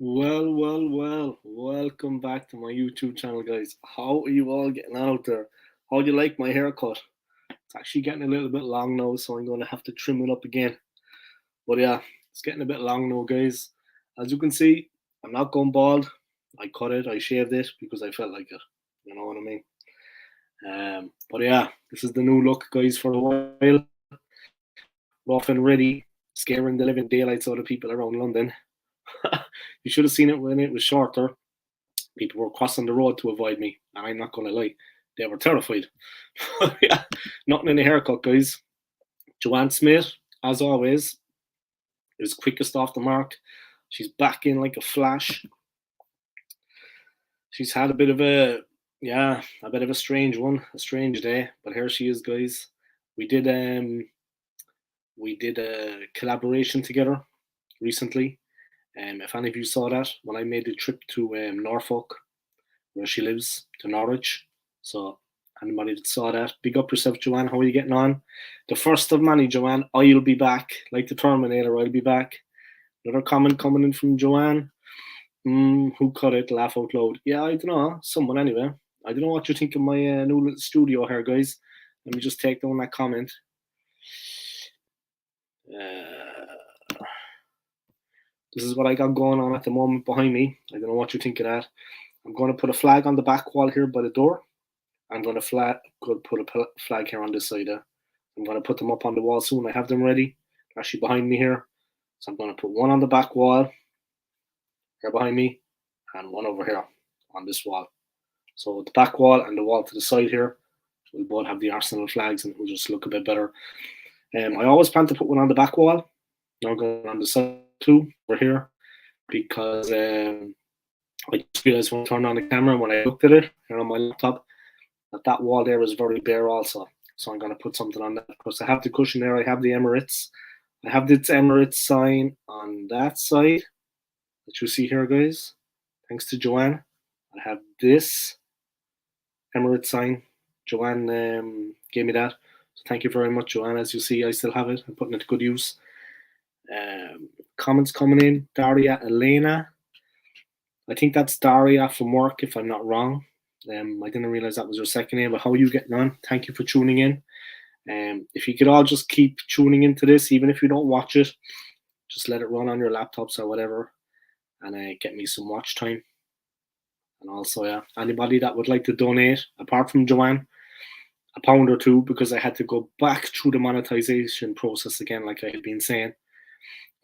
Well. Welcome back to my YouTube channel, guys. How are you all getting out there? How do you like my haircut? It's actually getting a little bit long now, so I'm going to have to trim it up again. But yeah, it's getting a bit long now, guys. As you can see, I'm not going bald. I cut it, I shaved it because I felt like it. You know what I mean? But yeah, this is the new look, guys, for a while. Rough and ready, scaring the living daylights out of people around London. You should have seen it when it was shorter. People were crossing the road to avoid me, and I'm not going to lie, they were terrified. Yeah, nothing in the haircut, guys. Joanne Smith, as always, is quickest off the mark. She's back in like a flash. She's had a bit of a strange one, a strange day, but here she is, guys. We did a collaboration together recently. If any of you saw that, when I made the trip to Norfolk, where she lives, to Norwich. So anybody that saw that, big up yourself, Joanne. How are you getting on? The first of many, Joanne. I'll be back. Like the Terminator, I'll be back. Another comment coming in from Joanne. Who cut it? Laugh out loud. Yeah, I don't know. Someone anyway. I don't know what you think of my new little studio here, guys. Let me just take down that comment. This is what I got going on at the moment behind me. I don't know what you think of that. I'm going to put a flag on the back wall here by the door. I'm going to put a flag here on this side. I'm going to put them up on the wall soon. I have them ready. They're actually behind me here. So I'm going to put one on the back wall here behind me and one over here on this wall. So the back wall and the wall to the side here will both have the Arsenal flags and it will just look a bit better. I always plan to put one on the back wall. Now I'm going on the side too over here because I just realized when I turned on the camera when I looked at it here on my laptop that wall there is very bare also. So I'm going to put something on that because I have the cushion there. I have the Emirates. I have this Emirates sign on that side that you see here, guys. Thanks to Joanne. I have this Emirates sign. Joanne gave me that. So thank you very much, Joanne. As you see, I still have it. I'm putting it to good use. Comments coming in. Daria Elena. I think that's Daria from work, if I'm not wrong. I didn't realize that was your second name, but how are you getting on? Thank you for tuning in. If you could all just keep tuning into this, even if you don't watch it, just let it run on your laptops or whatever, and get me some watch time. And also, yeah, anybody that would like to donate, apart from Joanne, £1 or two, because I had to go back through the monetization process again, like I had been saying.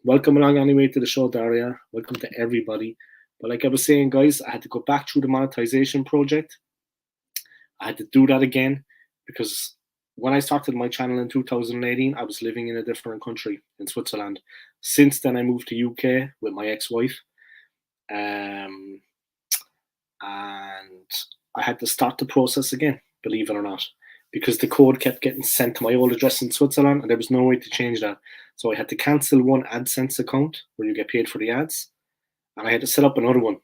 Welcome along anyway to the show, Daria. Welcome to everybody. But like I was saying, guys, I had to go back through the monetization project. I had to do that again because when I started my channel in 2018, I was living in a different country, in Switzerland. Since then, I moved to UK with my ex-wife. And I had to start the process again, believe it or not, because the code kept getting sent to my old address in Switzerland and there was no way to change that. So I had to cancel one AdSense account where you get paid for the ads, and I had to set up another one.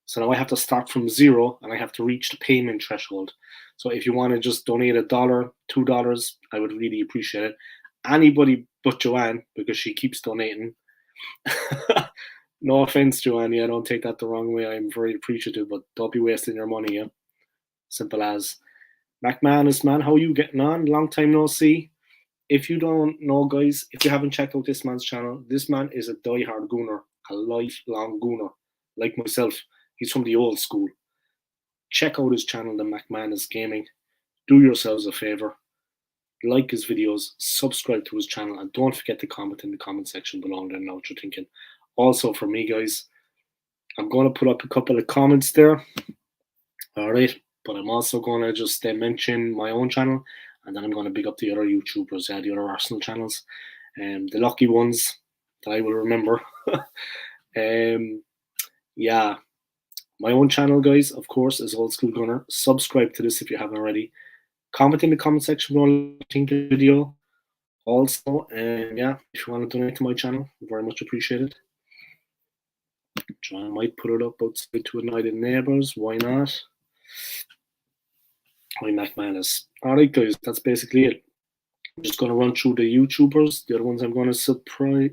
So now I have to start from zero and I have to reach the payment threshold. So if you want to just donate $1, $2, I would really appreciate it. Anybody but Joanne, because she keeps donating. No offense, Joanne. Yeah, don't take that the wrong way. I'm very appreciative, but don't be wasting your money. Yeah, simple as. McManus, man, how are you getting on? Long time no see. If you don't know, guys, if you haven't checked out this man's channel, this man is a die-hard gooner, a lifelong gooner, like myself. He's from the old school. Check out his channel, The McManus Gaming. Do yourselves a favor. Like his videos, subscribe to his channel, and don't forget to comment in the comment section below and let me know what you're thinking. Also, for me, guys, I'm going to put up a couple of comments there. All right. But I'm also going to just mention my own channel, and then I'm going to big up the other YouTubers, the other Arsenal channels, the lucky ones that I will remember. Yeah, my own channel, guys, of course, is Old School Gunner. Subscribe to this if you haven't already. Comment in the comment section below what you think of the video. Also, yeah, if you want to donate to my channel, very much appreciated. I might put it up outside to United Neighbours. Why not? Hi, McManus. All right, guys, that's basically it. I'm just going to run through the YouTubers. The other ones I'm going to surprise.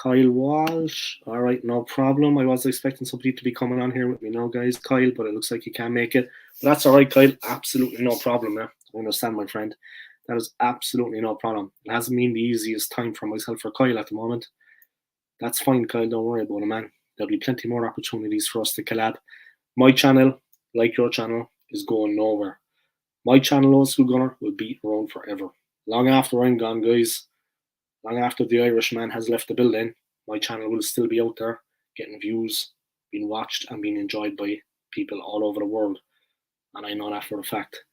Kyle Walsh. All right, no problem. I was expecting somebody to be coming on here with me now, guys. Kyle, but it looks like he can't make it. But that's all right, Kyle. Absolutely no problem. I understand, my friend. That is absolutely no problem. It hasn't been the easiest time for myself or Kyle at the moment. That's fine, Kyle. Don't worry about it, man. There'll be plenty more opportunities for us to collab. My channel, like your channel, is going nowhere. My channel, Old School Gunner, will be around forever. Long after I'm gone, guys, long after the Irishman has left the building, my channel will still be out there, getting views, being watched, and being enjoyed by people all over the world. And I know that for a fact.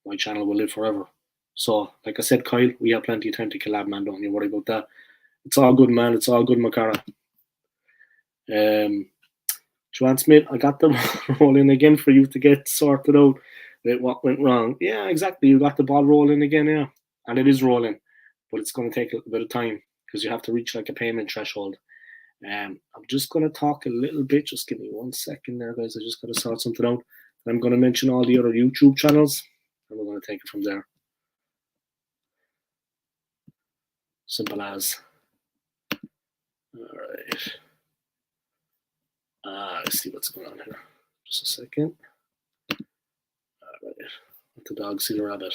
My channel will live forever. So, like I said, Kyle, we have plenty of time to collab, man. Don't you worry about that. It's all good, man. It's all good, Macara. Joanne Smith, I got the rolling again for you to get sorted out with what went wrong. Yeah, exactly. You got the ball rolling again, yeah. And it is rolling, but it's going to take a little bit of time because you have to reach like a payment threshold. I'm just going to talk a little bit. Just give me 1 second there, guys. I just got to sort something out. I'm going to mention all the other YouTube channels, and we're going to take it from there. Simple as. All right. Let's see what's going on here. Just a second. All right. Let the dog see the rabbit.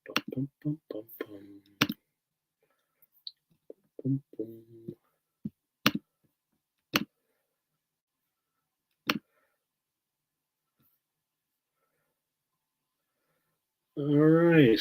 Bum, bum, bum, bum, bum. Bum, bum. All right.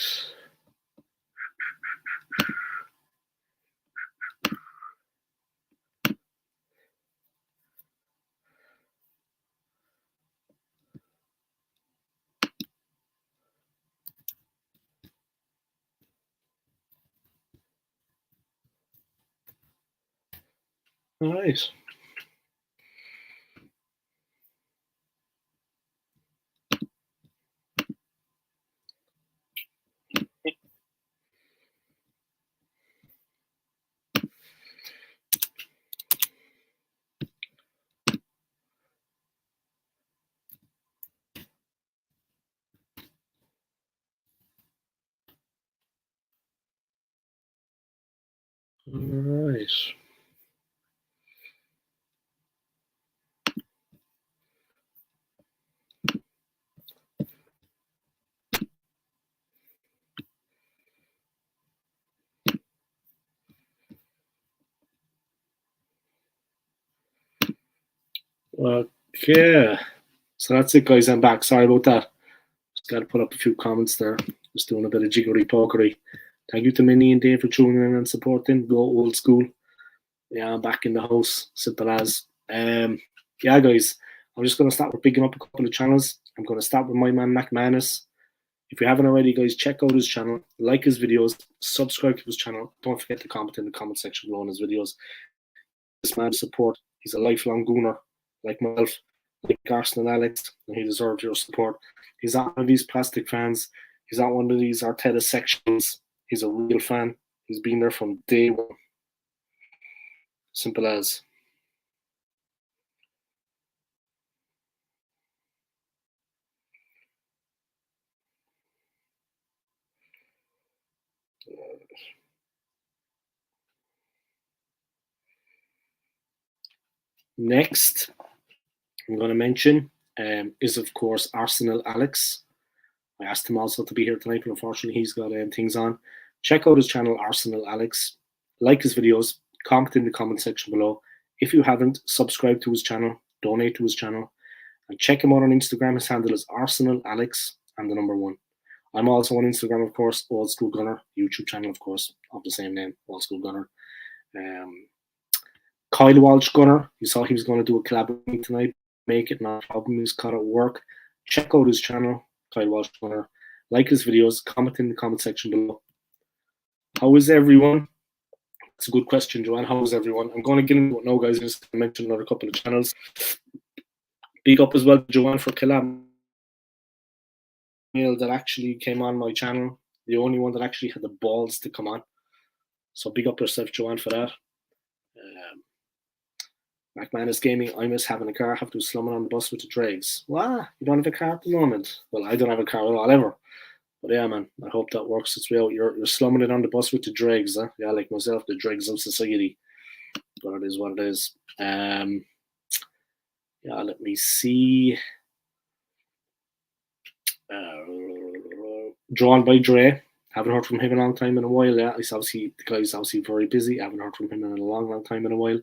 All right. All right. Okay. So that's it, guys. I'm back. Sorry about that. Just got to put up a few comments there. Just doing a bit of jiggery pokery. Thank you to Minnie and Dave for tuning in and supporting. Go Old School. Yeah, I'm back in the house. Simple as. Yeah, guys. I'm just going to start with picking up a couple of channels. I'm going to start with my man, McManus. If you haven't already, guys, check out his channel. Like his videos. Subscribe to his channel. Don't forget to comment in the comment section below on his videos. This man's support. He's a lifelong gooner like myself, like Arsenal Alex, and he deserves your support. He's not one of these plastic fans. He's not one of these Arteta sections. He's a real fan. He's been there from day one. Simple as. Next, I'm going to mention is, of course, Arsenal Alex. I asked him also to be here tonight, but unfortunately he's got things on. Check out his channel, Arsenal Alex. Like his videos. Comment in the comment section below. If you haven't, subscribe to his channel. Donate to his channel. And check him out on Instagram. His handle is Arsenal Alex and the number 1. I'm also on Instagram, of course, Old School Gunner. YouTube channel, of course, of the same name, Old School Gunner. Kyle Walsh Gunner. You saw he was going to do a collab with me tonight. Make it, not a problem. He's caught at work. Check out his channel, Kyle Walsh Gunner. Like his videos. Comment in the comment section below. How is everyone? It's a good question, Joanne. How is everyone? I'm going to get into it now, guys. I'm just going to mention another couple of channels. Big up as well to Joanne for collab that actually came on my channel. The only one that actually had the balls to come on. So big up yourself, Joanne, for that. McManus Gaming, I miss having a car. Have to slumming on the bus with the dregs. Wow, you don't have a car at the moment? Well, I don't have a car at all ever. But yeah, man, I hope that works its way out. You're slumming it on the bus with the dregs, huh? Yeah, like myself, the dregs of society. But it is what it is. Yeah, let me see. Drawn by Dre. Haven't heard from him in a long time in a while. Yeah, he's obviously the guy's obviously very busy. Haven't heard from him in a long, long time in a while.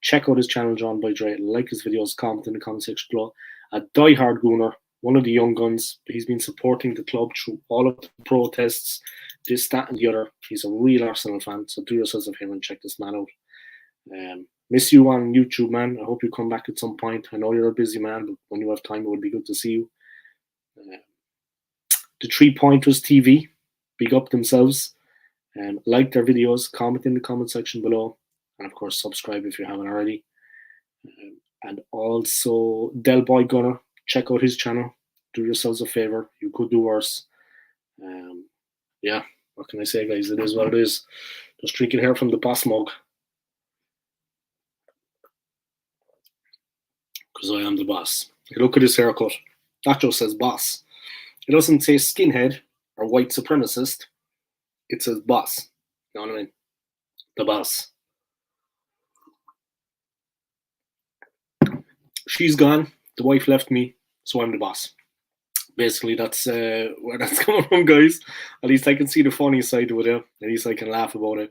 Check out his channel, Drawn by Dre. Like his videos, comment in the comment section below. A diehard gooner, one of the young guns. He's been supporting the club through all of the protests, this, that, and the other. He's a real Arsenal fan. So do yourselves a favor and check this man out. Miss you on YouTube, man. I hope you come back at some point. I know you're a busy man, but when you have time, it would be good to see you. The 3 Pointers TV, big up themselves. Like their videos, comment in the comment section below, and of course subscribe if you haven't already. And also Del Boy Gunner, check out his channel. Do yourselves a favor. You could do worse. Yeah, what can I say, guys? It is what it is. Just drinking here from the boss mug, because I am the boss. Look at his haircut. That just says boss. It doesn't say skinhead or white supremacist. It says boss. You know what I mean? The boss. She's gone. The wife left me, so I'm the boss. Basically, that's where that's coming from, guys. At least I can see the funny side of it. At least I can laugh about it.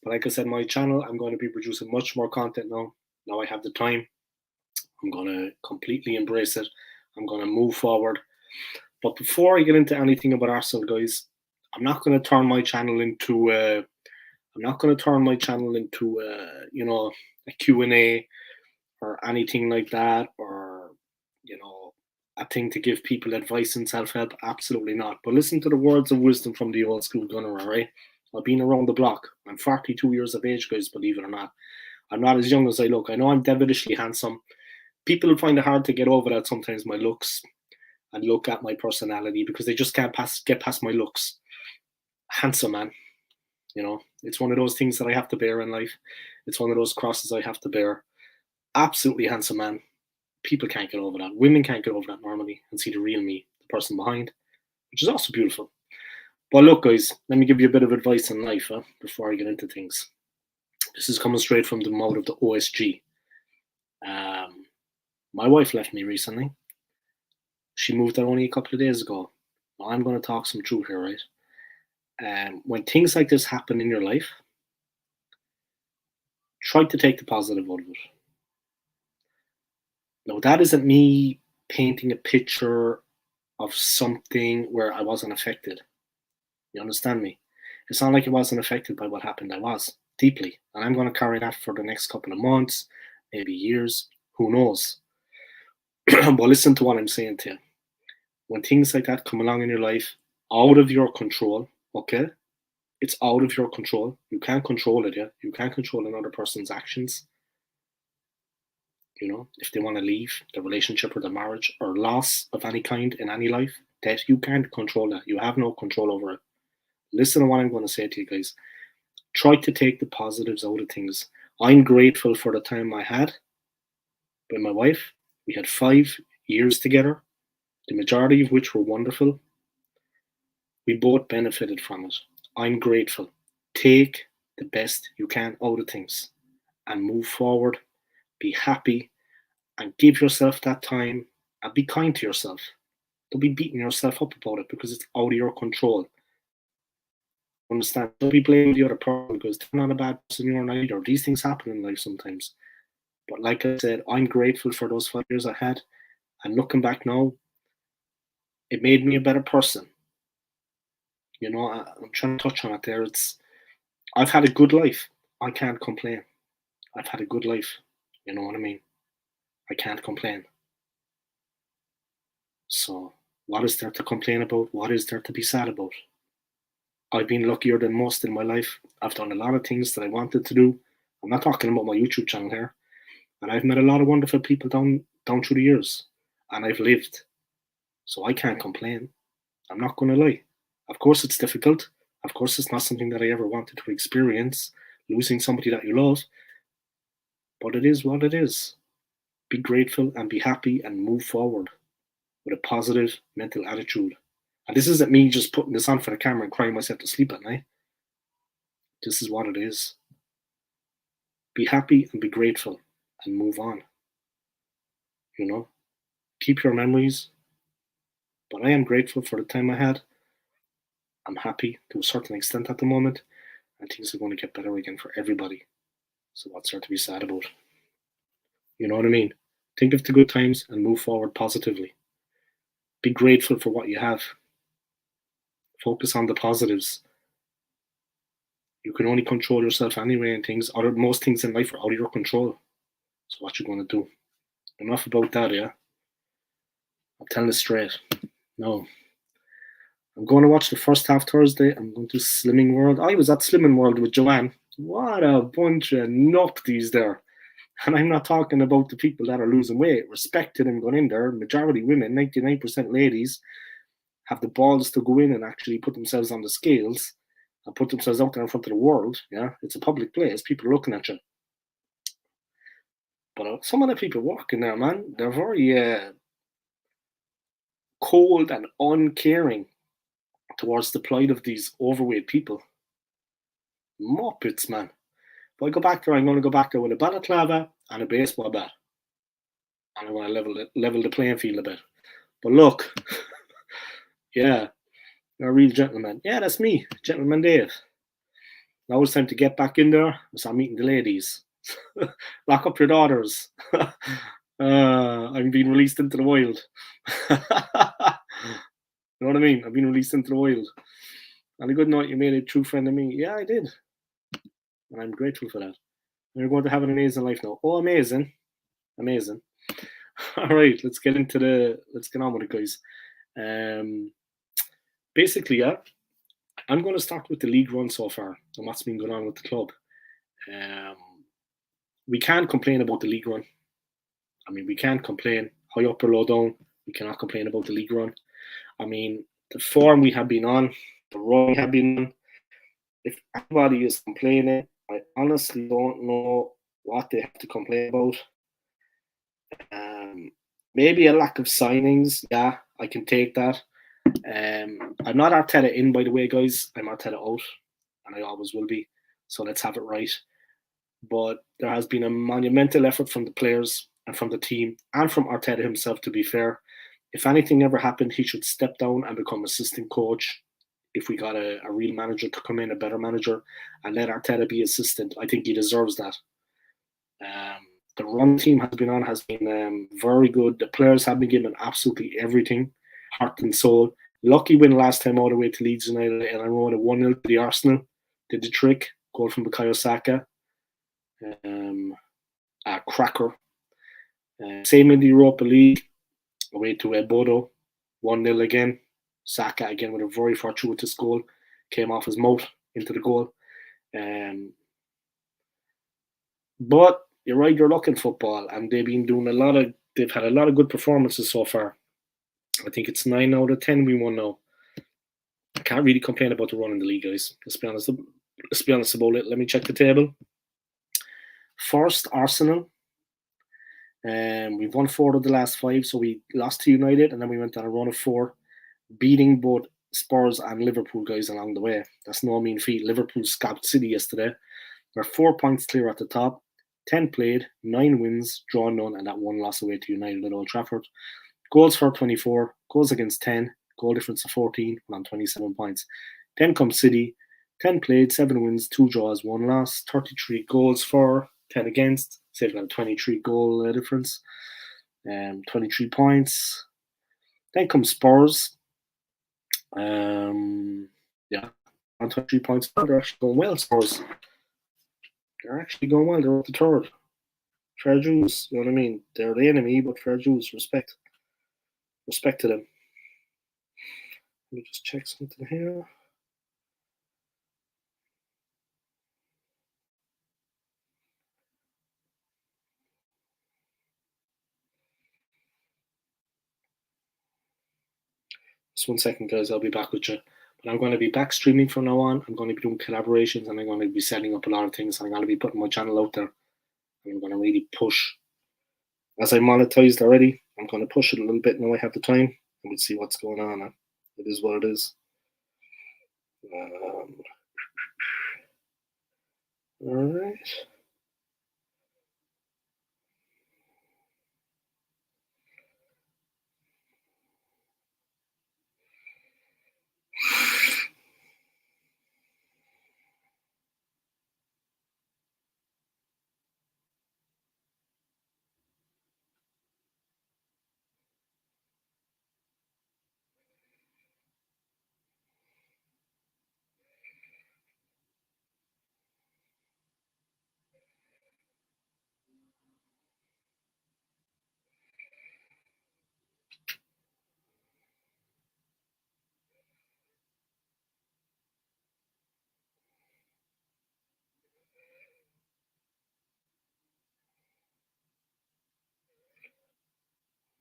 But like I said, my channel, I'm going to be producing much more content now. Now I have the time. I'm going to completely embrace it. I'm going to move forward. But before I get into anything about Arsenal, guys, I'm not going to turn my channel into you know, a Q&A or anything like that, or you know, a thing to give people advice and self-help. Absolutely not. But listen to the words of wisdom from the old school gunner. All right, I've been around the block. I'm 42 years of age, guys, believe it or not. I'm not as young as I look. I know I'm devilishly handsome. People find it hard to get over that sometimes, my looks, and look at my personality, because they just can't get past my looks. Handsome, man. You know, it's one of those things that I have to bear in life. It's one of those crosses I have to bear. Absolutely handsome man. People can't get over that. Women can't get over that normally and see the real me, the person behind, which is also beautiful. But look, guys, let me give you a bit of advice in life before I get into things. This is coming straight from the mouth of the OSG. My wife left me recently. She moved there only a couple of days ago. Now, I'm going to talk some truth here, right? When things like this happen in your life, try to take the positive out of it. Now, that isn't me painting a picture of something where I wasn't affected. You understand me? It's not like I wasn't affected by what happened. I was, deeply. And I'm going to carry that for the next couple of months, maybe years. Who knows? But listen to what I'm saying to you. When things like that come along in your life, out of your control, okay? It's out of your control. You can't control it, yeah? You can't control another person's actions. You know, if they want to leave the relationship or the marriage or loss of any kind in any life, that you can't control that. You have no control over it. Listen to what I'm going to say to you guys. Try to take the positives out of things. I'm grateful for the time I had with my wife. We had 5 years together, the majority of which were wonderful. We both benefited from it. I'm grateful. Take the best you can out of things and move forward. Be happy and give yourself that time and be kind to yourself. Don't be beating yourself up about it because it's out of your control. Understand? Don't be blaming the other person because they're not a bad person, you're not either. These things happen in life sometimes. But like I said, I'm grateful for those 5 years I had. And looking back now, it made me a better person. You know, I'm trying to touch on it there. I've had a good life. I can't complain. I've had a good life. You know what I mean? I can't complain. So what is there to complain about? What is there to be sad about? I've been luckier than most in my life. I've done a lot of things that I wanted to do. I'm not talking about my YouTube channel here. And I've met a lot of wonderful people down through the years. And I've lived. So I can't complain. I'm not going to lie. Of course it's difficult. Of course it's not something that I ever wanted to experience, losing somebody that you love. But it is what it is. Be grateful and be happy and move forward with a positive mental attitude. And this isn't me just putting this on for the camera and crying myself to sleep at night. This is what it is. Be happy and be grateful and move on. You know, keep your memories. But I am grateful for the time I had. I'm happy to a certain extent at the moment, and things are going to get better again for everybody. So what's there to be sad about? You know what I mean? Think of the good times and move forward positively. Be grateful for what you have. Focus on the positives. You can only control yourself anyway, and most things in life are out of your control. So what you going to do? Enough about that, yeah? I'm telling it straight. No. I'm going to watch the first half Thursday. I'm going to Slimming World. I was at Slimming World with Joanne. What a bunch of nupties there. And I'm not talking about the people that are losing weight. Respect to them going in there. Majority women, 99% ladies, have the balls to go in and actually put themselves on the scales and put themselves out there in front of the world. Yeah, it's a public place. People are looking at you. But some of the people working there, man, they're very cold and uncaring towards the plight of these overweight people. Muppets, man. If I go back there, I'm going to go back there with a balaclava and a baseball bat. And I'm going to level the playing field a bit. But look, yeah, you're a real gentleman. Yeah, that's me, Gentleman Dave. Now it's time to get back in there and start meeting the ladies. Lock up your daughters. I'm being released into the wild. You know what I mean? I've been released into the wild. And a good night, you made a true friend of me. Yeah, I did. And I'm grateful for that. And you're going to have an amazing life now. Oh, amazing. Amazing. All right, let's get on with it, guys. Basically, yeah, I'm going to start with the league run so far and what's been going on with the club. We can't complain about the league run. I mean, we can't complain high up or low down. We cannot complain about the league run. I mean, the form we have been on, the run we have been on, if anybody is complaining, I honestly don't know what they have to complain about. Maybe a lack of signings. Yeah, I can take that. I'm not Arteta in, by the way, guys. I'm Arteta out, and I always will be. So let's have it right. But there has been a monumental effort from the players and from the team and from Arteta himself, to be fair. If anything ever happened, he should step down and become assistant coach. If we got a real manager to come in, a better manager, and let Arteta be assistant, I think he deserves that. The run team has been very good. The players have been given absolutely everything, heart and soul. Lucky win last time all the way to Leeds United, and I wrote a 1-0 to the Arsenal. Did the trick. Goal from Bukayo Saka. A cracker. Same in the Europa League. Away to Bodo. 1-0 again. Saka again with a very fortuitous goal. Came off his mouth into the goal. But you're right, you're looking football, and they've had a lot of good performances so far. I think it's 9 out of 10 we won now. I can't really complain about the run in the league, guys. Let's be honest about it. Let me check the table. First, Arsenal. We've won 4 of the last 5, so we lost to United, and then we went on a run of 4, beating both Spurs and Liverpool guys along the way. That's no mean feat. Liverpool scalped City yesterday. We're 4 points clear at the top. 10 played, 9 wins, draw none, and that 1 loss away to United at Old Trafford. Goals for 24, goals against 10, goal difference of 14, on 27 points. Then comes City, 10 played, 7 wins, 2 draws, 1 loss, 33 goals for, 10 against, saving a 23 goal difference, 23 points. Then comes Spurs. On 23 points. They're actually going well, Spurs. They're actually going well. They're up the third. Fair dues, you know what I mean? They're the enemy, but fair dues. Respect. Respect to them. Let me just check something here. Just 1 second, guys. I'll be back with you. But I'm going to be back streaming from now on. I'm going to be doing collaborations, and I'm going to be setting up a lot of things. I'm going to be putting my channel out there. And I'm going to really push. As I monetized already, I'm going to push it a little bit now I have the time. And we'll see what's going on. It is what it is. All right.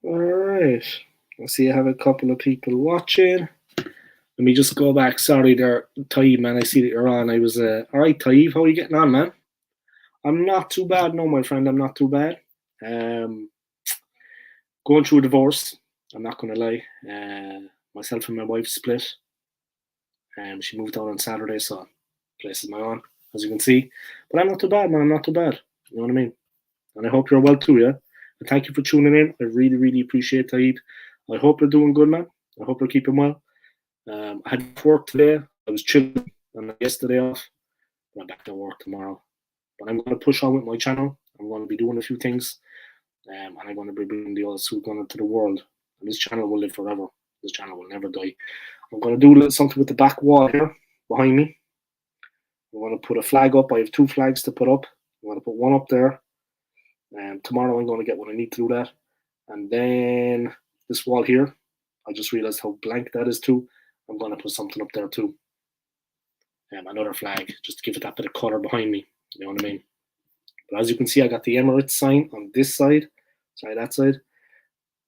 All right. I see I have a couple of people watching. Let me just go back. Sorry there, Taib, man. I see that you're on. I was all right, Taib. How are you getting on, man? I'm not too bad, no, my friend. I'm not too bad. Going through a divorce. I'm not gonna lie. Myself and my wife split. She moved out on Saturday, so place is my own, as you can see. But I'm not too bad, man. I'm not too bad. You know what I mean? And I hope you're well too, yeah? And thank you for tuning in. I really, really appreciate it, Taib. I hope you're doing good, man. I hope you're keeping well. I had work today. I was chilling on yesterday off. I'm back to work tomorrow. But I'm going to push on with my channel. I'm going to be doing a few things. And I'm going to be bringing the old Skool Gunner to the world. And this channel will live forever. This channel will never die. I'm going to do a little something with the back wall here behind me. I'm going to put a flag up. I have 2 flags to put up. I'm going to put one up there. And tomorrow I'm going to get what I need to do that. And then this wall here, I just realized how blank that is too. I'm going to put something up there too. Another flag, just to give it that bit of colour behind me. You know what I mean? But as you can see, I got the Emirates sign on this side. Sorry, that side.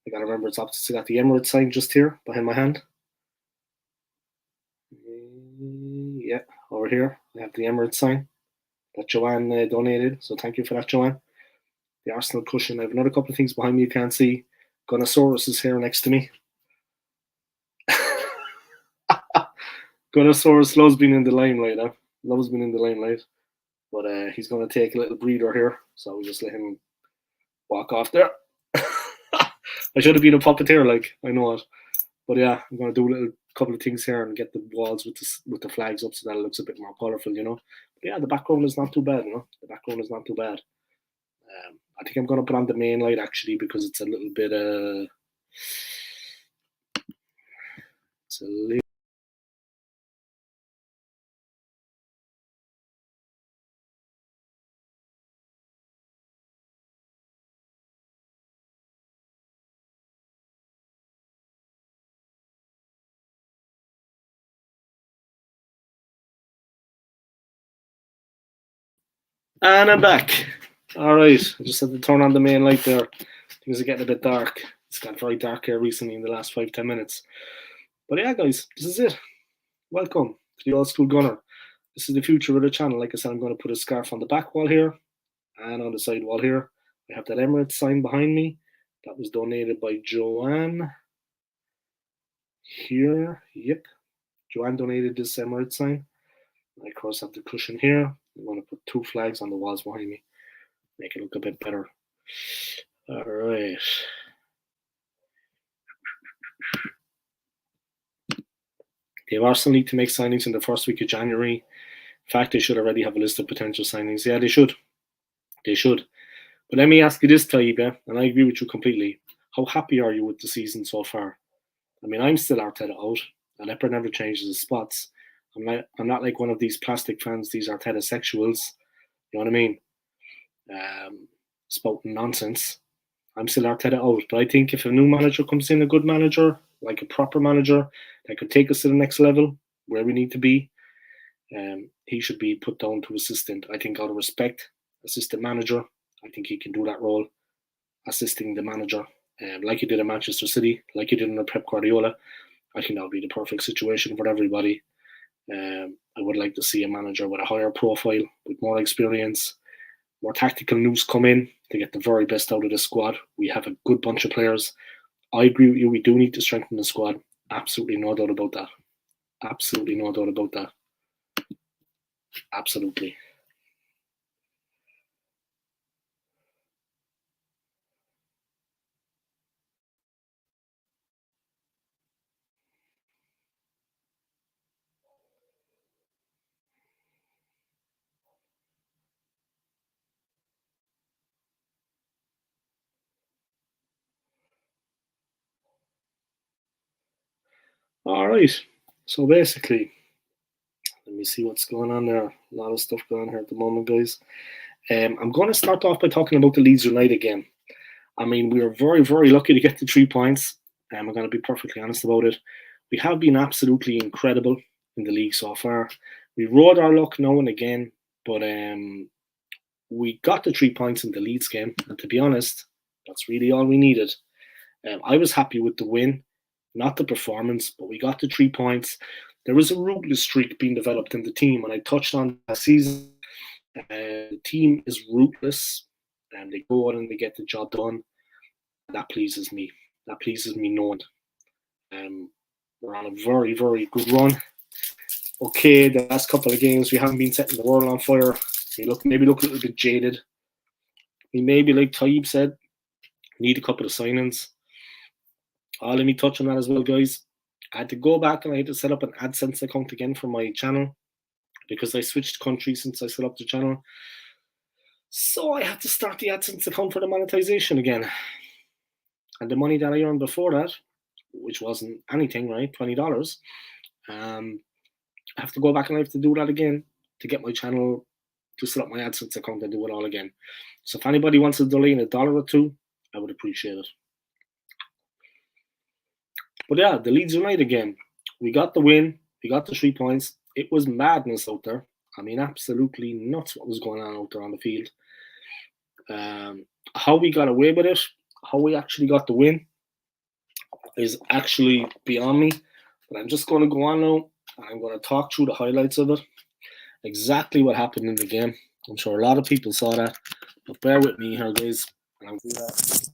I got to remember it's opposite. I got the Emirates sign just here behind my hand. Yeah, over here I have the Emirates sign that Joanne donated. So thank you for that, Joanne. The Arsenal cushion. I have another couple of things behind me you can't see. Gunnosaurus is here next to me. Gunnosaurus loves being in the limelight, huh? Loves being in the limelight. But he's going to take a little breather here. So we'll just let him walk off there. I should have been a puppeteer, like, I know it. But yeah, I'm going to do a little couple of things here and get the walls with the flags up so that it looks a bit more colourful, you know. But yeah, the background is not too bad, you know. The background is not too bad. I think I'm going to put on the main light, actually, because it's a little bit... it's a little... And I'm back. All right, I just had to turn on the main light there. Things are getting a bit dark. It's got very dark here recently in the last 5-10 minutes. But yeah, guys, this is it. Welcome to the Old Skool Gunner. This is the future of the channel. Like I said, I'm going to put a scarf on the back wall here and on the side wall here. I have that Emirates sign behind me. That was donated by Joanne. Here, yep. Joanne donated this Emirates sign. I, of course, have the cushion here. I'm going to put 2 flags on the walls behind me. Make it look a bit better. All right. They have Arsenal need to make signings in the first week of January. In fact, they should already have a list of potential signings. Yeah, they should. They should. But let me ask you this, Taib, and I agree with you completely. How happy are you with the season so far? I mean, I'm still Arteta out. And Leopard never changes his spots. I'm not like one of these plastic fans, these Arteta sexuals. You know what I mean? Spouting nonsense. I'm still Arteta out. But I think if a new manager comes in, a good manager, like a proper manager, that could take us to the next level, where we need to be, he should be put down to assistant. I think out of respect, assistant manager. I think he can do that role, assisting the manager, like he did at Manchester City, like he did under Pep Guardiola. I think that would be the perfect situation for everybody. I would like to see a manager with a higher profile, with more experience, more tactical news come in to get the very best out of the squad. We have a good bunch of players. I agree with you. We do need to strengthen the squad, Absolutely no doubt about that. Absolutely no doubt about that. Absolutely. All right. So basically, let me see what's going on there. A lot of stuff going on here at the moment, guys. I'm going to start off by talking about the Leeds United game. I mean, we were very, very lucky to get the 3 points. I'm going to be perfectly honest about it. We have been absolutely incredible in the league so far. We rode our luck now and again, but we got the 3 points in the Leeds game. And to be honest, that's really all we needed. I was happy with the win, not the performance, but we got the 3 points. There was a ruthless streak being developed in the team, and I touched on last season. The team is ruthless, and they go out and they get the job done. That pleases me. That pleases me knowing. We're on a very, very good run. Okay, the last couple of games we haven't been setting the world on fire. We maybe look a little bit jaded. We maybe, like Taib said, need a couple of signings. Let me touch on that as well, guys. I had to go back and I had to set up an AdSense account again for my channel because I switched countries since I set up the channel. So I had to start the AdSense account for the monetization again. And the money that I earned before that, which wasn't anything, right? $20. I have to go back and I have to do that again to get my channel to set up my AdSense account and do it all again. So if anybody wants to delay in $1 or $2, I would appreciate it. But yeah, the Leeds United game, we got the win, we got the 3 points. It was madness out there. I mean, absolutely nuts what was going on out there on the field. How we got away with it, how we actually got the win, is actually beyond me. But I'm just going to go on now and I'm going to talk through the highlights of it. Exactly what happened in the game. I'm sure a lot of people saw that, but bear with me here, guys. And I'll do that.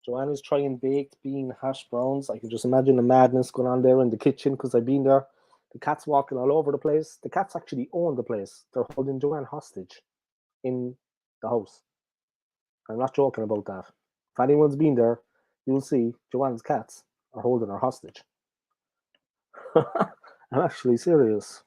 Joanna's trying baked bean hash browns. I can just imagine the madness going on there in the kitchen because I've been there. The cat's walking all over the place. The cats actually own the place. They're holding Joanne hostage in the house. I'm not joking about that. If anyone's been there, you'll see Joanne's cats are holding her hostage. I'm actually serious.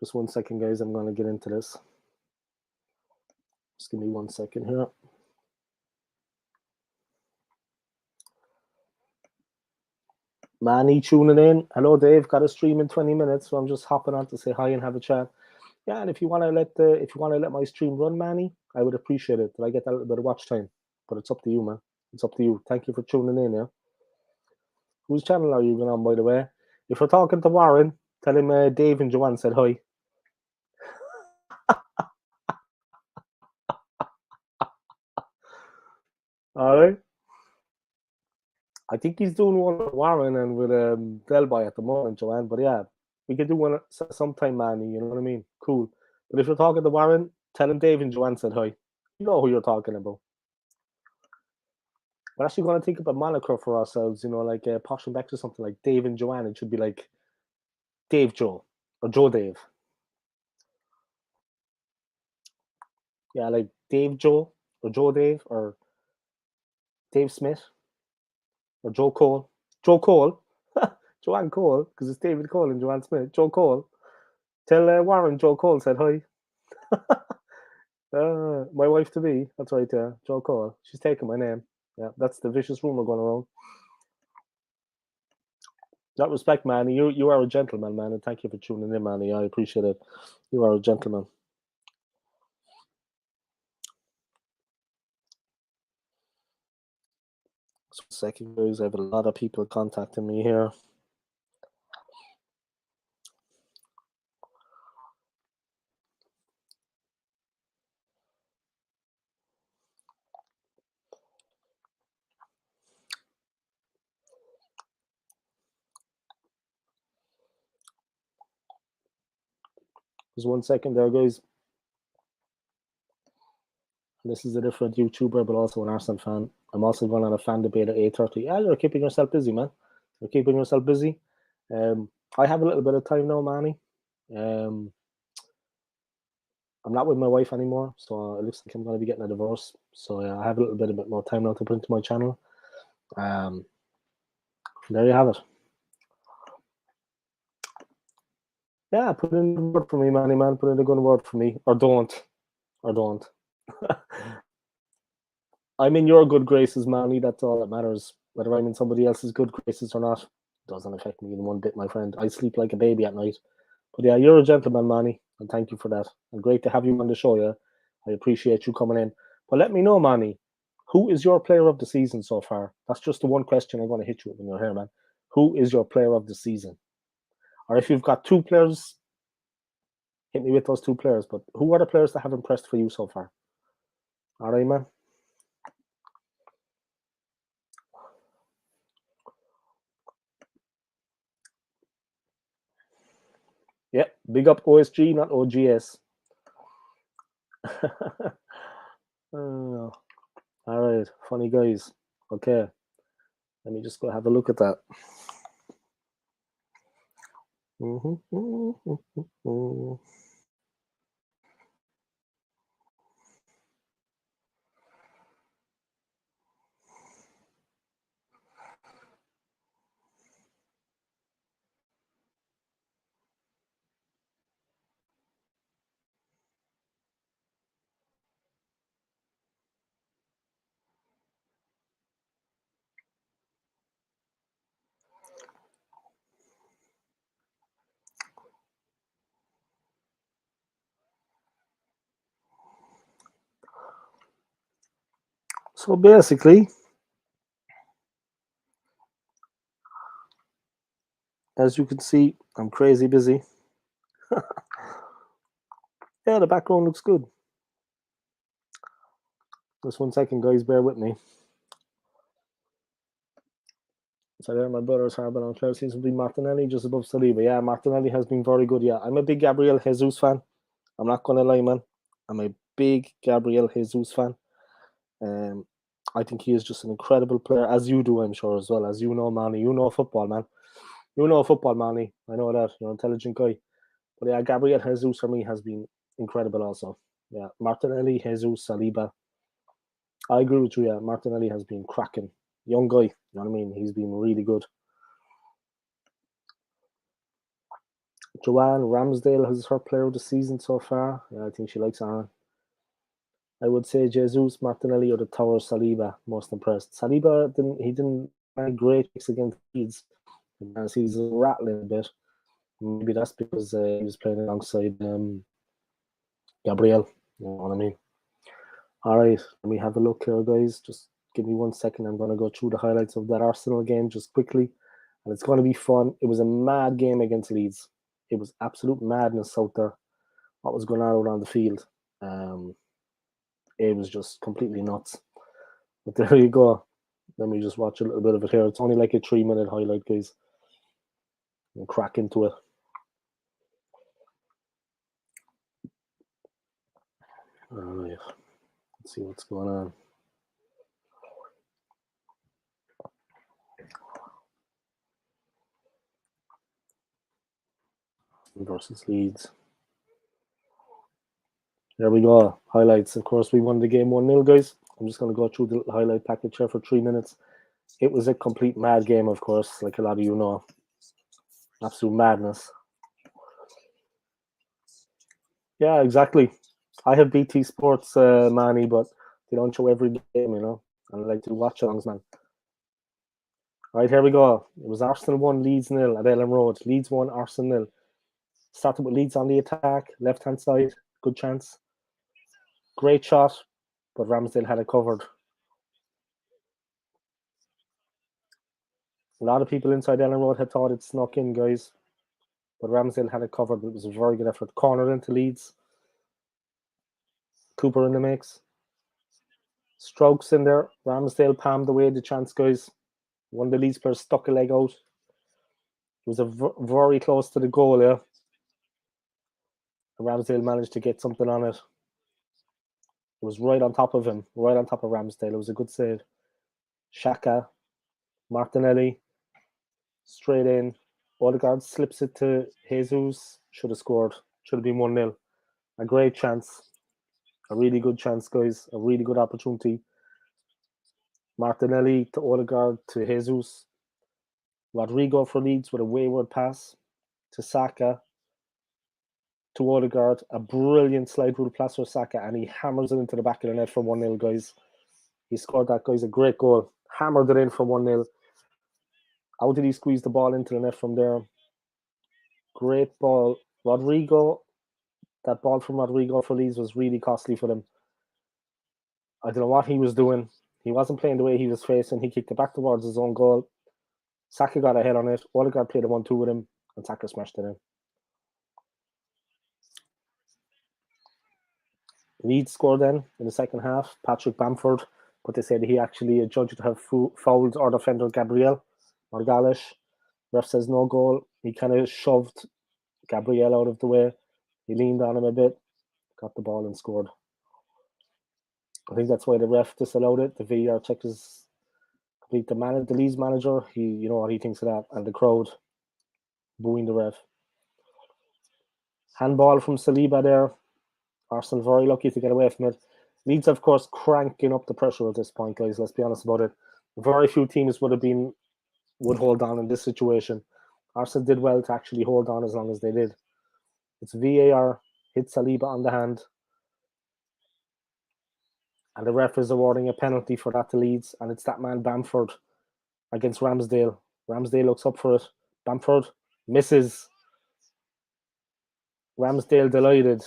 Just 1 second, guys. I'm going to get into this. Just give me 1 second here. Manny tuning in. Hello, Dave. Got a stream in 20 minutes, so I'm just hopping on to say hi and have a chat. Yeah, and if you want to let my stream run, Manny, I would appreciate it. That I get that little bit of watch time. But it's up to you, man. It's up to you. Thank you for tuning in. Yeah. Whose channel are you going on, by the way? If we're talking to Warren, tell him Dave and Joanne said hi. All right. I think he's doing one with Warren and with Delby at the moment, Joanne. But yeah, we could do one sometime, Manny. You know what I mean? Cool. But if you're talking to Warren, tell him Dave and Joanne said hi. You know who you're talking about. We're actually going to think of a moniker for ourselves, like Posh and Bex or something like Dave and Joanne. It should be like Dave Joe or Joe Dave. Yeah, like Dave Joe or Joe Dave or Dave Smith or Joe Cole. Joe Cole. Joanne Cole, because it's David Cole and Joanne Smith. Joe Cole. Tell Warren Joe Cole said hi. My wife to be. That's right, yeah. Joe Cole. She's taking my name. Yeah, that's the vicious rumor going around. That respect, Manny. You are a gentleman, man, and thank you for tuning in, Manny. I appreciate it. You are a gentleman. Second, guys, I have a lot of people contacting me here. Just 1 second there, guys. This is a different YouTuber, but also an Arsenal fan. I'm also going on a fan debate at 8:30. Yeah, you're keeping yourself busy, man. You're keeping yourself busy. I have a little bit of time now, Manny. I'm not with my wife anymore, so it looks like I'm going to be getting a divorce. So yeah, I have a little bit more time now to put into my channel. There you have it. Yeah, put in a word for me, Manny, man. Put in a good word for me. Or don't. I'm in your good graces, Manny. That's all that matters. Whether I'm in somebody else's good graces or not doesn't affect me in one bit, my friend. I sleep like a baby at night. But yeah, you're a gentleman, Manny, and thank you for that. And great to have you on the show, yeah. I appreciate you coming in. But let me know, Manny, who is your player of the season so far? That's just the one question I'm going to hit you with when you're here, man. Who is your player of the season? Or if you've got two players, hit me with those two players. But who are the players that have impressed for you so far? All right, man. Yeah, big up OSG, not OGS. All right, funny guys. Okay, let me just go have a look at that. So basically, as you can see, I'm crazy busy. Yeah, the background looks good. Just 1 second, guys, bear with me. So there, my brother's Harbin on Clare seems to be Martinelli just above Saliba. Yeah, Martinelli has been very good. Yeah, I'm a big Gabriel Jesus fan. I'm not gonna lie, man. I'm a big Gabriel Jesus fan. I think he is just an incredible player, as you do, I'm sure, as well. As you know, Manny. You know football, man. You know football, Manny. I know that. You're an intelligent guy. But yeah, Gabriel Jesus for me has been incredible also. Yeah, Martinelli, Jesus, Saliba. I agree with you, yeah. Martinelli has been cracking. Young guy, you know what I mean? He's been really good. Joanne Ramsdale has her player of the season so far. Yeah, I think she likes Aaron. I would say Jesus, Martinelli, or the Tower Saliba. Most impressed. Saliba didn't make great kicks against Leeds. He's rattling a bit. Maybe that's because he was playing alongside Gabriel. You know what I mean? All right, let me have a look here, guys. Just give me 1 second. I'm going to go through the highlights of that Arsenal game just quickly. And it's going to be fun. It was a mad game against Leeds. It was absolute madness out there. What was going on around the field? It was just completely nuts. But there you go. Let me just watch a little bit of it here. It's only like a 3-minute highlight, guys. And crack into it. All right. Let's see what's going on. Versus Leeds. There we go. Highlights. Of course, we won the game 1-0, guys. I'm just going to go through the highlight package here for 3 minutes. It was a complete mad game, of course, like a lot of you know. Absolute madness. Yeah, exactly. I have BT Sports, Manny, but they don't show every game, you know. And I like to watch alongs, man. All right, here we go. It was Arsenal 1, Leeds 0 at Ellen Road. Leeds 1, Arsenal 0. Started with Leeds on the attack, left-hand side. Good chance. Great shot, but Ramsdale had it covered. A lot of people inside Ellen Road had thought it snuck in, guys. But Ramsdale had it covered. It was a very good effort. Cornered into Leeds. Cooper in the mix. Strokes in there. Ramsdale palmed away the chance, guys. One of the Leeds players stuck a leg out. It was very close to the goal, yeah. Ramsdale managed to get something on it. It was right on top of him, right on top of Ramsdale. It was a good save. Xhaka, Martinelli, straight in. Odegaard slips it to Jesus. Should have scored. Should have been 1-0. A great chance. A really good chance, guys. A really good opportunity. Martinelli to Odegaard to Jesus. Rodrigo for Leeds with a wayward pass to Saka. To Odegaard. A brilliant slide rule pass for Saka, and he hammers it into the back of the net for 1-0, guys. He scored that, guys. A great goal. Hammered it in for 1-0. How did he squeeze the ball into the net from there? Great ball. Rodrigo, that ball from Rodrigo for Leeds was really costly for them. I don't know what he was doing. He wasn't playing the way he was facing. He kicked it back towards his own goal. Saka got a head on it. Odegaard played a 1-2 with him, and Saka smashed it in. Leeds scored then in the second half. Patrick Bamford, but they said he actually adjudged to have fouled our defender Gabriel Margalish. Ref says no goal. He kind of shoved Gabriel out of the way. He leaned on him a bit, got the ball and scored. I think that's why the ref disallowed it. The VAR check is complete. The Leeds manager, you know what he thinks of that, and the crowd booing the ref. Handball from Saliba there. Arsenal very lucky to get away from it. Leeds, of course, cranking up the pressure at this point, guys. Let's be honest about it. Very few teams would hold on in this situation. Arsenal did well to actually hold on as long as they did. It's VAR, hit Saliba on the hand. And the ref is awarding a penalty for that to Leeds. And it's that man Bamford against Ramsdale. Ramsdale looks up for it. Bamford misses. Ramsdale delighted.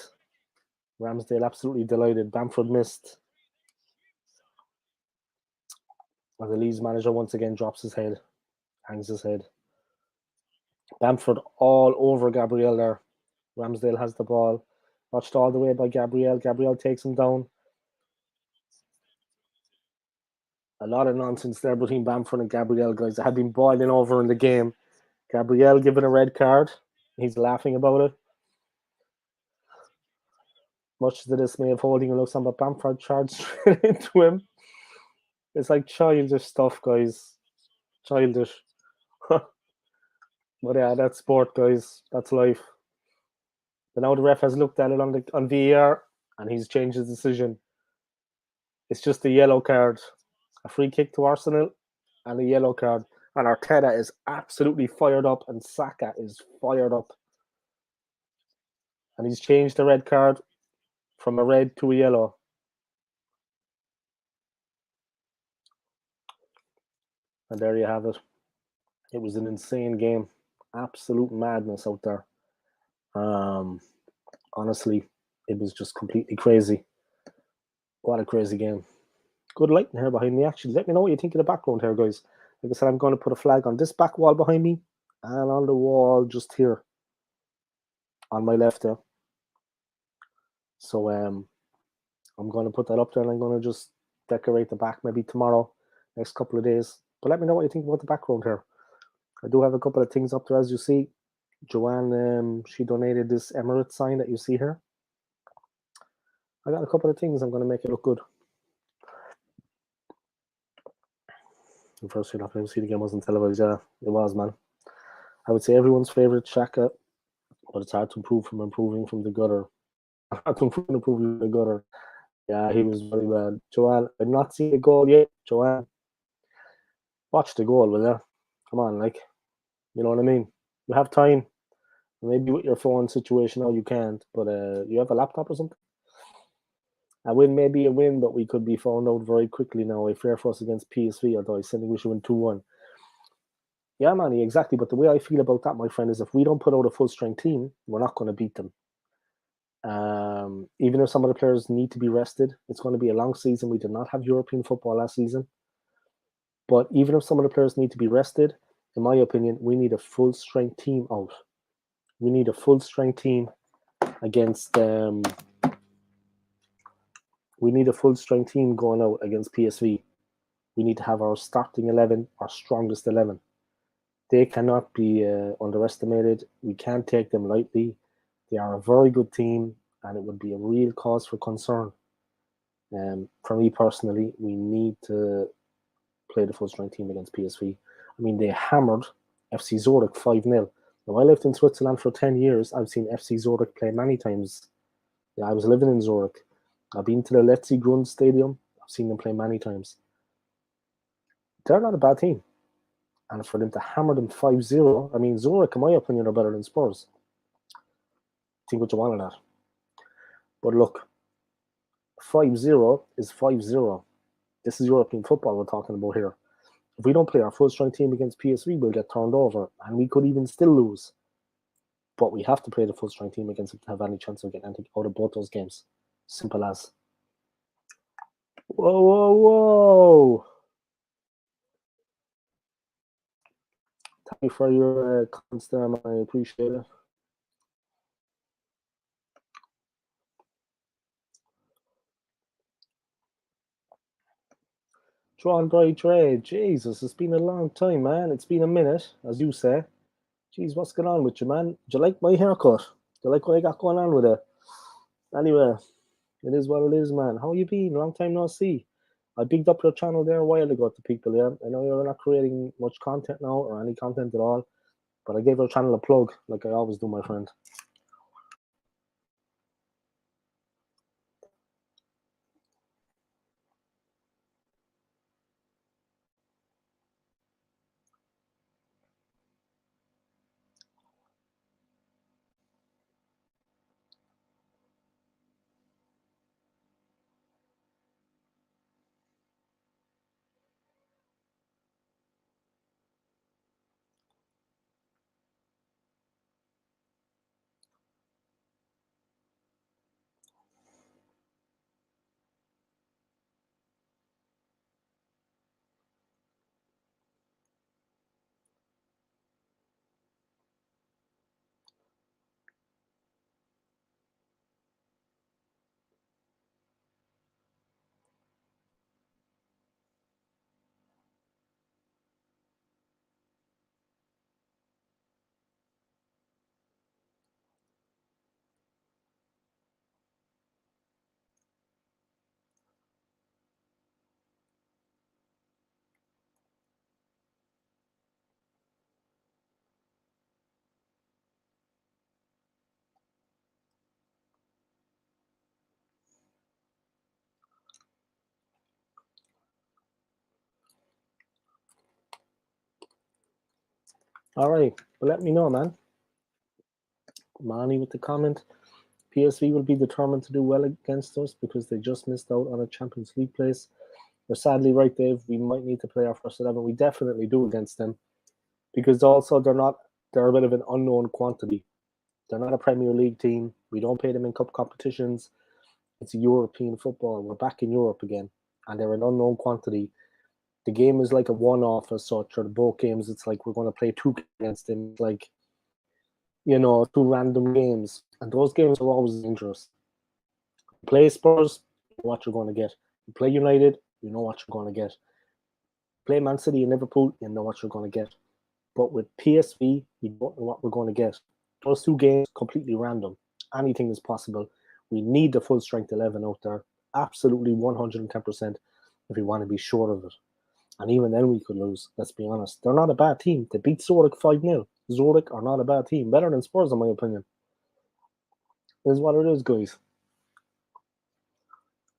Ramsdale absolutely delighted. Bamford missed. And the Leeds manager once again drops his head. Hangs his head. Bamford all over Gabriel there. Ramsdale has the ball. Watched all the way by Gabriel. Gabriel takes him down. A lot of nonsense there between Bamford and Gabriel, guys. It had been boiling over in the game. Gabriel given a red card. He's laughing about it. Much to the dismay of Holding, looks on, but Bamford charged straight into him. It's like childish stuff, guys. Childish. But yeah, that's sport, guys. That's life. But now the ref has looked at it on VAR, and he's changed his decision. It's just a yellow card. A free kick to Arsenal and a yellow card. And Arteta is absolutely fired up, and Saka is fired up. And he's changed the red card from a red to a yellow. And there you have it. It was an insane game. Absolute madness out there. Honestly, it was just completely crazy. What a crazy game. Good lighting here behind me, actually. Let me know what you think of the background here, guys. Like I said, I'm going to put a flag on this back wall behind me and on the wall just here on my left there. So I'm going to put that up there, and I'm going to just decorate the back maybe tomorrow, next couple of days. But let me know what you think about the background here. I do have a couple of things up there, as you see. Joanne, she donated this Emirates sign that you see here. I got a couple of things. I'm going to make it look good. First, you're not going to see the game wasn't televised. Yeah, it was, man. I would say everyone's favorite Xhaka, but it's hard to improve from improving from the gutter. Hard to improve from improving from the gutter. Yeah, he was very bad. Joanne, I've not seen the goal yet. Joanne, watch the goal, will you? Come on, like, you know what I mean? You have time. Maybe with your phone situation, now you can't, but you have a laptop or something? A win may be a win, but we could be found out very quickly now. A fair for us against PSV, although I think we should win 2-1. Yeah, Manny, exactly. But the way I feel about that, my friend, is if we don't put out a full-strength team, we're not going to beat them. Even if some of the players need to be rested, it's going to be a long season. We did not have European football last season. But even if some of the players need to be rested, in my opinion, we need a full-strength team out. We need a full-strength team against... we need a full-strength team going out against PSV. We need to have our starting 11, our strongest 11. They cannot be underestimated. We can't take them lightly. They are a very good team, and it would be a real cause for concern. For me personally, we need to play the full strength team against PSV. I mean, they hammered FC Zurich 5-0. Now, I lived in Switzerland for 10 years. I've seen FC Zurich play many times. Yeah, I was living in Zurich. I've been to the Letzi Grund Stadium. I've seen them play many times. They're not a bad team. And for them to hammer them 5-0, I mean, Zurich, in my opinion, are better than Spurs. Think what you want of that. But look, 5-0 is 5-0. This is European football we're talking about here. If we don't play our full strength team against PSV, we'll get turned over, and we could even still lose. But we have to play the full strength team against them to have any chance of getting anything out of both those games. Simple as. Whoa, whoa, whoa! Thank you for your comments there, man. I appreciate it. Drawn by trade. Jesus, it's been a long time, man. It's been a minute, as you say. Jeez, what's going on with you, man? Do you like my haircut? Do you like what I got going on with it? Anyway, it is what it is, man. How you been? Long time no see. I bigged up your channel there a while ago to people, yeah. I know you're not creating much content now or any content at all, but I gave your channel a plug, like I always do, my friend. All right, but let me know, man. Manny with the comment. PSV will be determined to do well against us because they just missed out on a Champions League place. You're sadly right, Dave. We might need to play our first 11. We definitely do against them because also they're a bit of an unknown quantity. They're not a Premier League team. We don't play them in cup competitions. It's European football. We're back in Europe again, and they're an unknown quantity. The game is like a one-off as such, or both games, it's like we're going to play two against them. It's like, two random games, and those games are always dangerous. You play Spurs, you know what you're going to get. You play United, you know what you're going to get. Play Man City and Liverpool, you know what you're going to get. But with PSV, you don't know what we're going to get. Those two games, completely random. Anything is possible. We need the full strength 11 out there. Absolutely 110% if we want to be sure of it. And even then we could lose, let's be honest. They're not a bad team. They beat Zurich 5-0. Zurich are not a bad team. Better than Spurs, in my opinion. It is what it is, guys.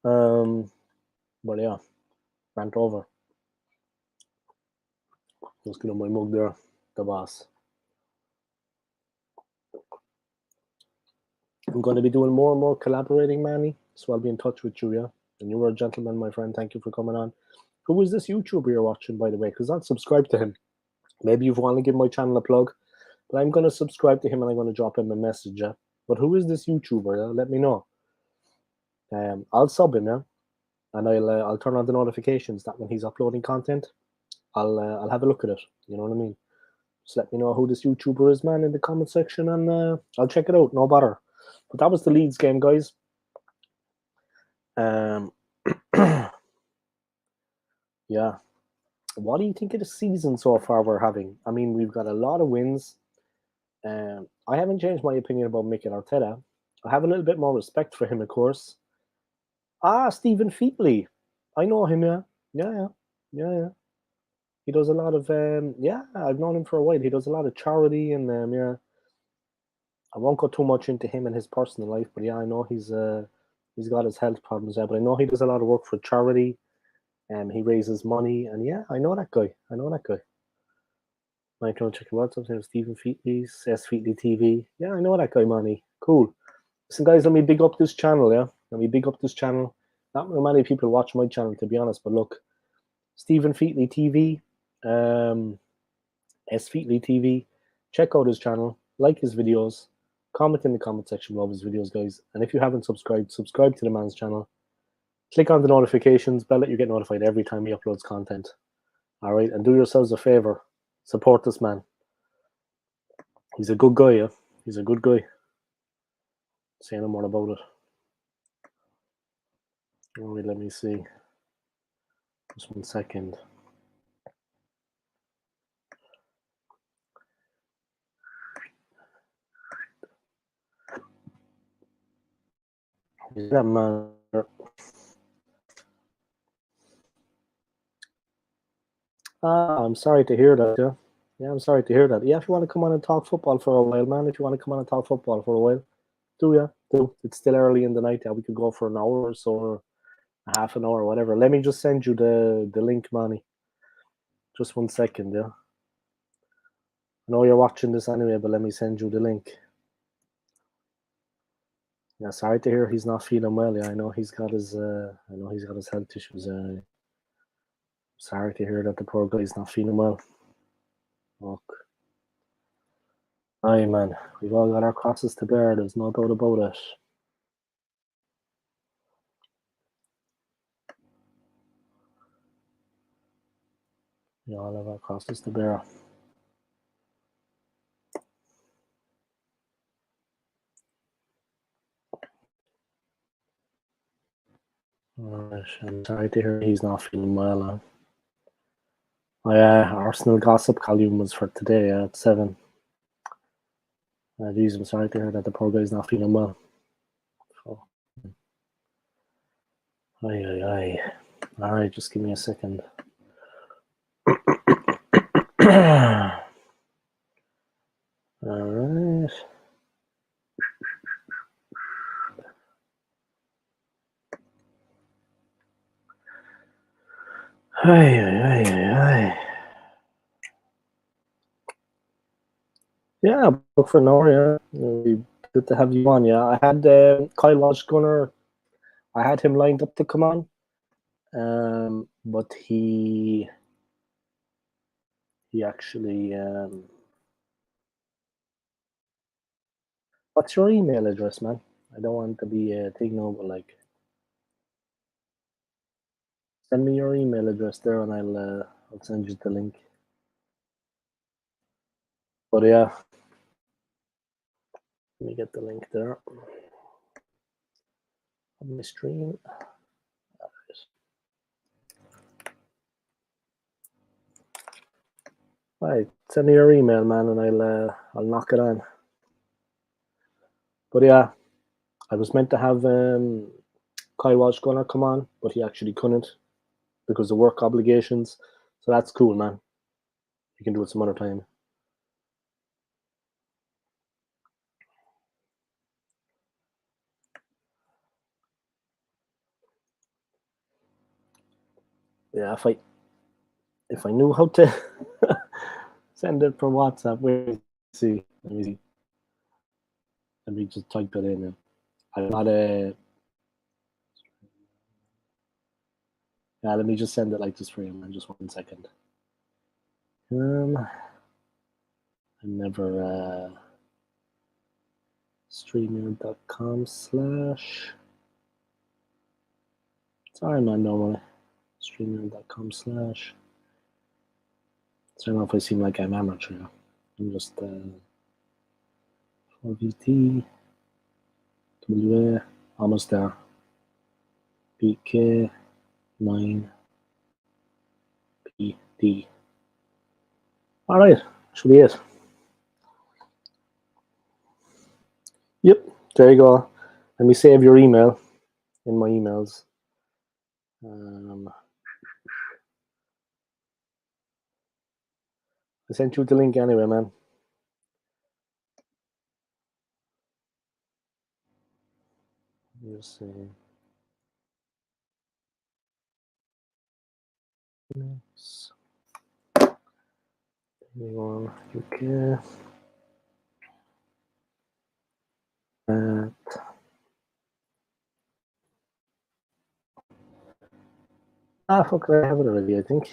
But yeah, rant over. Just get on my mug there, the boss. I'm going to be doing more and more collaborating, Manny. So I'll be in touch with you, yeah? And you were a gentleman, my friend. Thank you for coming on. Who is this YouTuber you're watching, by the way? Because I'll subscribe to him. Maybe you want to give my channel a plug. But I'm going to subscribe to him and I'm going to drop him a message, yeah? But who is this YouTuber? Yeah? Let me know. I'll sub him, yeah? And I'll turn on the notifications that when he's uploading content, I'll have a look at it. You know what I mean? Just let me know who this YouTuber is, man, in the comment section, and I'll check it out. No bother. But that was the Leeds game, guys. Yeah. What do you think of the season so far we're having? I mean, we've got a lot of wins. I haven't changed my opinion about Mikel Arteta. I have a little bit more respect for him, of course. Stephen Featley. I know him, yeah. Yeah. He does a lot of, yeah, I've known him for a while. He does a lot of charity and, yeah. I won't go too much into him and his personal life, but yeah, I know he's got his health problems there, but I know he does a lot of work for charity and he raises money. And yeah, I know that guy. Might go check him out sometimes. Stephen Featley's S Featley TV. Yeah, I know that guy, Manny. Cool. Listen, guys, let me big up this channel. Yeah, let me big up this channel. Not many people watch my channel, to be honest, but look, Stephen Featley TV, S Featley TV. Check out his channel, like his videos, comment in the comment section below his videos, guys. And if you haven't subscribed, subscribe to the man's channel. Click on the notifications bell that you get notified every time he uploads content. All right, and do yourselves a favor, support this man. He's a good guy, yeah. He's a good guy. Say no more about it. All right, let me see. Just 1 second. Is that man? I'm sorry to hear that, yeah. Yeah, I'm sorry to hear that. Yeah, if you want to come on and talk football for a while, man, if you want to come on and talk football for a while, do. It's still early in the night. Yeah, we could go for an hour or so, or a half an hour, or whatever. Let me just send you the link, Manny. Just 1 second, yeah. I know you're watching this anyway, but let me send you the link. Yeah, sorry to hear he's not feeling well. Yeah, I know he's got his health issues. Sorry to hear that the poor guy's not feeling well. Look. Aye, man. We've all got our crosses to bear. There's no doubt about it. We all have our crosses to bear. Alright, I'm sorry to hear he's not feeling well. Arsenal gossip column was for today at 7. Geez, I'm sorry to hear that the poor guy's not feeling well. So, aye. Alright, just give me a second. Alright. Aye. Yeah, book for an hour, yeah. It'd be good to have you on, yeah. I had Kyle Walsh-Gunner, I had him lined up to come on. But he actually what's your email address, man? I don't want to be taken over. Like, send me your email address there, and I'll send you the link. But yeah, let me get the link there. On my stream. Right, send me your email, man, and I'll knock it on. But yeah, I was meant to have Kyle Walsh-Gunner come on, but he actually couldn't because of work obligations. So that's cool, man. You can do it some other time. Yeah, if I knew how to send it from WhatsApp, wait, let me see. Let me just type it in. I'm not a. Yeah, let me just send it like this for you, man. Just 1 second. I never streamer.com/. Sorry, man, normally. Streamer.com/. I don't know if I seem like I'm amateur. I'm just 4VT, WA, almost there. BK, 9, PD. Alright, should be it. Yep, there you go. Let me save your email in my emails. I sent you the link anyway, man. Just see. Next. Anyone UK. Fuck, I have it already, I think.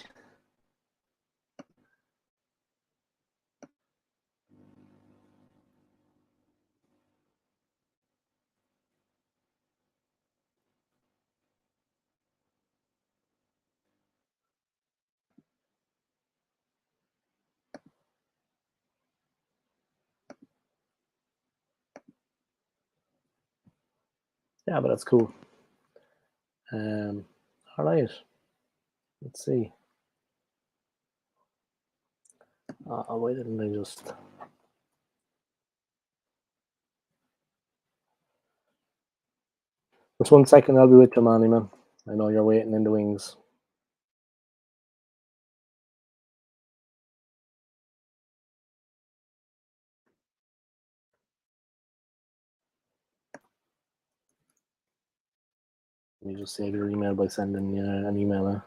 Yeah, but that's cool. All right. Let's see. Why didn't I just... Just 1 second, I'll be with you, Manny, man. I know you're waiting in the wings. Let me just save your email by sending you an email.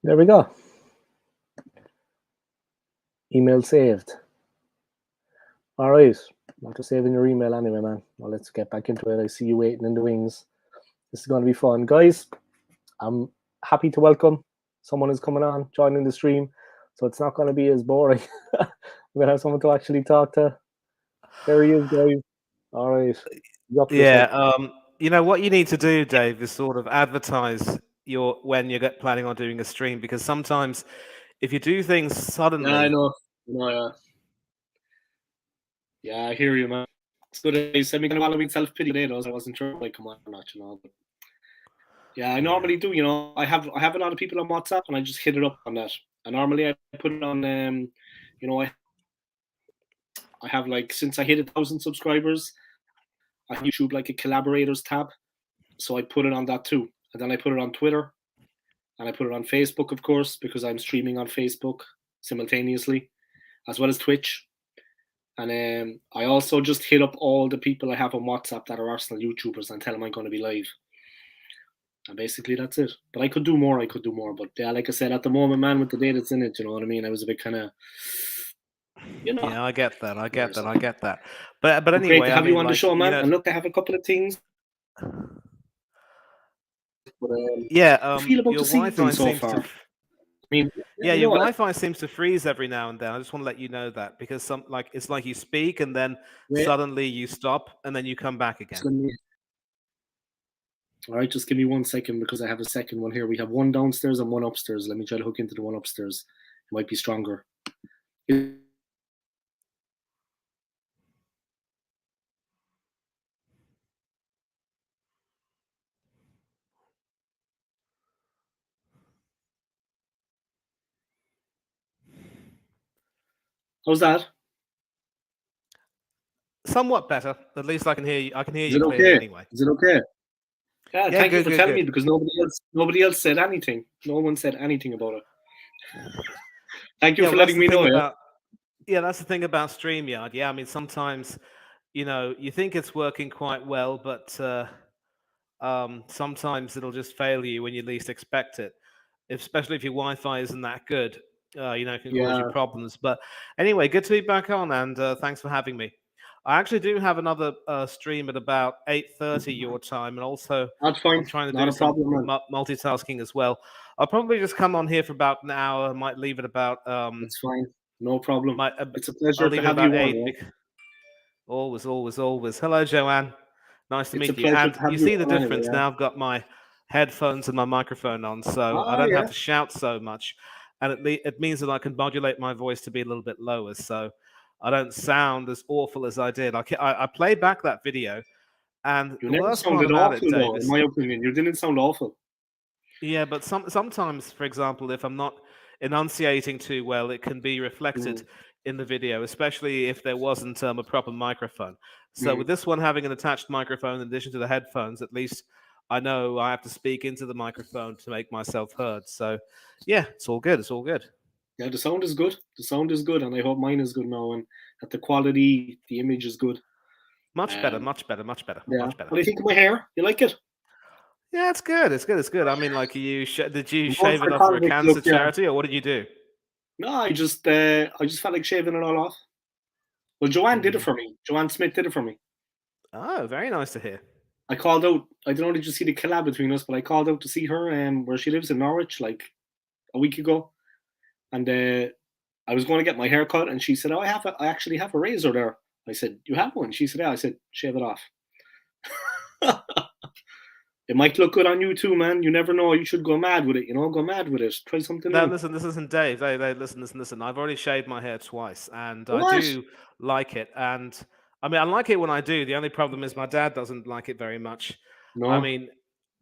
There we go. Email saved. All right. I'm just saving your email anyway, man. Well, let's get back into it. I see you waiting in the wings. This is going to be fun. Guys, I'm happy to welcome someone who's coming on, joining the stream. So it's not going to be as boring. We're going to have someone to actually talk to. There he is, guys. All right. Yeah. You know what you need to do, Dave, is sort of advertise when you're planning on doing a stream, because sometimes if you do things suddenly. Yeah, I know. Yeah, I hear you, man. It's good. I said me kind of following self-pity today, though. I wasn't sure if I come on or not, But yeah, I normally do. I have a lot of people on WhatsApp, and I just hit it up on that. And normally I put it on. I have, like, since I hit 1,000 subscribers, I have YouTube like a collaborators tab, so I put it on that too. And then I put it on Twitter, and I put it on Facebook, of course, because I'm streaming on Facebook simultaneously, as well as Twitch. And I also just hit up all the people I have on WhatsApp that are Arsenal YouTubers and tell them I'm going to be live. And basically that's it. But I could do more. But yeah, like I said, at the moment, man, with the day that's in it, you know what I mean? I was a bit kind of, Yeah, I get that. But anyway, great to have you on like, the show, man. And look, I have a couple of things. But, yeah, feel about your the season Wi-Fi so far. Your Wi-Fi seems to freeze every now and then. I just want to let you know that, because it's like you speak and then suddenly you stop and then you come back again. All right, just give me 1 second, because I have a second one here. We have one downstairs and one upstairs. Let me try to hook into the one upstairs. It might be stronger. How's that? Somewhat better. At least I can hear you. I can hear you clearly okay? Anyway. Is it okay? Yeah, thank you for telling me, because nobody else said anything. No one said anything about it. Thank you for letting me know. Yeah, that's the thing about StreamYard. Yeah, I mean, sometimes, you think it's working quite well, but sometimes it'll just fail you when you least expect it, especially if your Wi-Fi isn't that good. It can cause you problems. But anyway, good to be back on, and thanks for having me. I actually do have another stream at about 8:30 your time, and also that's fine. I'm trying to do some multitasking as well. I'll probably just come on here for about an hour. I might leave it about. That's fine, no problem. It's a pleasure to have you on. Always. Hello, Joanne. Nice to meet you. And you see the difference now. I've got my headphones and my microphone on, so I don't have to shout so much, and it means that I can modulate my voice to be a little bit lower, so I don't sound as awful as I did. I played back that video, and you the worst part about it, Dave, in my opinion, you didn't sound awful. Yeah, but sometimes, for example, if I'm not enunciating too well, it can be reflected in the video, especially if there wasn't a proper microphone. So with Mm. this one having an attached microphone in addition to the headphones, at least I know I have to speak into the microphone to make myself heard. So yeah, it's all good. It's all good. Yeah, the sound is good. The sound is good, and I hope mine is good now, and that the quality, the image is good. Much better, much better, much better, Yeah. much better. What do you think of my hair? You like it? Yeah, it's good. It's good. It's good. I mean, like, did you I'm going shave for it a off for a convict look, cancer yeah. charity, or what did you do? No, I just felt like shaving it all off. Well, Joanne did it for me. Joanne Smith did it for me. Oh, very nice to hear. I called out. I don't know did you see the collab between us, but I called out to see her where she lives in Norwich like a week ago, and I was going to get my hair cut, and she said, "Oh, I actually have a razor there." I said, "You have one?" She said, "Yeah." I said, "Shave it off." It might look good on you too, man. You never know. You should go mad with it. Go mad with it. Try something No, new. listen, this isn't Dave. They listen. I've already shaved my hair twice, and I What? do like it. And I mean, I like it when I do. The only problem is my dad doesn't like it very much. I No. mean,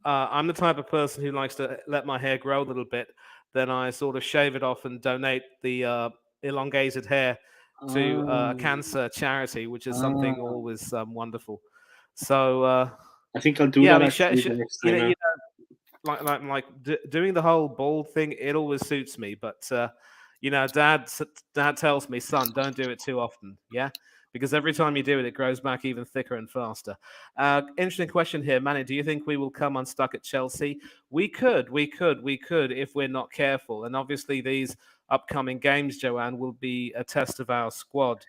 I'm the type of person who likes to let my hair grow a little bit. Then I sort of shave it off and donate the elongated hair to a Ah, cancer charity, which is something ah. always wonderful. So I think I'll do yeah, I that mean, actually the next you know, time. Yeah. doing the whole bald thing, it always suits me. But dad tells me, son, don't do it too often. Yeah, because every time you do it, it grows back even thicker and faster. Interesting question here, Manny. Do you think we will come unstuck at Chelsea? We could if we're not careful. And obviously, these upcoming games, Joanne, will be a test of our squad,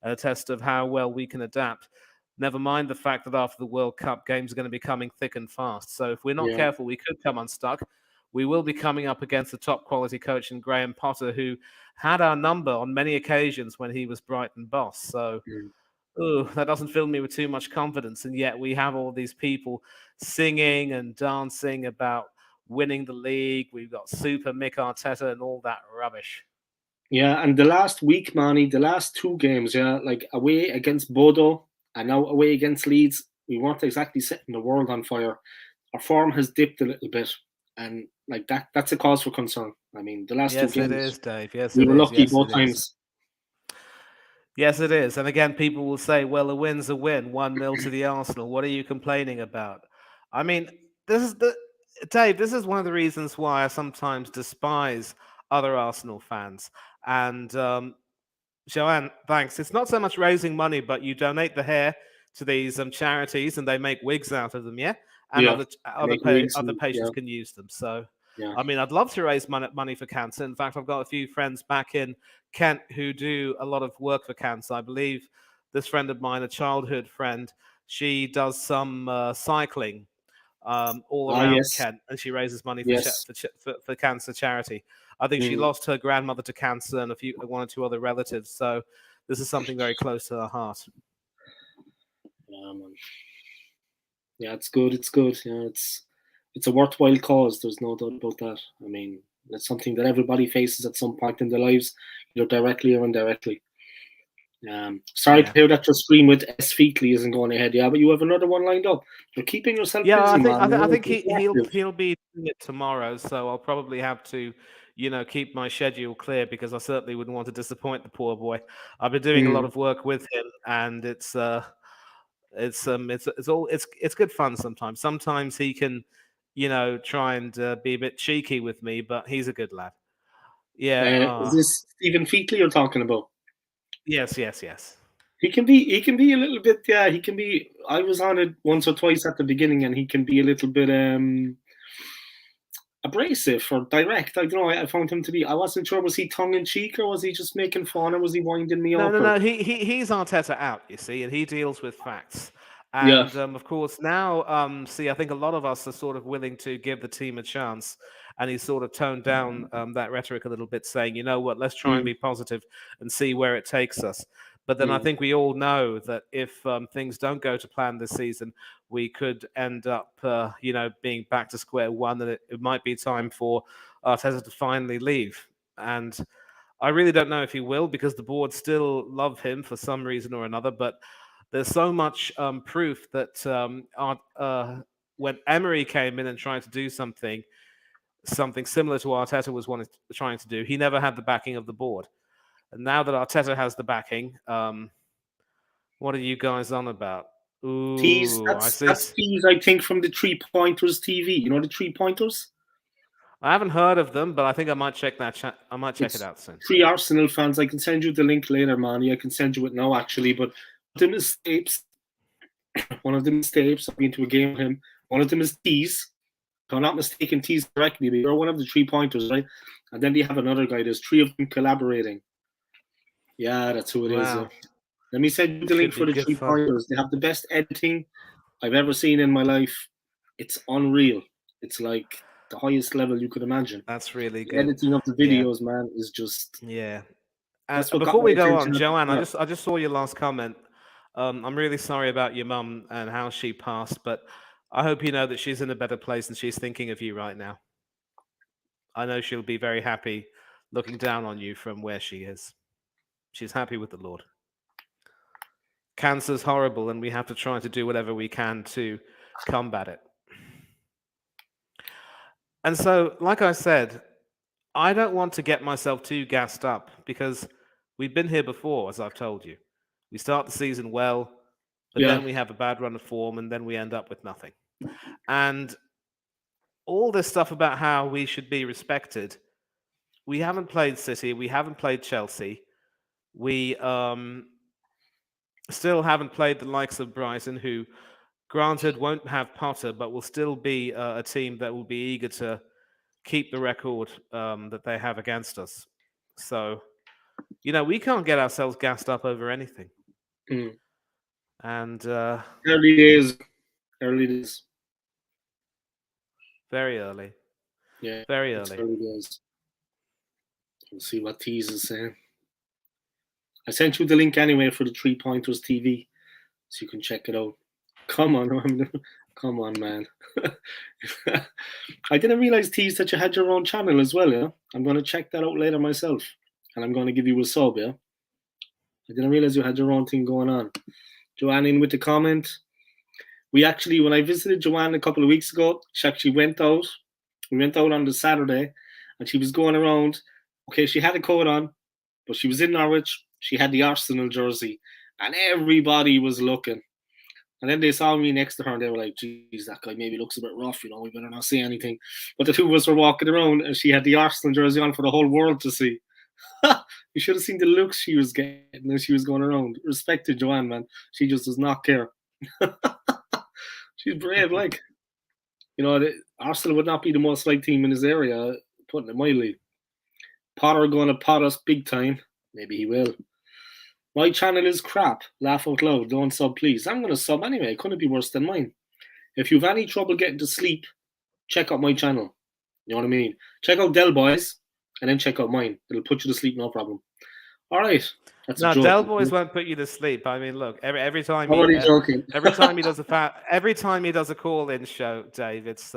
a test of how well we can adapt. Never mind the fact that after the World Cup, games are going to be coming thick and fast. So if we're not Yeah. careful, we could come unstuck. We will be coming up against the top quality coach in Graham Potter, who had our number on many occasions when he was Brighton boss. So Mm. that doesn't fill me with too much confidence. And yet we have all these people singing and dancing about winning the league. We've got Super Mick Arteta and all that rubbish. Yeah, and the last week, Manny, the last two games, yeah, like away against Bodo and now away against Leeds, we weren't exactly setting the world on fire. Our form has dipped a little bit, and like that's a cause for concern. I mean, the last two Yes, it games, is, Dave. Yes, we it were is. lucky Yes, both it is. times. Yes, it is. And again, people will say, well, a win's a win, 1-0 to the Arsenal. What are you complaining about? I mean, Dave, this is one of the reasons why I sometimes despise other Arsenal fans. And Joanne, thanks. It's not so much raising money, but you donate the hair to these charities and they make wigs out of them, yeah? And Yeah, make wigs other and yeah, patients can use them. So, yeah. I mean, I'd love to raise money for cancer. In fact, I've got a few friends back in Kent who do a lot of work for cancer. I believe this friend of mine, a childhood friend, she does some cycling all Ah, around yes, Kent, and she raises money yes. for cancer charity. I think she Mm. lost her grandmother to cancer and one or two other relatives. So this is something very close to her heart. Yeah, man. Yeah, it's good. It's good. Yeah, it's a worthwhile cause. There's no doubt about that. I mean, it's something that everybody faces at some point in their lives, either directly or indirectly. Sorry to Yeah. hear that your screen with S. Featley isn't going ahead. Yeah, but you have another one lined up. You're keeping yourself Yeah, busy, man. I think Keep active. he'll be doing it tomorrow, so I'll probably have to, keep my schedule clear because I certainly wouldn't want to disappoint the poor boy. I've been doing a lot Mm. of work with him, and it's good fun sometimes. Sometimes he can, try and be a bit cheeky with me, but he's a good lad. Yeah. Is this Stephen Featley you're talking about? Yes, yes, yes. He can be a little bit, yeah, he can be. I was on it once or twice at the beginning, and he can be a little bit abrasive or direct. I don't know. I found him to be. I wasn't sure, was he tongue in cheek or was he just making fun or was he winding me No, up? no, Or no. He's Arteta out, you see, and he deals with facts. yeah. And of course, now, see, I think a lot of us are sort of willing to give the team a chance. And he's sort of toned down that rhetoric a little bit, saying, you know what, let's try and Mm, be positive and see where it takes us. But then I mm. think we all know that if things don't go to plan this season, we could end up, being back to square one, and it might be time for Arteta to finally leave. And I really don't know if he will because the board still love him for some reason or another. But there's so much proof that when Emery came in and tried to do something similar to what Arteta was trying to do, he never had the backing of the board. And now that Arteta has the backing, what are you guys on about? Tees. Ooh, I see. That's tees, I think, from the 3 Pointers TV. You know the 3 Pointers? I haven't heard of them, but I think I might check that. I might check it out soon. 3 Arsenal fans. I can send you the link later, Manny. I can send you it now, actually. But them is Stapes. One of them is Stapes. I've been to a game with him. One of them is Tees. If I'm not mistaken, Tees correctly, but you're one of the 3 Pointers, right? And then they have another guy. There's 3 of them collaborating. Yeah, that's who it is. Let me send you the link for the 3 Pointers. They have the best editing I've ever seen in my life. It's unreal. It's like the highest level you could imagine. That's really good. The editing of the videos, man, is just Before we go on, Joanne, I just saw your last comment. I'm really sorry about your mum and how she passed, but I hope you know that she's in a better place and she's thinking of you right now. I know she'll be very happy looking down on you from where she is. She's happy with the Lord. Cancer's horrible, and we have to try to do whatever we can to combat it. And so, like I said, I don't want to get myself too gassed up because we've been here before, as I've told you. We start the season well, but then we have a bad run of form, and then we end up with nothing. And all this stuff about how we should be respected, we haven't played City, we haven't played Chelsea, we still haven't played the likes of Brighton, who, granted, won't have Potter, but will still be a team that will be eager to keep the record that they have against us. So, we can't get ourselves gassed up over anything. And early days. Very early. Yeah. Very early. Early days. We'll see what Tees is saying. I sent you the link anyway for the 3 Pointers TV, so you can check it out. Come on, man. I didn't realize, Tees, that you had your own channel as well, yeah? I'm going to check that out later myself, and I'm going to give you a sub, yeah? I didn't realize you had your own thing going on. Joanne in with the comment. We actually, when I visited Joanne a couple of weeks ago, she actually went out. We went out on the Saturday, and she was going around. Okay, she had a coat on, but she was in Norwich. She had the Arsenal jersey, and everybody was looking. And then they saw me next to her, and they were like, geez, that guy maybe looks a bit rough, we better not say anything. But the two of us were walking around, and she had the Arsenal jersey on for the whole world to see. You should have seen the looks she was getting as she was going around. Respect to Joanne, man. She just does not care. She's brave, like. Arsenal would not be the most liked team in this area, putting it mildly. Potter going to pot us big time. Maybe he will. My channel is crap. Laugh out loud. Don't sub, please. I'm going to sub anyway. It couldn't be worse than mine. If you've any trouble getting to sleep, check out my channel. You know what I mean? Check out Del Boys, and then check out mine. It'll put you to sleep, no problem. All right. No, Del Boys won't put you to sleep. I mean, look, every time joking. every time he does a call-in show, Dave, it's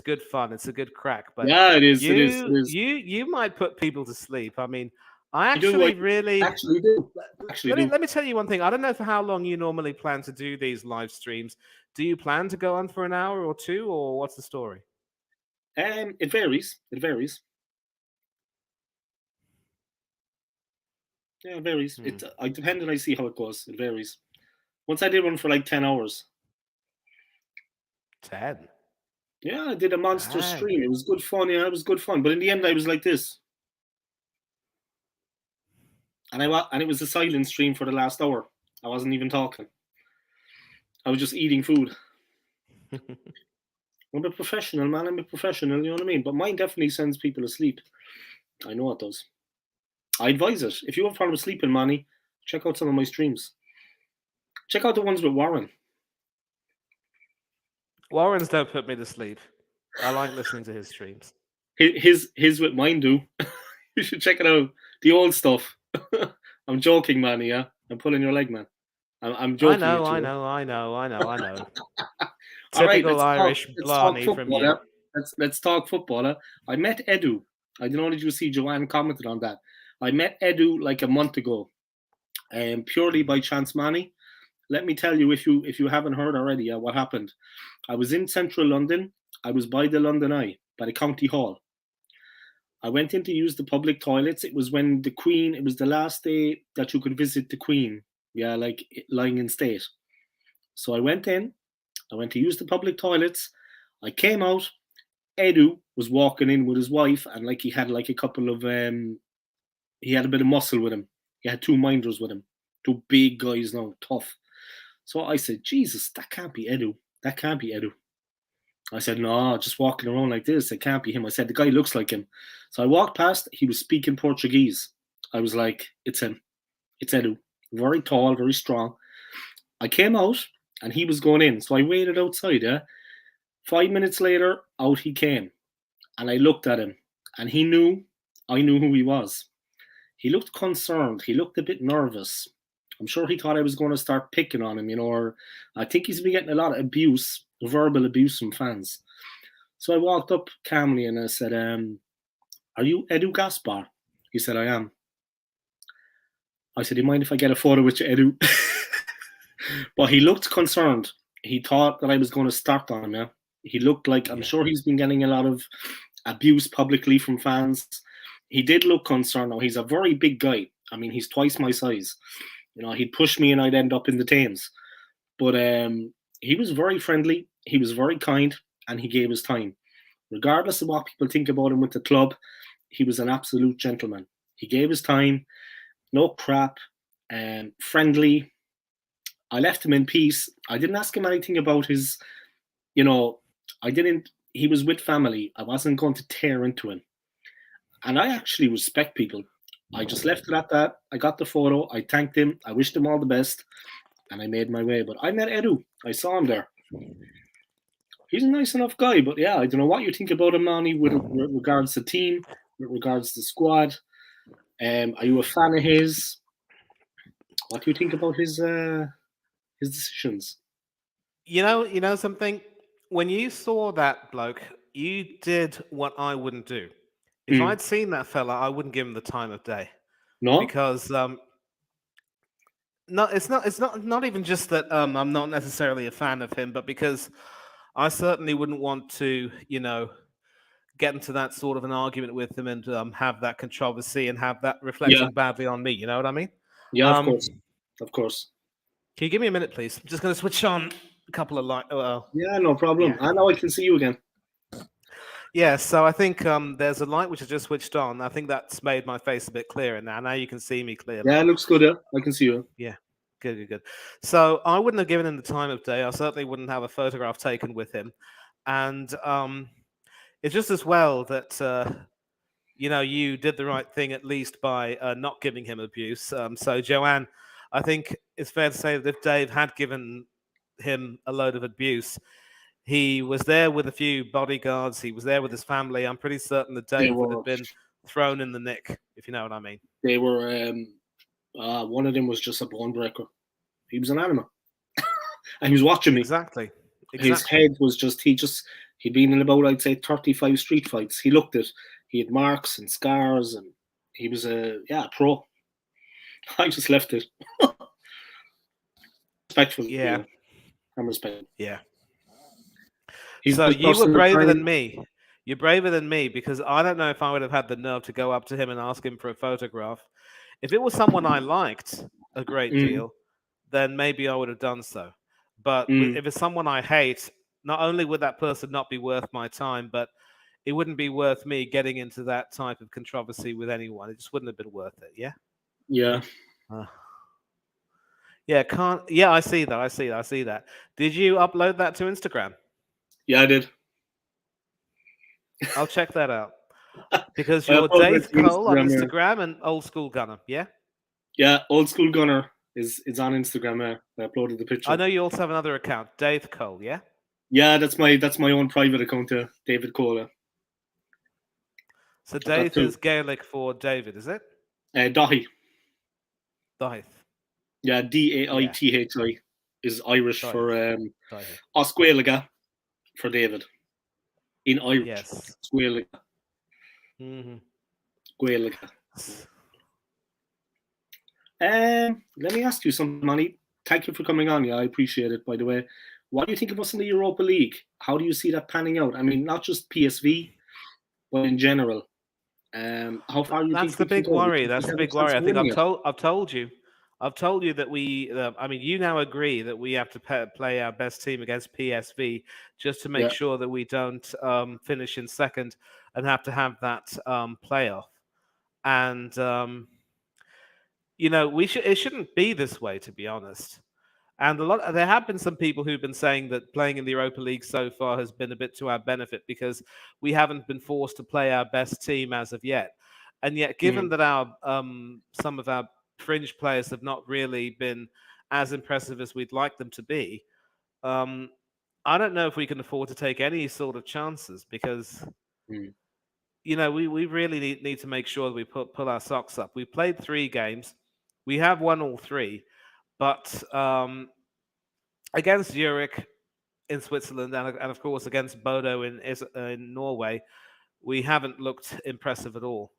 good fun. It's a good crack. But yeah, it is. You might put people to sleep. I mean, I actually do. Let me tell you one thing. I don't know for how long you normally plan to do these live streams. Do you plan to go on for an hour or two, or what's the story? It varies. Yeah, it varies. I depend on I see how it goes. It varies. Once I did one for like 10 hours. 10? Yeah, I did a monster stream. It was good fun. Yeah, it was good fun. But in the end, I was like this. And it was a silent stream for the last hour. I wasn't even talking. I was just eating food. I'm a professional, man. I'm a professional, you know what I mean? But mine definitely sends people asleep. I know it does. I advise it. If you have problems sleeping, Manny, check out some of my streams. Check out the ones with Warren. Warren's don't put me to sleep. I like listening to his streams. His with mine do. You should check it out. The old stuff. I'm joking, Manny, yeah? I'm pulling your leg, man. I'm joking. I know. Typical right, Irish blarney from you. Let's talk football. I met Edu. I don't know, did you see Joanne commented on that? I met Edu like a month ago, purely by chance, Manny. Let me tell you, if you haven't heard already, what happened. I was in central London. I was by the London Eye, by the County Hall. I went in to use the public toilets. It was when the Queen, it was the last day that you could visit the Queen. Yeah, like lying in state. So I went in, I went to use the public toilets. I came out. Edu was walking in with his wife, and like he had like a couple of he had a bit of muscle with him. He had two minders with him, two big guys now, tough. So I said, Jesus, that can't be Edu. That can't be Edu. I said, no, just walking around like this, it can't be him. I said, the guy looks like him. So I walked past, he was speaking Portuguese. I was like, it's him. It's Edu. Very tall, very strong. I came out and he was going in. So I waited outside, yeah. 5 minutes later, out he came. And I looked at him and I knew who he was. He looked concerned. He looked a bit nervous. I'm sure he thought I was going to start picking on him, or I think he's been getting a lot of abuse, verbal abuse from fans. So I walked up calmly and I said, are you Edu Gaspar? He said, I am. I said, do you mind if I get a photo with you, Edu? But he looked concerned. He thought that I was going to start on him, yeah. He looked like, I'm sure he's been getting a lot of abuse publicly from fans. He did look concerned. Now, he's a very big guy. I mean, he's twice my size. He'd push me and I'd end up in the Thames. But he was very friendly. He was very kind and he gave his time. Regardless of what people think about him with the club, he was an absolute gentleman. He gave his time, no crap, friendly. I left him in peace. I didn't ask him anything about his, he was with family. I wasn't going to tear into him. And I actually respect people. I just left it at that. I got the photo. I thanked him. I wished him all the best. And I made my way. But I met Edu. I saw him there. He's a nice enough guy. But yeah, I don't know what you think about him, Manny, with regards to team, with regards to squad. Are you a fan of his? What do you think about his decisions? You know something? When you saw that bloke, you did what I wouldn't do. If I'd seen that fella, I wouldn't give him the time of day. No, because no, it's not even just that I'm not necessarily a fan of him, but because I certainly wouldn't want to, get into that sort of an argument with him and have that controversy and have that reflecting badly on me. You know what I mean? Yeah, of course. Can you give me a minute, please? I'm just going to switch on a couple of lights. Yeah, no problem. Yeah. I know I can see you again. Yeah, so I think there's a light which I just switched on. I think that's made my face a bit clearer now. Now you can see me clearly. Yeah, it looks good. Yeah, I can see you. Yeah, good. So I wouldn't have given him the time of day. I certainly wouldn't have a photograph taken with him. And it's just as well that, you did the right thing at least by not giving him abuse. So, Joanne, I think it's fair to say that if Dave had given him a load of abuse, he was there with a few bodyguards. He was there with his family. I'm pretty certain that Dave would have been thrown in the nick, if you know what I mean. They were, one of them was just a bone breaker. He was an animal. And he was watching me. Exactly. His head was he'd been in about, I'd say, 35 street fights. He looked it. He had marks and scars, and he was a pro. I just left it. Respectful. Yeah. I'm respectful. Yeah. So you were braver than me. You're braver than me because I don't know if I would have had the nerve to go up to him and ask him for a photograph. If it was someone I liked a great deal, then maybe I would have done so. But if it's someone I hate, not only would that person not be worth my time, but it wouldn't be worth me getting into that type of controversy with anyone. It just wouldn't have been worth it. Yeah. Yeah. Yeah. I see that. Did you upload that to Instagram? Yeah, I did. I'll check that out. Because you're Dave Cole on Instagram and Old School Gunner, yeah? Yeah, Old School Gunner is on Instagram. I uploaded the picture. I know you also have another account, Dave Cole, yeah? Yeah, that's my own private account, David Cole. So Dave is Gaelic for David, is it? Dahi. Dahi. Yeah, Daithi is Irish for Oscuelaga for David. In Irish. Yes. Squealaga. Let me ask you something, Manny. Thank you for coming on. Yeah, I appreciate it, by the way. What do you think of us in the Europa League? How do you see that panning out? I mean, not just PSV, but in general. How far do you think That's the we can big go? worry. We That's the have a big worry. chance I of think winning it. I've told you that we. I mean, you now agree that we have to play our best team against PSV just to make Yeah. sure that we don't finish in second and have to have that playoff. And it shouldn't be this way, to be honest. And there have been some people who've been saying that playing in the Europa League so far has been a bit to our benefit because we haven't been forced to play our best team as of yet. And yet, given that our some of our fringe players have not really been as impressive as we'd like them to be, I don't know if we can afford to take any sort of chances because Mm. we really need to make sure that we pull our socks up. We've played 3 games, we have won all 3, but against Zurich in Switzerland and of course against Bodo in Norway, we haven't looked impressive at all,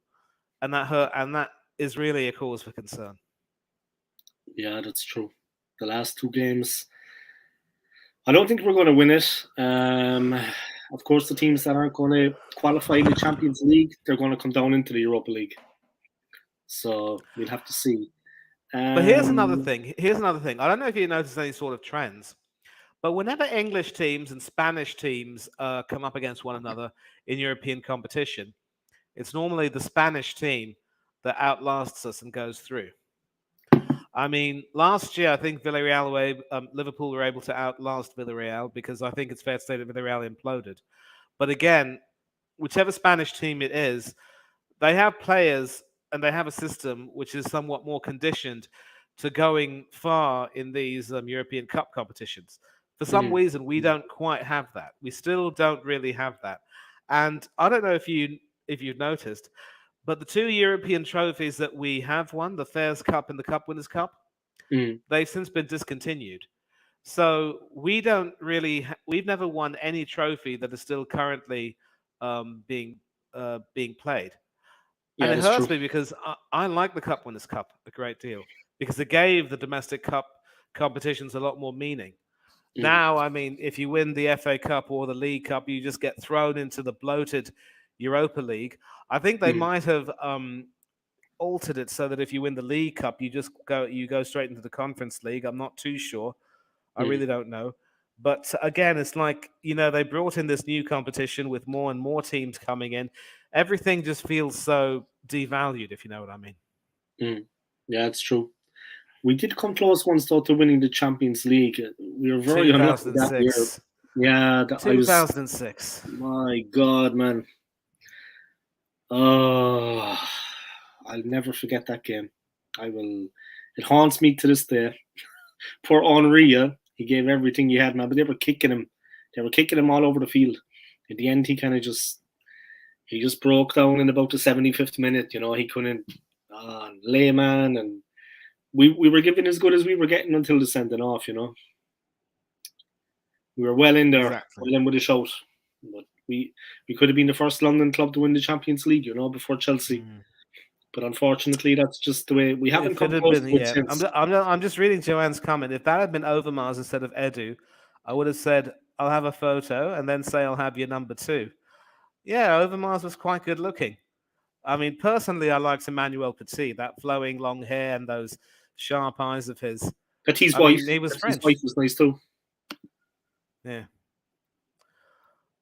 and that is really a cause for concern. Yeah, that's true. The last 2 games, I don't think we're going to win it. Of course, the teams that aren't going to qualify in the Champions League, they're going to come down into the Europa League. So we'll have to see. But here's another thing. I don't know if you noticed any sort of trends, but whenever English teams and Spanish teams come up against one another in European competition, it's normally the Spanish team that outlasts us and goes through. I mean, last year I think Liverpool were able to outlast Villarreal because I think it's fair to say that Villarreal imploded. But again, whichever Spanish team it is, they have players and they have a system which is somewhat more conditioned to going far in these European Cup competitions. For some reason, we don't quite have that. We still don't really have that. And I don't know if you've noticed, but the 2 European trophies that we have won, the Fairs Cup and the Cup Winners' Cup, they've since been discontinued. So we've never won any trophy that is still currently being played. And it hurts me because I like the Cup Winners' Cup a great deal because it gave the domestic cup competitions a lot more meaning. Now, I mean, if you win the FA Cup or the League Cup, you just get thrown into the bloated Europa League. I think they might have altered it so that if you win the League Cup, you go straight into the Conference League. I'm not too sure. I really don't know. But again, it's like, they brought in this new competition with more and more teams coming in. Everything just feels so devalued, if you know what I mean. Yeah, it's true. We did come close once, though, to winning the Champions League. We were very unlucky that year. Yeah, 2006. My God, man. Oh, I'll never forget that game. It haunts me to this day. Poor Henri, he gave everything he had, man, but they were kicking him. They were kicking him all over the field. In the end, he just broke down in about the 75th minute. He couldn't lay man, and we were giving as good as we were getting until the sending off. We were well in there, well in with a shout, but we could have been the first London club to win the Champions League, before Chelsea. But unfortunately, that's just the way we haven't come close to it since. I'm just reading Joanne's comment. If that had been Overmars instead of Edu, I would have said, I'll have a photo and then say I'll have your number 2. Yeah, Overmars was quite good looking. I mean, personally, I liked Emmanuel Petit, that flowing long hair and those sharp eyes of his. Petit's wife. He was French. His wife was nice too. Yeah.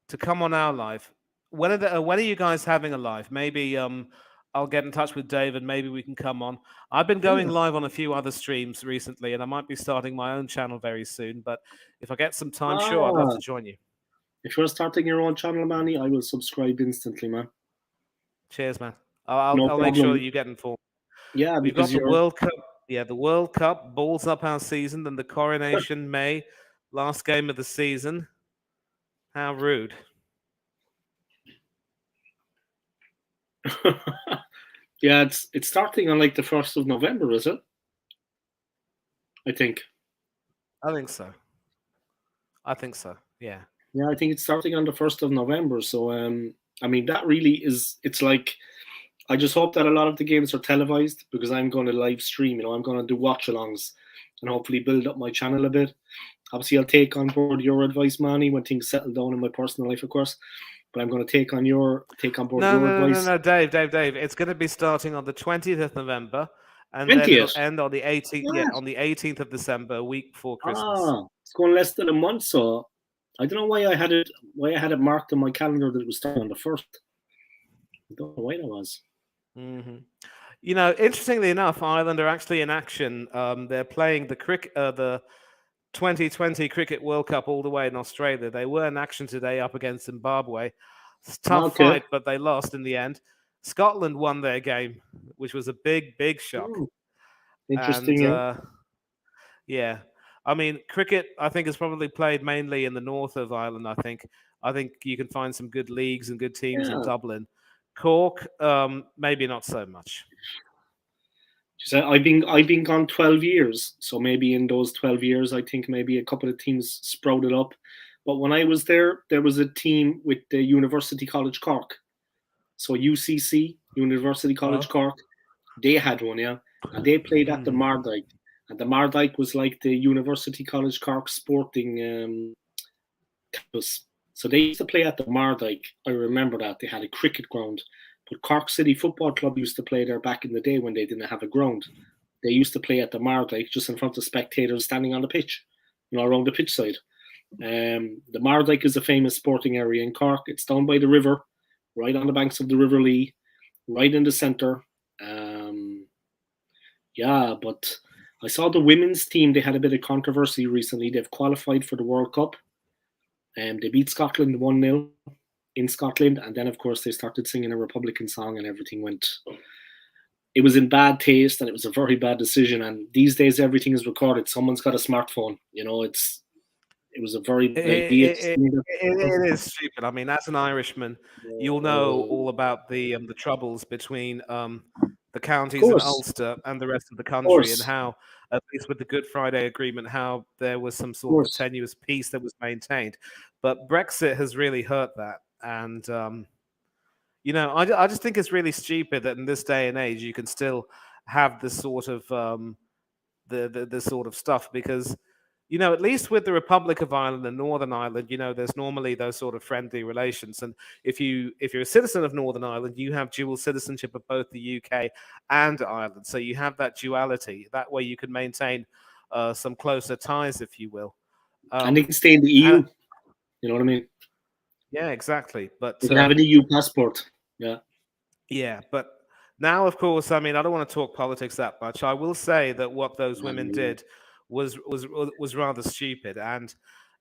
To come on our live. When are you guys having a live? Maybe I'll get in touch with Dave and maybe we can come on. I've been going live on a few other streams recently and I might be starting my own channel very soon. But if I get some time, sure, I'd love to join you. If you're starting your own channel, Manny, I will subscribe instantly, man. Cheers, man. I'll make sure that you get informed. Yeah, we've got the World Cup. Yeah, the World Cup balls up our season, then the Coronation May, last game of the season. How rude. Yeah, it's starting on like the 1st of November, is it? I think so. Yeah. Yeah, I think it's starting on the 1st of November. So, I mean, that really is. It's like, I just hope that a lot of the games are televised because I'm going to live stream. I'm going to do watch-alongs and hopefully build up my channel a bit. Obviously, I'll take on board your advice, Manny, when things settle down in my personal life, of course. but I'm going to take on board No, your no, no, no, advice. no, Dave. It's going to be starting on the 20th of November, and then 20th. it'll end on the 18th. Yeah, on the 18th of December, a week before Christmas. It's going less than a month, so I don't know why I had it marked on my calendar that it was starting on the 1st. I don't know why that was. Mm-hmm. You know, interestingly enough, Ireland are actually in action. They're playing the 2020 Cricket World Cup all the way in Australia. They were in action today up against Zimbabwe. It's a tough fight, but they lost in the end. Scotland won their game, which was a big, big shock. Interesting. And, yeah. I mean, cricket, I think, is probably played mainly in the north of Ireland, I think you can find some good leagues and good teams in Dublin. Cork, maybe not so much. I've been gone 12 years, so maybe in those 12 years, I think maybe a couple of teams sprouted up. But when I was there was a team with the University College Cork. So UCC, University College Cork, they had one, yeah. And they played at the Mardyke. And the Mardyke was like the University College Cork sporting campus. So they used to play at the Mardyke. I remember that. They had a cricket ground. But Cork City Football Club used to play there back in the day when they didn't have a ground. They used to play at the Mardyke just in front of spectators standing on the pitch, around the pitch side. The Mardyke is a famous sporting area in Cork. It's down by the river, right on the banks of the River Lee, right in the centre. But I saw the women's team. They had a bit of controversy recently. They've qualified for the World Cup. They beat Scotland 1-0 in Scotland. And then, of course, they started singing a Republican song and everything went... It was in bad taste and it was a very bad decision. And these days, everything is recorded. Someone's got a smartphone. It was a very bad idea. It is stupid. I mean, as an Irishman, you'll know all about the troubles between the counties in Ulster and the rest of the country, and how, at least with the Good Friday Agreement, how there was some sort of tenuous peace that was maintained. But Brexit has really hurt that. And, I just think it's really stupid that in this day and age, you can still have this sort of this sort of stuff because... at least with the Republic of Ireland and Northern Ireland, there's normally those sort of friendly relations. And if you're a citizen of Northern Ireland, you have dual citizenship of both the UK and Ireland. So you have that duality. That way you can maintain some closer ties, if you will. And they can stay in the EU. You know what I mean? Yeah, exactly. But they can have an EU passport. Yeah. Yeah, but now, of course, I mean, I don't want to talk politics that much. I will say that what those women did was rather stupid, and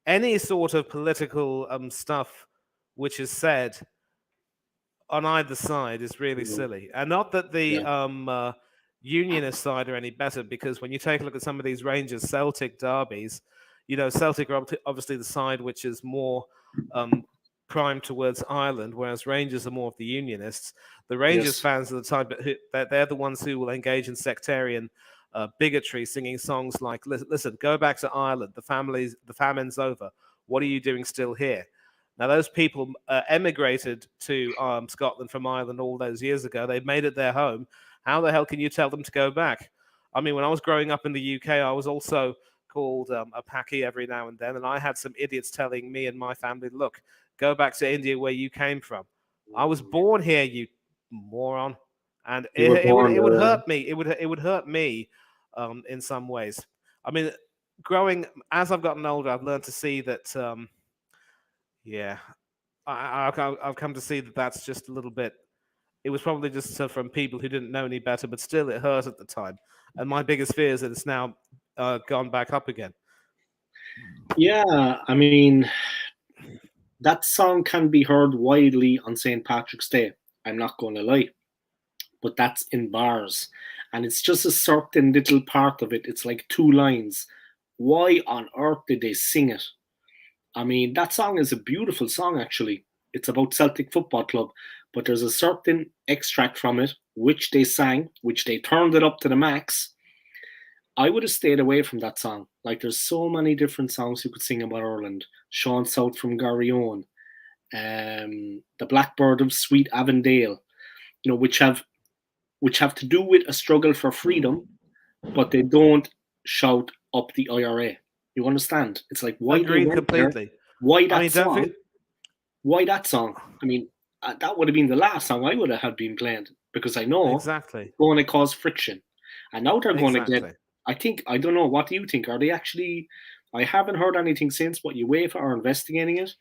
any sort of political stuff which is said on either side is really silly. And not that the unionist side are any better, because when you take a look at some of these Rangers Celtic derbies, Celtic are obviously the side which is more primed towards Ireland, whereas Rangers are more of the unionists. The Rangers fans are the type that they're the ones who will engage in sectarian bigotry, singing songs like, listen, go back to Ireland, the famine's over, what are you doing still here? Now, those people emigrated to Scotland from Ireland all those years ago. They've made it their home. How the hell can you tell them to go back? I mean, when I was growing up in the UK, I was also called a Paki every now and then, and I had some idiots telling me and my family, look, go back to India where you came from. I was born here, you moron. And it would hurt me. It would hurt me in some ways. I mean, as I've gotten older, I've learned to see that. I've come to see that that's just a little bit. It was probably just from people who didn't know any better, but still, it hurt at the time. And my biggest fear is that it's now gone back up again. Yeah, I mean, that song can be heard widely on St. Patrick's Day. I'm not going to lie. But that's in bars. And it's just a certain little part of it. It's like 2 lines. Why on earth did they sing it? I mean, that song is a beautiful song, actually. It's about Celtic Football Club. But there's a certain extract from it, which they sang, which they turned it up to the max. I would have stayed away from that song. Like, there's so many different songs you could sing about Ireland. Sean South from Garryowen. The Blackbird of Sweet Avondale. Which have to do with a struggle for freedom, but they don't shout up the IRA. You understand? It's like, why Agreed completely. Why that song? why that song? I mean, that would have been the last song I would have had been played because I know Exactly. it's going to cause friction. And now they're going to get, Exactly. I don't know, what do you think? Are they actually, I haven't heard anything since, but UEFA are investigating it.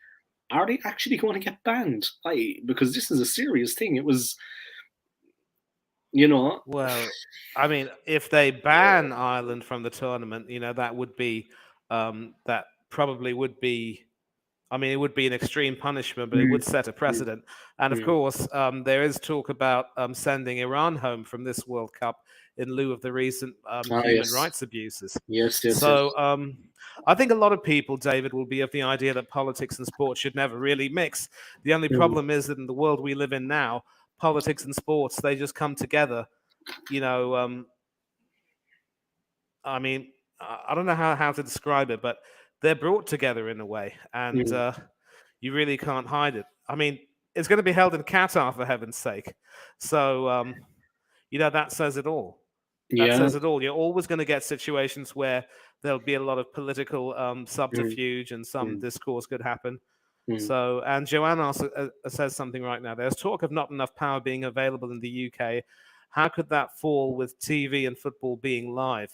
Are they actually going to get banned? Because this is a serious thing. It was, you know. Well, I mean, if they ban Ireland from the tournament, that would be that probably would be. I mean, it would be an extreme punishment, but it would Mm, set a mm, precedent. And of mm. course, there is talk about sending Iran home from this World Cup in lieu of the recent human Yes. rights abuses. Yes, yes, yes. So I think a lot of people, David, will be of the idea that politics and sport should never really mix. The only Mm, problem is that in the world we live in now, politics and sports, they just come together. You know, I mean, I don't know how to describe it, but they're brought together in a way, and mm. you really can't hide it. I mean, it's going to be held in Qatar for heaven's sake, so that says it all. That Yeah. says it all. You're always going to get situations where there'll be a lot of political Mm, subterfuge and some mm, discourse could happen. mm, So, and Joanne also says something right now. There's talk of not enough power being available in the UK. How could that fall with TV and football being live?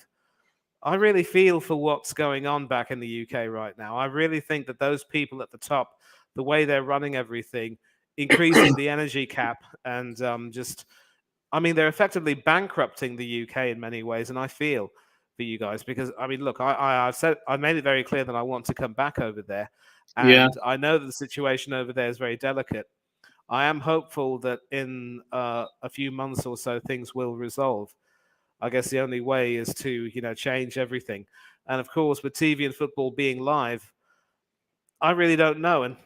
I really feel for what's going on back in the UK right now. I really think that those people at the top, the way they're running everything, increasing the energy cap, and I mean, they're effectively bankrupting the UK in many ways. And I feel for you guys because, I mean, look, I made it very clear that I want to come back over there, yeah. and I know that the situation over there is very delicate. I am hopeful that in a few months or so things will resolve. I guess the only way is to, change everything. And of course, with TV and football being live, I really don't know. And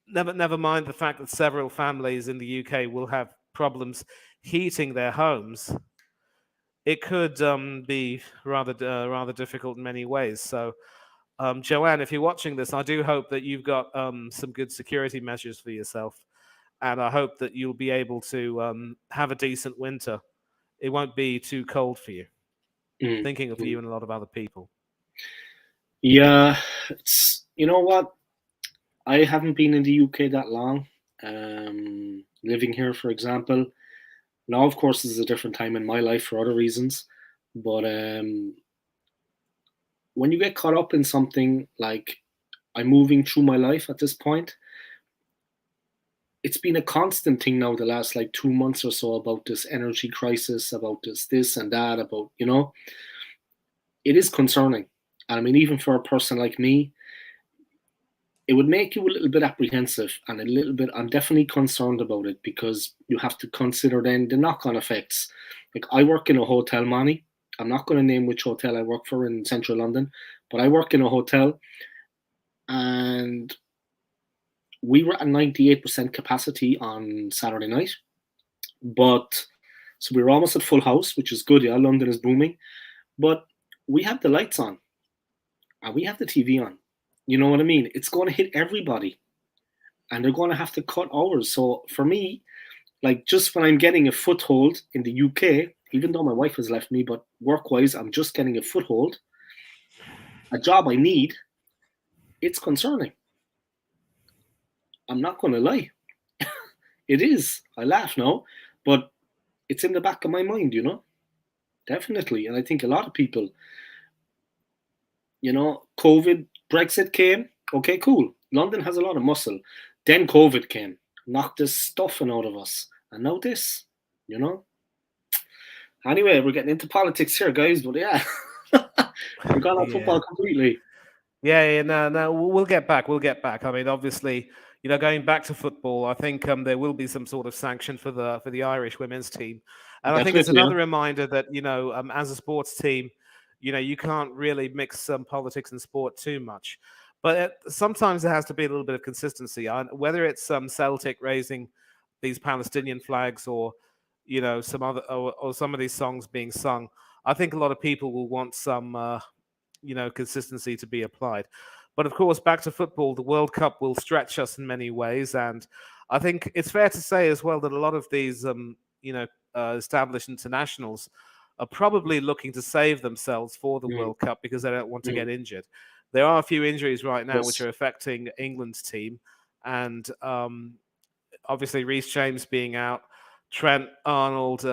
never mind the fact that several families in the UK will have problems heating their homes. It could be rather difficult in many ways. So, Joanne, if you're watching this, I do hope that you've got some good security measures for yourself, and I hope that you'll be able to have a decent winter. It won't be too cold for you. Mm, Thinking of mm. you and a lot of other people. Yeah, it's, you know what? I haven't been in the UK that long. Living here, for example. Now, of course, this is a different time in my life for other reasons. But when you get caught up in something like I'm moving through my life at this point, it's been a constant thing now the last like 2 months or so about this energy crisis, about this and that, about, it is concerning. And I mean, even for a person like me, it would make you a little bit apprehensive and a little bit, I'm definitely concerned about it because you have to consider then the knock-on effects. Like I work in a hotel, Manny. I'm not going to name which hotel I work for in central London, but I work in a hotel and we were at 98% capacity on Saturday night. But so we were almost at full house, which is good. Yeah, London is booming. But we have the lights on and we have the TV on. You know what I mean? It's going to hit everybody and they're going to have to cut hours. So for me, like just when I'm getting a foothold in the UK, even though my wife has left me, but work-wise, I'm just getting a foothold, a job I need, it's concerning. I'm not going to lie. It is. I laugh now, but it's in the back of my mind, definitely. And I think a lot of people, COVID, Brexit came. Okay, cool. London has a lot of muscle. Then COVID came, knocked this stuffing out of us. And now this, you know? Anyway, we're getting into politics here, guys, but yeah. We're gone off football completely. Yeah, no, we'll get back. We'll get back. I mean, obviously, going back to football, I think there will be some sort of sanction for the Irish women's team, and I think it's Definitely, yeah. another reminder that as a sports team, you can't really mix politics and sport too much, but sometimes there has to be a little bit of consistency. Whether it's Celtic raising these Palestinian flags or some other or some of these songs being sung, I think a lot of people will want some. Consistency to be applied. But of course, back to football, the World Cup will stretch us in many ways, and I think it's fair to say as well that a lot of these, established internationals are probably looking to save themselves for the Mm, World Cup because they don't want to mm, get injured. There are a few injuries right now which yes. are affecting England's team, and obviously Reece James being out, Trent Arnold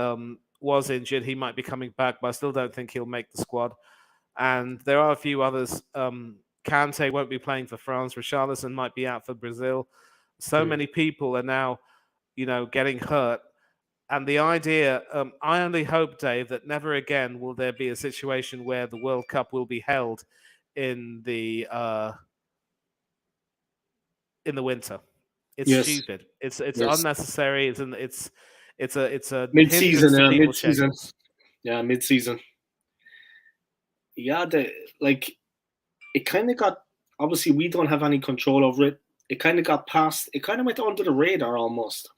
was injured. He might be coming back, but I still don't think he'll make the squad. And there are a few others. Kante won't be playing for France. Richarlison might be out for Brazil. So many people are now, getting hurt. And the idea, I only hope, Dave, that never again will there be a situation where the World Cup will be held in the winter. It's stupid. It's unnecessary. It's a mid-season. Mid-season. Yeah, mid-season. Yeah, it kind of got. Obviously, we don't have any control over it. It kind of got past. It kind of went under the radar almost.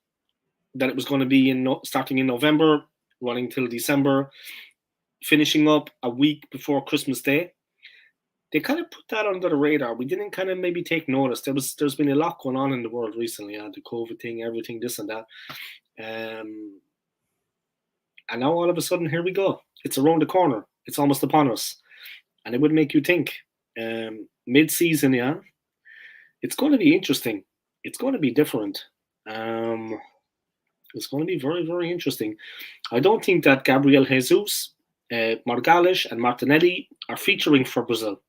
That it was going to be starting in November, running till December, finishing up a week before Christmas Day. They kind of put that under the radar. We didn't kind of maybe take notice. There's been a lot going on in the world recently, the COVID thing, everything, this and that. And now all of a sudden, here we go. It's around the corner. It's almost upon us. And it would make you think, mid-season, yeah, it's going to be interesting. It's going to be different. It's going to be very, very interesting. I don't think that Gabriel Jesus, Margalles, and Martinelli are featuring for Brazil.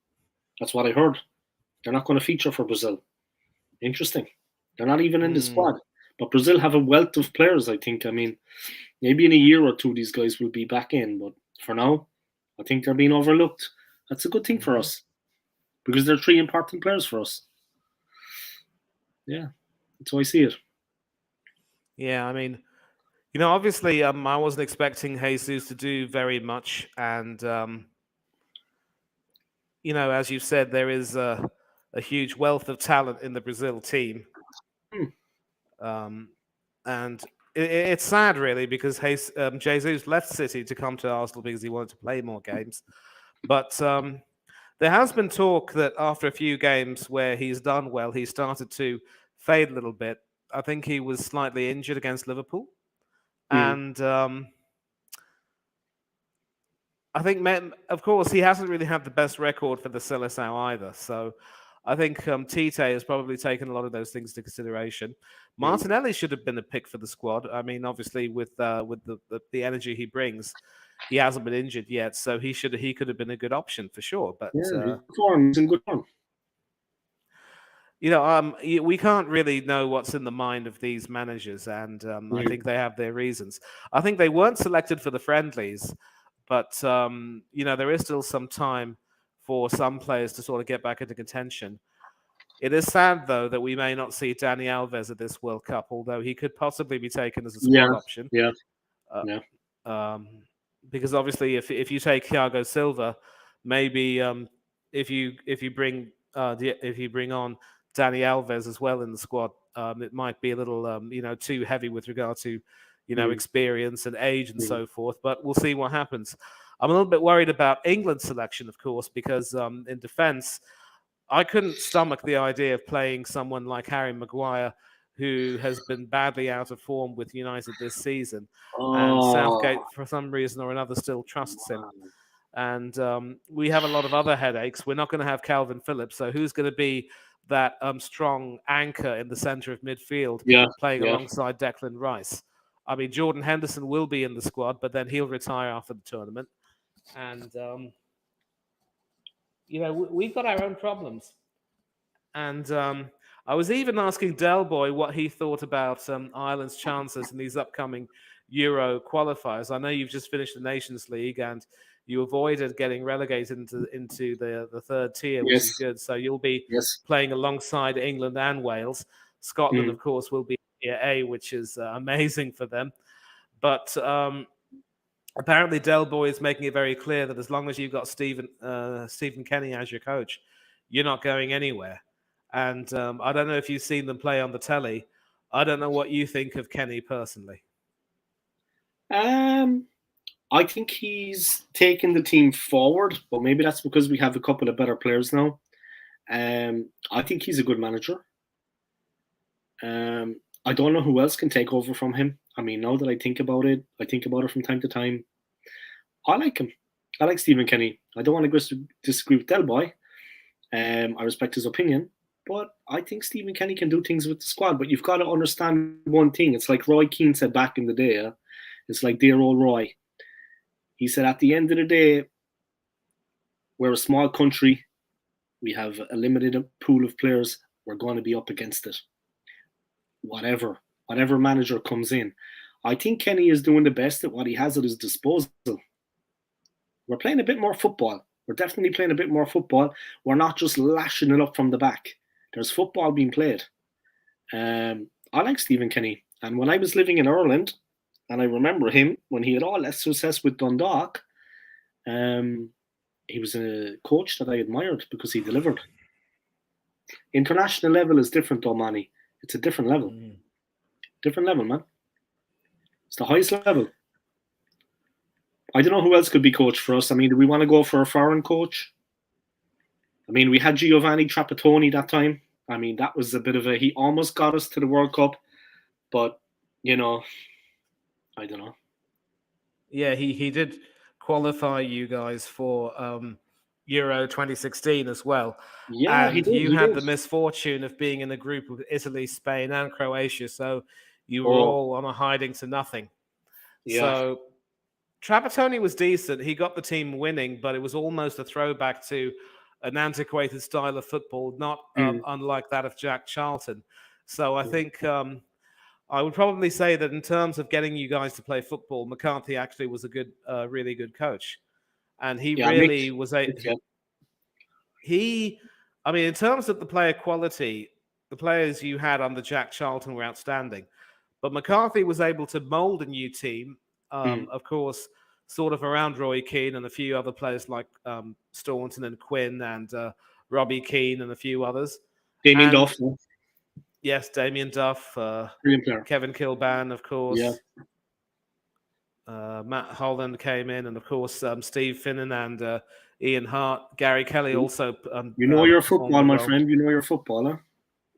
That's what I heard. They're not going to feature for Brazil. Interesting. They're not even in the squad. But Brazil have a wealth of players, I think. I mean, maybe in a year or two, these guys will be back in. But for now, I think they're being overlooked. That's a good thing for us. Because they're 3 important players for us. Yeah, that's how I see it. Yeah, I mean, obviously, I wasn't expecting Jesus to do very much, and as you said, there is a huge wealth of talent in the Brazil team, and it's sad, really, because Jesus left City to come to Arsenal because he wanted to play more games, but there has been talk that after a few games where he's done well, he started to fade a little bit. I think he was slightly injured against Liverpool. And I think, of course, he hasn't really had the best record for the Seleção either. So I think Tite has probably taken a lot of those things into consideration. Martinelli should have been a pick for the squad. I mean, obviously, with the energy he brings, he hasn't been injured yet, so he could have been a good option for sure. But he's in good form. We can't really know what's in the mind of these managers, and I think they have their reasons. I think they weren't selected for the friendlies, but there is still some time for some players to sort of get back into contention. It is sad, though, that we may not see Dani Alves at this World Cup, although he could possibly be taken as a squad option. Because obviously, if you take Thiago Silva, maybe if you bring on Dani Alves as well in the squad, it might be a little too heavy with regard to experience and age and so forth. But we'll see what happens. I'm a little bit worried about England's selection, of course, because in defence, I couldn't stomach the idea of playing someone like Harry Maguire, who has been badly out of form with United this season. And Southgate, for some reason or another, still trusts him. And we have a lot of other headaches. We're not going to have Calvin Phillips. So who's going to be that strong anchor in the centre of midfield playing alongside Declan Rice? I mean, Jordan Henderson will be in the squad, but then he'll retire after the tournament. And, we've got our own problems. And I was even asking Del Boy what he thought about Ireland's chances in these upcoming Euro qualifiers. I know you've just finished the Nations League and you avoided getting relegated into the third tier, which is good. So you'll be playing alongside England and Wales. Scotland, of course, will be Tier A, which is amazing for them. But apparently Del Boy is making it very clear that as long as you've got Stephen Kenny as your coach, you're not going anywhere. And I don't know if you've seen them play on the telly. I don't know what you think of Kenny personally. I think he's taken the team forward, but maybe that's because we have a couple of better players now. I think he's a good manager. I don't know who else can take over from him. I mean, now that I think about it from time to time. I like him. I like Stephen Kenny. I don't want to disagree with Del Boy. I respect his opinion, But I think Stephen Kenny can do things with the squad. But you've got to understand one thing. It's like Roy Keane said back in the day. It's like dear old Roy. He said, at the end of the day, we're a small country. We have a limited pool of players. We're going to be up against it. Whatever manager comes in. I think Kenny is doing the best at what he has at his disposal. We're playing a bit more football. We're definitely playing a bit more football. We're not just lashing it up from the back. There's football being played. I like Stephen Kenny. And when I was living in Ireland, and I remember him when he had all that success with Dundalk, he was a coach that I admired because he delivered. International level is different, though, Manny. It's a different level. Different level, man. It's the highest level. I don't know who else could be coach for us. I mean, do we want to go for a foreign coach? I mean, we had Giovanni Trapattoni that time. I mean, that was a bit of he almost got us to the World Cup, but, I don't know. Yeah, he did qualify you guys for Euro 2016 as well. Yeah, and you had the misfortune of being in a group with Italy, Spain, and Croatia, so you were all on a hiding to nothing. Yeah. So Trapattoni was decent. He got the team winning, but it was almost a throwback to an antiquated style of football, not unlike that of Jack Charlton. So I think I would probably say that in terms of getting you guys to play football, McCarthy actually was a really good coach. And he really was a... I mean, in terms of the player quality, the players you had under Jack Charlton were outstanding. But McCarthy was able to mold a new team, of course, sort of around Roy Keane and a few other players like Staunton and Quinn and Robbie Keane and a few others. Damien Duff. Yes, Damien Duff. Kevin Kilban, of course. Yeah. Matt Holland came in, and of course Steve Finnan and Ian Hart. Gary Kelly also. You know your football, my friend. You know your footballer.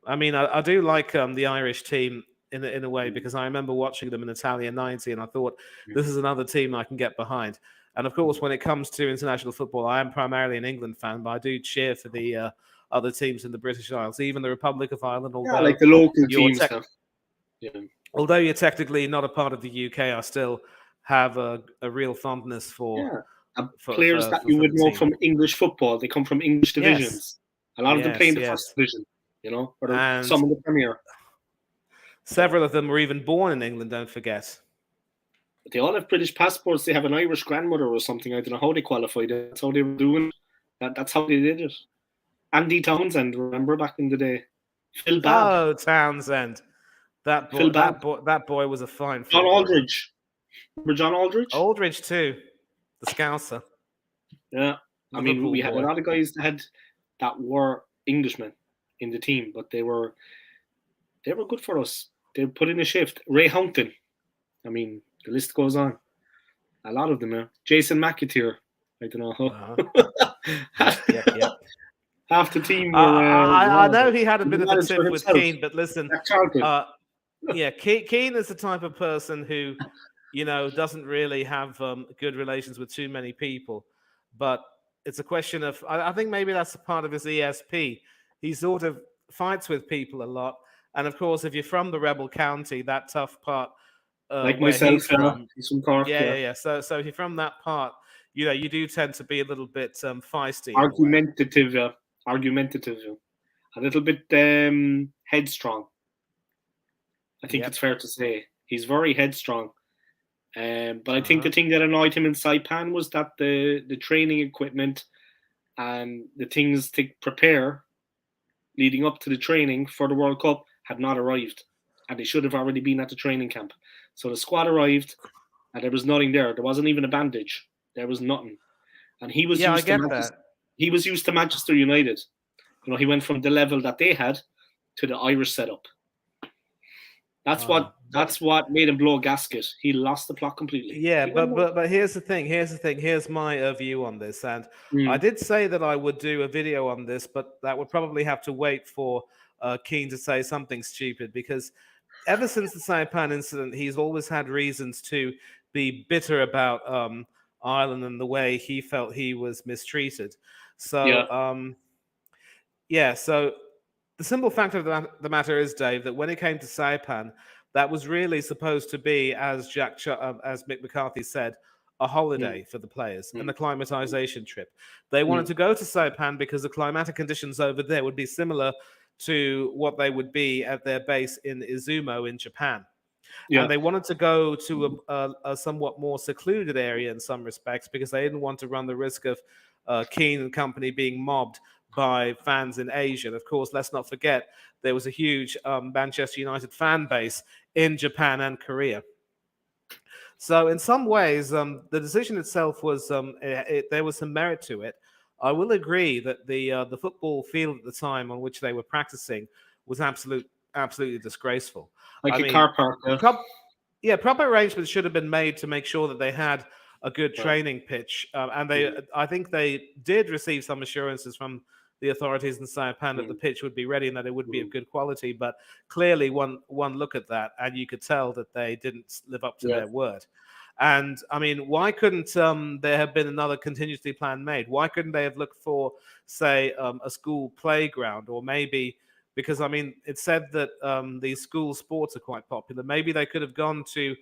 I mean, I do like the Irish team in a way, because I remember watching them in Italia 90, and I thought this is another team I can get behind. And of course, when it comes to international football, I am primarily an England fan, but I do cheer for the other teams in the British Isles, even the Republic of Ireland. Although like the local teams. Although you're technically not a part of the UK, I still have a real fondness for players that you would know from English football. They come from English divisions. Yes. A lot of them play in the first division, or some in the Premier. Several of them were even born in England, don't forget. They all have British passports. They have an Irish grandmother or something. I don't know how they qualified. That's how they were doing it. That's how they did it. Andy Townsend, remember back in the day? Phil Babb. Oh, Townsend. That boy was a fine John Aldridge. Remember John Aldridge? Aldridge too. The Scouser. Yeah. I mean, we had a lot of guys that were Englishmen in the team, but they were good for us. They put in a shift. Ray Houghton. I mean, the list goes on. A lot of them, Jason McAteer. I don't know how. Yep. Half the team were... I know he had a bit of a tip with Keane, but listen... Keane is the type of person who, doesn't really have good relations with too many people. But it's a question of... I think maybe that's a part of his ESP. He sort of fights with people a lot. And of course, if you're from the rebel county, that tough part... like myself, he's from Cork. Yeah. So if you're from that part, you do tend to be a little bit feisty. Argumentative, a little bit headstrong. I think it's fair to say he's very headstrong. But I think the thing that annoyed him in Saipan was that the training equipment and the things to prepare leading up to the training for the World Cup had not arrived, and they should have already been at the training camp. So the squad arrived, and there was nothing there. There wasn't even a bandage. There was nothing, and he was used to Manchester. He was used to Manchester United. He went from the level that they had to the Irish setup. That's what made him blow a gasket. He lost the plot completely. Yeah, but here's the thing. Here's my view on this. And I did say that I would do a video on this, but that would probably have to wait for Keane to say something stupid, because ever since the Saipan incident, he's always had reasons to be bitter about Ireland and the way he felt he was mistreated. So, so the simple fact of the matter is, Dave, that when it came to Saipan, that was really supposed to be, as as Mick McCarthy said, a Mm, holiday for the players, an mm, acclimatization trip. They wanted mm. to go to Saipan because the climatic conditions over there would be similar to what they would be at their base in Izumo in Japan. And Yeah. they wanted to go to a somewhat more secluded area in some respects because they didn't want to run the risk of Keane and company being mobbed by fans in Asia. And of course, let's not forget there was a huge Manchester United fan base in Japan and Korea. So in some ways, the decision itself was there was some merit to it. I will agree that the football field at the time on which they were practicing was absolutely disgraceful. Like I a mean, car park. Yeah. yeah, proper arrangements should have been made to make sure that they had a good Right. training pitch, and Mm, I think they did receive some assurances from the authorities in Saipan that the mm, pitch would be ready and that it would be of mm. good quality. But clearly, one look at that, and you could tell that they didn't live up to Yeah. their word. And I mean, why couldn't there have been another contingency plan made? Why couldn't they have looked for, say, a school playground, or maybe because I mean, it said that these school sports are quite popular. Maybe they could have gone to,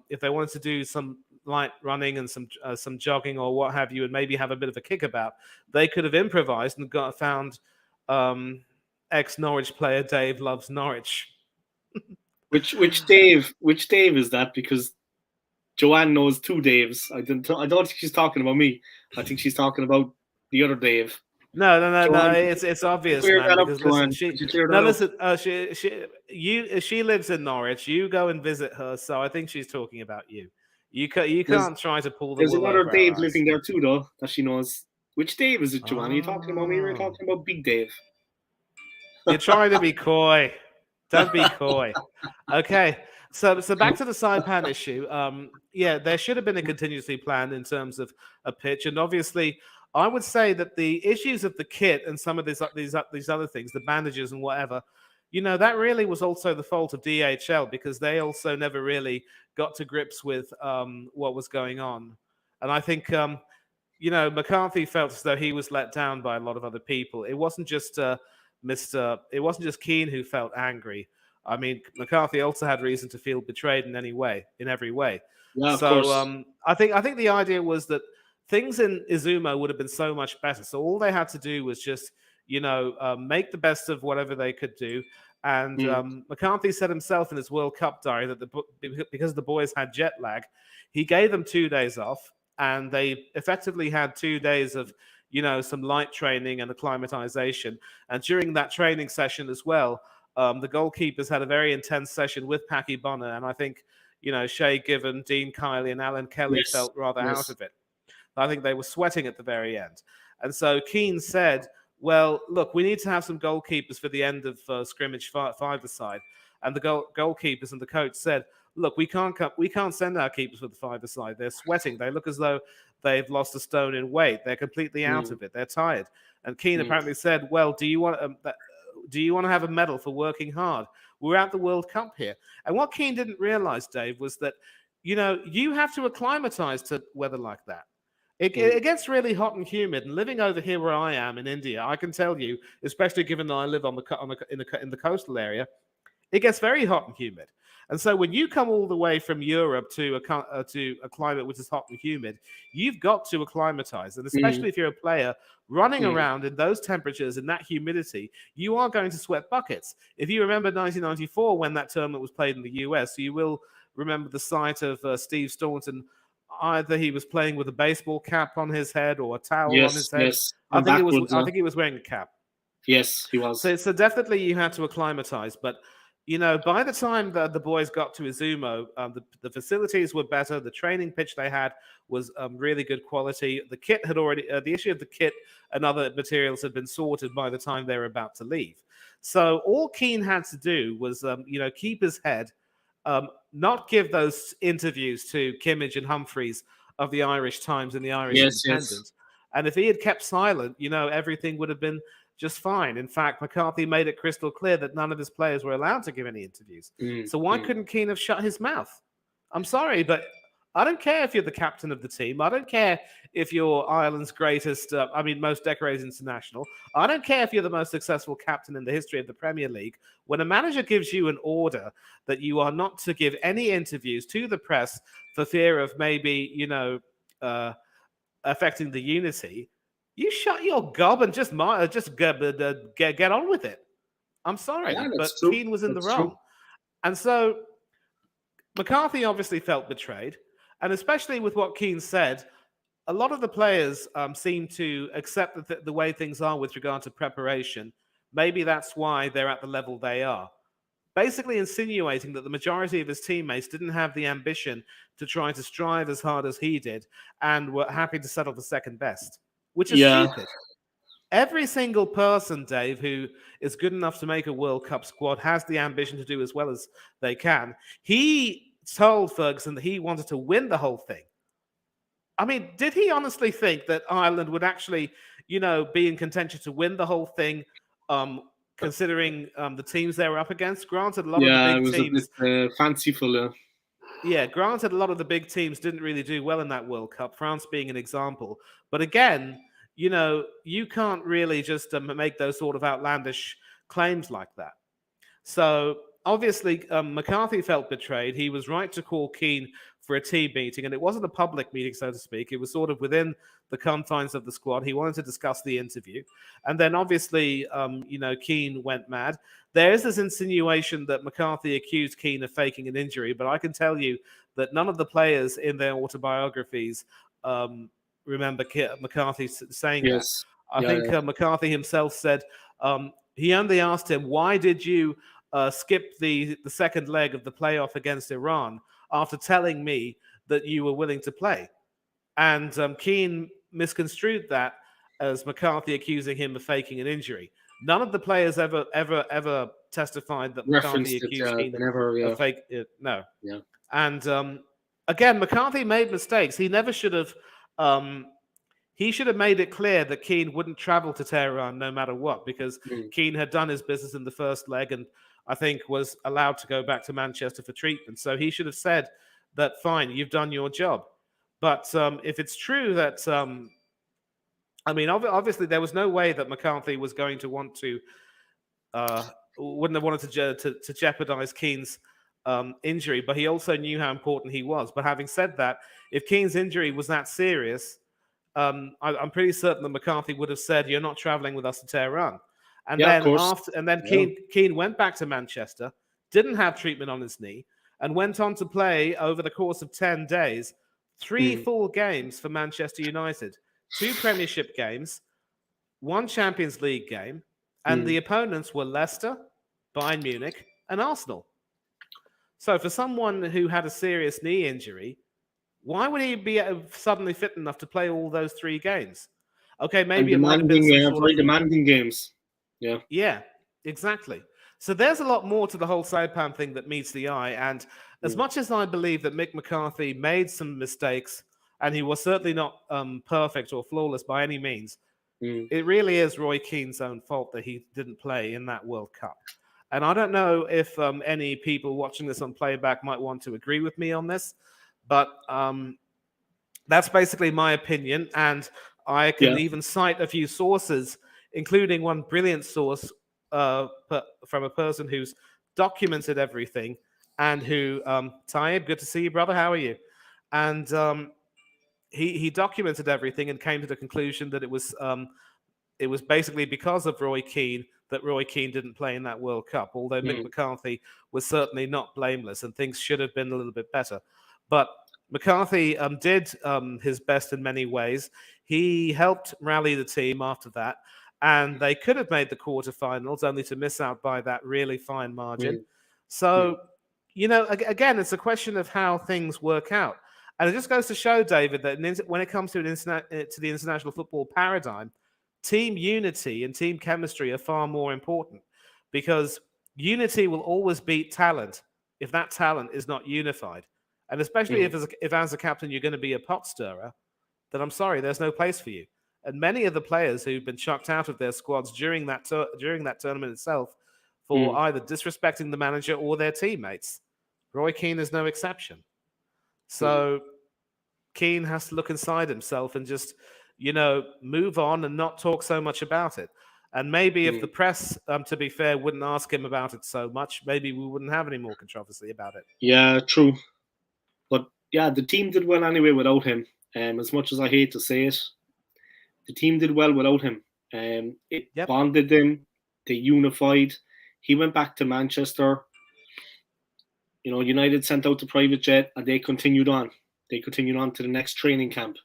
if they wanted to do some light running and some jogging or what have you, and maybe have a bit of a kickabout. They could have improvised and found um, ex Norwich player Dave loves Norwich. Which Dave is that? Because Joanne knows two Daves. I don't think she's talking about me. I think she's talking about the other Dave. No. Joanne, It's could you obvious, clear man. that up, Because listen, Joanne? Could you clear that no, up? listen. She lives in Norwich. You go and visit her. So I think she's talking about you. You There's can't try to pull the there's wool another over our Dave eyes. living there too, though, that she knows. Which Dave is it, Joanne? Are you talking about me or are you Oh, talking about Big Dave? you're trying to be coy. Don't be coy. Okay. So back to the Saipan issue. Yeah, there should have been a contingency plan in terms of a pitch, and obviously, I would say that the issues of the kit and some of these other things, the bandages and whatever, that really was also the fault of DHL because they also never really got to grips with what was going on, and I think McCarthy felt as though he was let down by a lot of other people. It wasn't just It wasn't just Keane who felt angry. I mean, McCarthy also had reason to feel betrayed in every way. Yeah, of So course. I think the idea was that things in Izumo would have been so much better. So all they had to do was just make the best of whatever they could do. And Mm, McCarthy said himself in his World Cup diary that because the boys had jet lag, he gave them 2 days off, and they effectively had 2 days of some light training and acclimatization. And during that training session as well, the goalkeepers had a very intense session with Paki Bonner, and I think Shay Given, Dean Kiley, and Alan Kelly yes, felt rather out yes. of it. I think they were sweating at the very end. And so Keane said, well, look, we need to have some goalkeepers for the end of scrimmage five-a-side. And the goalkeepers and the coach said, look, we can't send our keepers for the five-a-side. They're sweating. They look as though they've lost a stone in weight. They're completely out Mm, of it. They're tired. And Keane mm, apparently said, well, do you want to have a medal for working hard? We're at the World Cup here. And what Keane didn't realize, Dave, was that, you have to acclimatize to weather like that. mm, It gets really hot and humid, and living over here where I am in India, I can tell you, especially given that I live in the coastal area, it gets very hot and humid. And so when you come all the way from Europe to a climate which is hot and humid, you've got to acclimatize. And mm, especially if you're a player running mm. around in those temperatures and that humidity, you are going to sweat buckets. If you remember 1994 when that tournament was played in the US, you will remember the sight of Steve Staunton. Either he was playing with a baseball cap on his head or a towel on Yes, his head. yes. I And think it was. backwards, I think he was wearing a cap. yes, he was. So definitely you had to acclimatize. But by the time that the boys got to Izumo, the facilities were better. The training pitch they had was really good quality. The kit had already the issue of the kit and other materials had been sorted by the time they were about to leave. So all Keane had to do was keep his head, not give those interviews to Kimmage and Humphreys of the Irish Times and the Irish Yes, yes. Independent. And if he had kept silent, everything would have been just fine. In fact, McCarthy made it crystal clear that none of his players were allowed to give any interviews. Mm, So why mm. couldn't Keane have shut his mouth? I'm sorry, but I don't care if you're the captain of the team. I don't care if you're Ireland's greatest, most decorated international. I don't care if you're the most successful captain in the history of the Premier League. When a manager gives you an order that you are not to give any interviews to the press for fear of maybe, affecting the unity, you shut your gob and just get on with it. I'm sorry, but true. Keane was in that's the wrong. True. And so McCarthy obviously felt betrayed. And especially with what Keane said, a lot of the players seem to accept the way things are with regard to preparation. Maybe that's why they're at the level they are. Basically insinuating that the majority of his teammates didn't have the ambition to try to strive as hard as he did and were happy to settle for second best, which is stupid. Every single person, Dave, who is good enough to make a World Cup squad has the ambition to do as well as they can. He told Ferguson that he wanted to win the whole thing. I mean, did he honestly think that Ireland would actually, be in contention to win the whole thing, considering the teams they were up against? Granted, a lot of the big teams... a bit fanciful. Yeah, granted, a lot of the big teams didn't really do well in that World Cup, France being an example. But again, you can't really just make those sort of outlandish claims like that. So obviously, McCarthy felt betrayed. He was right to call Keane for a team meeting, and it wasn't a public meeting, so to speak. It was sort of within the confines of the squad. He wanted to discuss the interview. And then obviously, Keane went mad. There is this insinuation that McCarthy accused Keane of faking an injury, but I can tell you that none of the players in their autobiographies remember McCarthy saying that. I think McCarthy himself said he only asked him, why did you skip the second leg of the playoff against Iran after telling me that you were willing to play? And Keane misconstrued that as McCarthy accusing him of faking an injury. None of the players ever testified that McCarthy accused Keane of fake it. No. Yeah. And again, McCarthy made mistakes. He never should have. He should have made it clear that Keane wouldn't travel to Tehran no matter what, because Keane had done his business in the first leg and I think was allowed to go back to Manchester for treatment. So he should have said that, fine, you've done your job. But if it's true that, obviously there was no way that McCarthy was going to want to, wouldn't have wanted to jeopardize Keane's injury, but he also knew how important he was. But having said that, if Keane's injury was that serious, I'm pretty certain that McCarthy would have said, "You're not traveling with us to Tehran." And then Keane went back to Manchester, didn't have treatment on his knee, and went on to play over the course of 10 days 3 full games for Manchester United, 2 Premiership games, 1 Champions League game, and the opponents were Leicester, Bayern Munich, and Arsenal. So for someone who had a serious knee injury, why would he be suddenly fit enough to play all those 3 games? Okay, maybe it might have been very demanding games. Yeah, exactly. So there's a lot more to the whole Saipan thing that meets the eye. And as much as I believe that Mick McCarthy made some mistakes, and he was certainly not perfect or flawless by any means, it really is Roy Keane's own fault that he didn't play in that World Cup. And I don't know if any people watching this on playback might want to agree with me on this, but that's basically my opinion. And I can even cite a few sources, including one brilliant source from a person who's documented everything and who, Taib, good to see you, brother. How are you? And he documented everything and came to the conclusion that it was basically because of Roy Keane that Roy Keane didn't play in that World Cup, although Mick McCarthy was certainly not blameless and things should have been a little bit better. But McCarthy did his best in many ways. He helped rally the team after that, and they could have made the quarterfinals only to miss out by that really fine margin. So, again, it's a question of how things work out. And it just goes to show, David, that when it comes to the international football paradigm, team unity and team chemistry are far more important, because unity will always beat talent if that talent is not unified. And especially if as a captain you're going to be a pot stirrer, then I'm sorry, there's no place for you. And many of the players who've been chucked out of their squads during that tournament itself for either disrespecting the manager or their teammates, Roy Keane is no exception. So Keane has to look inside himself and just, move on and not talk so much about it. And maybe if the press, to be fair, wouldn't ask him about it so much, maybe we wouldn't have any more controversy about it. Yeah, true. But yeah, the team did well anyway without him. As much as I hate to say it, the team did well without him. It bonded them. They unified. He went back to Manchester. United sent out the private jet, and they continued on. They continued on to the next training camp.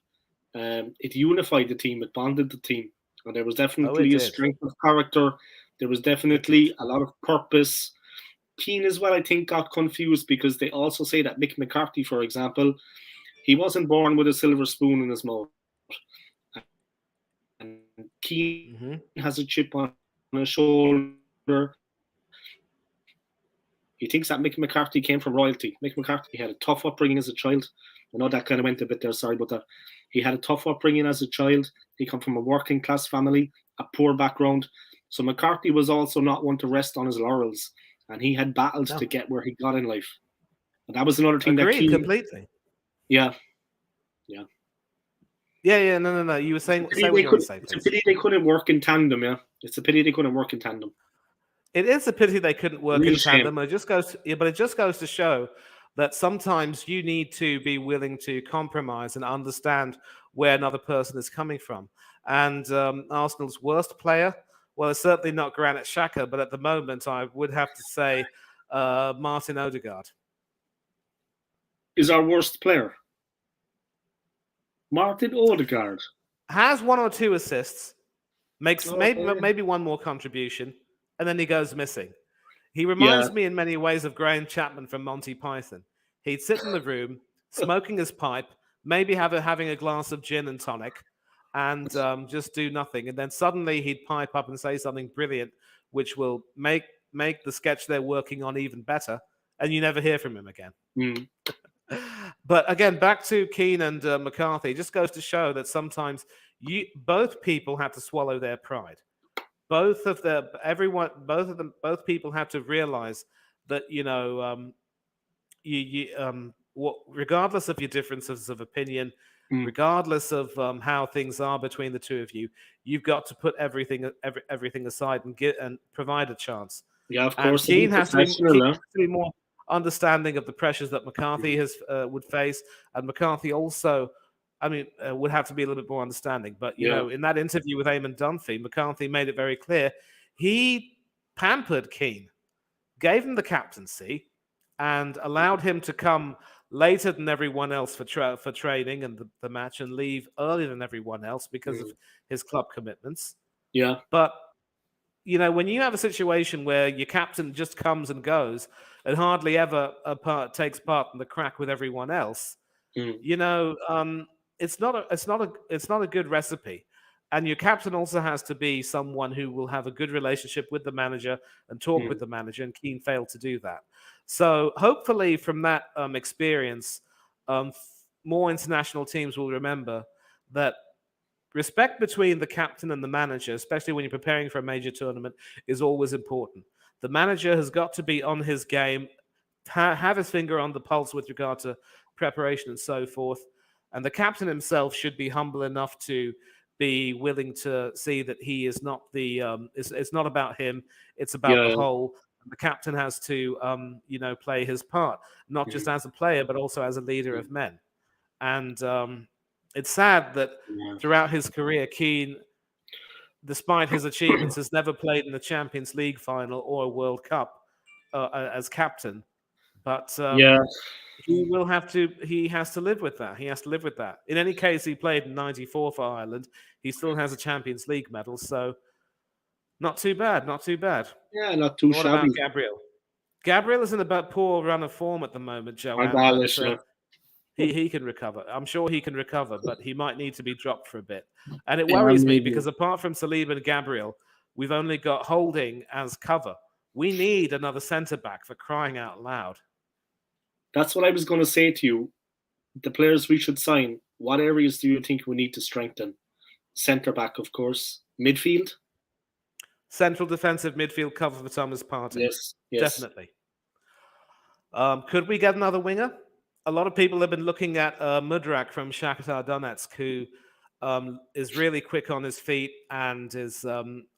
It unified the team. It bonded the team. And there was definitely a strength of character. There was definitely a lot of purpose. Keane as well, I think, got confused because they also say that Mick McCarthy, for example, he wasn't born with a silver spoon in his mouth. And Keane has a chip on his shoulder. He thinks that Mick McCarthy came from royalty. Mick McCarthy had a tough upbringing as a child. I know that kind of went a bit there, sorry about that. He had a tough upbringing as a child. He come from a working class family, a poor background. So McCarthy was also not one to rest on his laurels. And he had battles to get where he got in life. And that was another thing that Keane... completely. Yeah. No. You were saying... It's a pity they couldn't work in tandem, yeah. It's a pity they couldn't work in tandem. It is a pity they couldn't work in tandem. But it just goes to show that sometimes you need to be willing to compromise and understand where another person is coming from. And Arsenal's worst player, well, it's certainly not Granit Xhaka, but at the moment I would have to say Martin Odegaard. Is our worst player? Martin Odegaard has 1 or 2 assists, makes maybe one more contribution, and then he goes missing. He reminds me in many ways of Graham Chapman from Monty Python. He'd sit in the room, smoking his pipe, maybe having a glass of gin and tonic, and just do nothing. And then suddenly he'd pipe up and say something brilliant, which will make the sketch they're working on even better, and you never hear from him again. But again, back to Keane and McCarthy, it just goes to show that sometimes both people have to swallow their pride. Both people have to realize that regardless of your differences of opinion, regardless of how things are between the two of you, you've got to put everything aside and provide a chance. Yeah, of course. Keane has to be more understanding of the pressures that McCarthy would face, and McCarthy also, would have to be a little bit more understanding. But in that interview with Eamon Dunphy, McCarthy made it very clear he pampered Keane, gave him the captaincy, and allowed him to come later than everyone else for training and the match, and leave earlier than everyone else because of his club commitments. Yeah, but when you have a situation where your captain just comes and goes and hardly ever takes part in the crack with everyone else, it's not a good recipe. And your captain also has to be someone who will have a good relationship with the manager and talk with the manager, and Keane failed to do that. So hopefully from that experience, more international teams will remember that respect between the captain and the manager, especially when you're preparing for a major tournament, is always important. The manager has got to be on his game, have his finger on the pulse with regard to preparation and so forth. And the captain himself should be humble enough to be willing to see that he is not it's not about him, it's about the whole. The captain has to, play his part, not just as a player, but also as a leader of men. And it's sad that throughout his career, Keane, despite his achievements, has never played in the Champions League final or a World Cup as captain. But he has to live with that. He has to live with that. In any case, he played in '94 for Ireland. He still has a Champions League medal, so not too bad. Yeah, not too shabby. What about Gabriel? Gabriel is in a poor run of form at the moment, Joanne. He can recover. I'm sure he can recover, but he might need to be dropped for a bit. And it worries me because apart from Saliba and Gabriel, we've only got Holding as cover. We need another centre-back, for crying out loud. That's what I was going to say to you. The players we should sign, what areas do you think we need to strengthen? Centre-back, of course. Midfield? Central defensive midfield cover for Thomas Partey. Yes. Definitely. Could we get another winger? a lot of people have been looking at Mudrak from Shakhtar Donetsk, who is really quick on his feet and is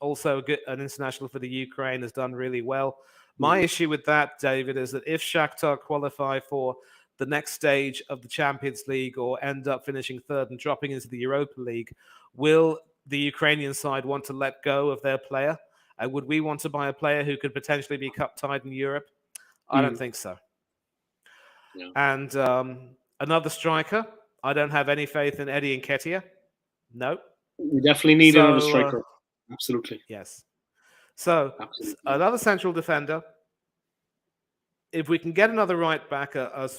also an international for the Ukraine, has done really well. My issue with that, David, is that if Shakhtar qualify for the next stage of the Champions League or end up finishing third and dropping into the Europa League, will the Ukrainian side want to let go of their player? And would we want to buy a player who could potentially be cup-tied in Europe? I don't think so. Yeah. And another striker, I don't have any faith in Eddie Nketiah. No. We definitely need another striker. Absolutely. Yes. So another central defender. If we can get another right back, a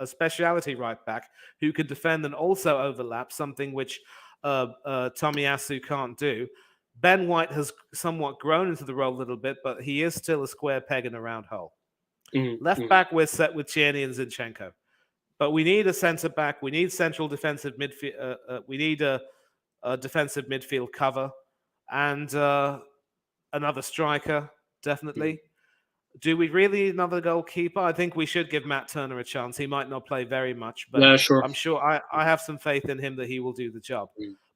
speciality right back who can defend and also overlap, something which Tomiyasu can't do. Ben White has somewhat grown into the role a little bit, but he is still a square peg in a round hole. Left back, we're set with Tierney and Zinchenko. But we need a centre back. We need central defensive midfield. We need a defensive midfield cover and another striker, definitely. Do we really need another goalkeeper? I think we should give Matt Turner a chance. He might not play very much, but I'm sure I have some faith in him that he will do the job.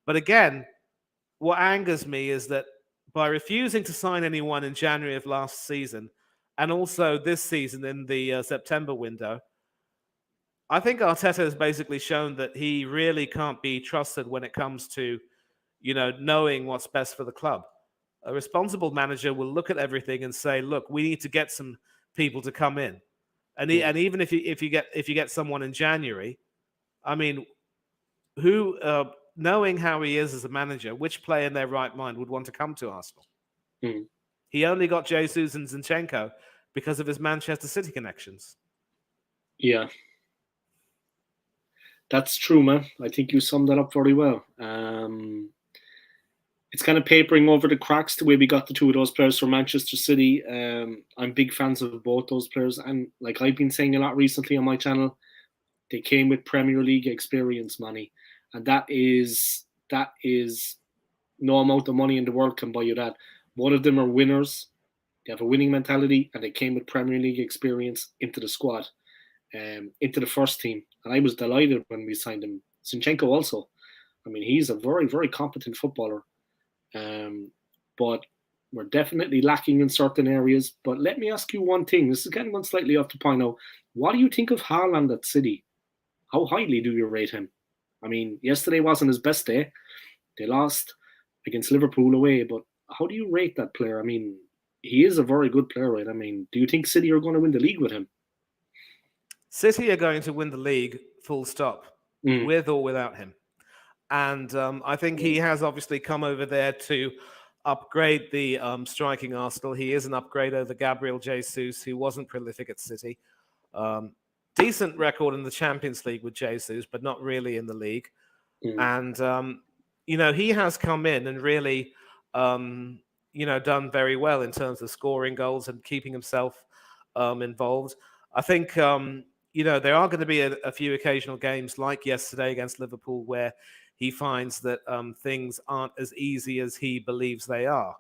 But again, what angers me is that by refusing to sign anyone in January of last season, and also this season in the September window, I think Arteta has basically shown that he really can't be trusted when it comes to, knowing what's best for the club. A responsible manager will look at everything and say, "Look, we need to get some people to come in," and even if you get someone in January, I mean, who, knowing how he is as a manager, which player in their right mind would want to come to Arsenal? He only got Jesus and Zinchenko because of his Manchester City connections. Yeah. That's true, man. I think you summed that up very well. It's kind of papering over the cracks the way we got the two of those players from Manchester City. I'm big fans of both those players. And like I've been saying a lot recently on my channel, they came with Premier League experience money. And that is no amount of money in the world can buy you that. Both of them are winners. They have a winning mentality and they came with Premier League experience into the squad, into the first team. And I was delighted when we signed him. Zinchenko also. I mean, he's a very, very competent footballer. But we're definitely lacking in certain areas. But let me ask you one thing. This is getting on slightly off the point now. What do you think of Haaland at City? How highly do you rate him? I mean, yesterday wasn't his best day. They lost against Liverpool away. But how do you rate that player? I mean, he is a very good player, right? I mean, do you think City are going to win the league with him? City are going to win the league, full stop, with or without him. And I think he has obviously come over there to upgrade the striking arsenal. He is an upgrade over Gabriel Jesus, who wasn't prolific at City. Decent record in the Champions League with Jesus, but not really in the league. And, he has come in and really, done very well in terms of scoring goals and keeping himself involved. I think, there are going to be a few occasional games like yesterday against Liverpool where he finds that things aren't as easy as he believes they are.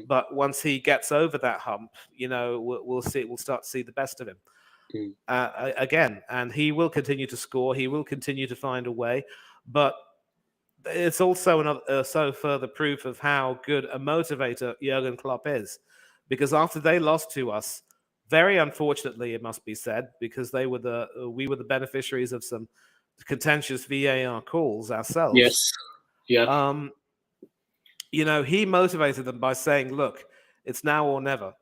But once he gets over that hump, we'll start to see the best of him again. And he will continue to score. He will continue to find a way. But it's also further proof of how good a motivator Jurgen Klopp is. Because after they lost to us, very unfortunately, it must be said, because we were the beneficiaries of some contentious VAR calls ourselves. Yes. Yeah. He motivated them by saying, "Look, it's now or never.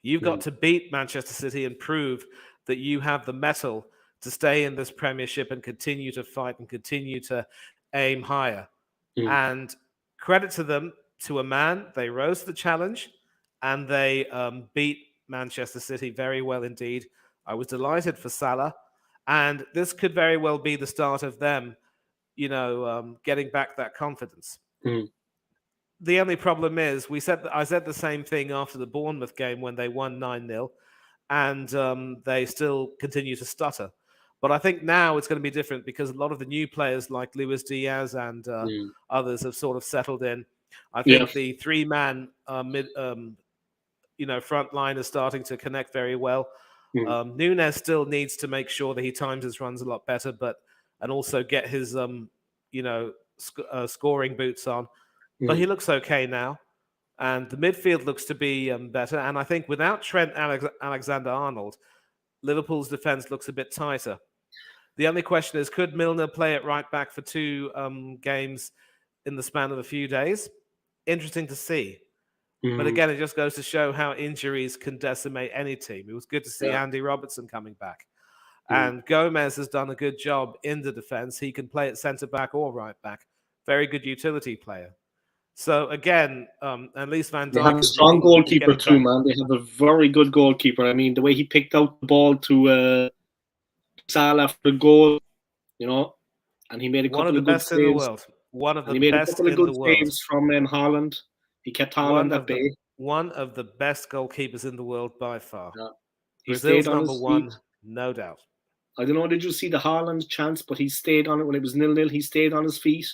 You've got to beat Manchester City and prove that you have the mettle to stay in this Premiership and continue to fight and continue to aim higher." And credit to them, to a man, they rose to the challenge and they beat Manchester City very well indeed. I was delighted for Salah. And this could very well be the start of them, getting back that confidence. The only problem is, I said the same thing after the Bournemouth game when they won 9-0, and they still continue to stutter. But I think now it's going to be different because a lot of the new players like Luis Diaz and others have sort of settled in. I think the three-man front line is starting to connect very well. Núñez still needs to make sure that he times his runs a lot better, and also get his scoring boots on. But he looks okay now, and the midfield looks to be better. And I think without Trent Alexander-Arnold, Liverpool's defense looks a bit tighter. The only question is, could Milner play at right back for 2 games in the span of a few days? Interesting to see. But again, it just goes to show how injuries can decimate any team. It was good to see Andy Robertson coming back. And Gomez has done a good job in the defense. He can play at centre-back or right-back. Very good utility player. So again, at least Van Dijk. They have a strong goalkeeper too, man. They have a very good goalkeeper. I mean, the way he picked out the ball to Salah for the goal, and he made a couple of good saves. One of the best in the world. One of the best in the world. He made a couple of good saves from Haaland. He kept Haaland at bay. One of the best goalkeepers in the world by far. Yeah. Brazil's number one, no doubt. I don't know, did you see the Haaland chance? But he stayed on it when it was 0-0. He stayed on his feet.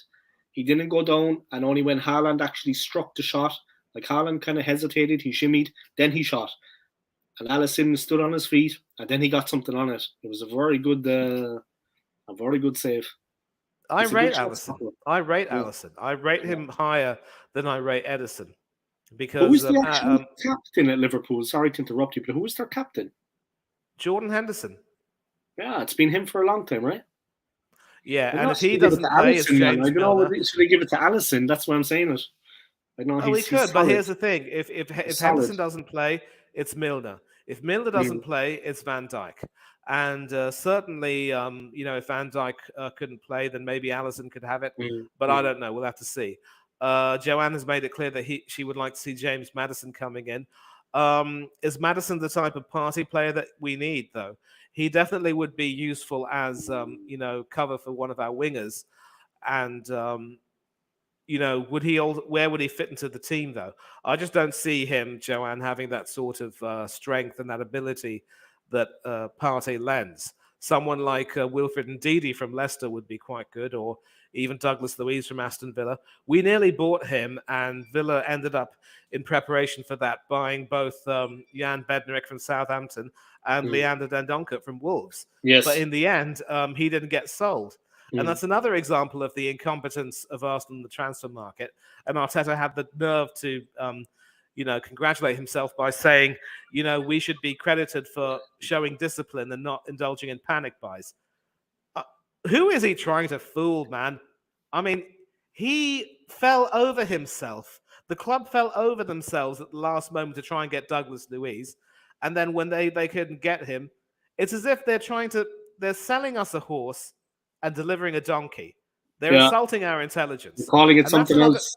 He didn't go down, and only when Haaland actually struck the shot, like Haaland kind of hesitated, he shimmied, then he shot. And Alisson stood on his feet, and then he got something on it. It was a very good save. I rate Alisson. Alisson. I rate him higher than I rate Edison. Because who was the actual captain at Liverpool? Sorry to interrupt you, but who was their captain? Jordan Henderson. Yeah, it's been him for a long time, right? Yeah, and if he doesn't play, it's James Milner. I don't know, should we give it to Alisson? That's why I'm saying it. I know he could, but here's the thing: if Henderson doesn't play, it's Milner. If Milner doesn't play, it's Van Dijk. And certainly, if Van Dijk couldn't play, then maybe Alisson could have it. But I don't know. We'll have to see. Joanne has made it clear that she would like to see James Maddison coming in. Is Maddison the type of party player that we need, though? He definitely would be useful as, cover for one of our wingers. And, where would he fit into the team, though? I just don't see him, Joanne, having that sort of strength and that ability that Partey lends. Someone like Wilfred Ndidi from Leicester would be quite good, or even Douglas Luiz from Aston Villa. We nearly bought him, and Villa ended up, in preparation for that, buying both Jan Bednarek from Southampton and Leander Dendoncker from Wolves. Yes. But in the end, he didn't get sold. And that's another example of the incompetence of Arsenal in the transfer market. And Arteta had the nerve to, congratulate himself by saying, we should be credited for showing discipline and not indulging in panic buys. Who is he trying to fool, man? I mean, he fell over himself. The club fell over themselves at the last moment to try and get Douglas Luiz. And then when they couldn't get him, it's as if they're selling us a horse and delivering a donkey. They're insulting our intelligence. They're calling it something else.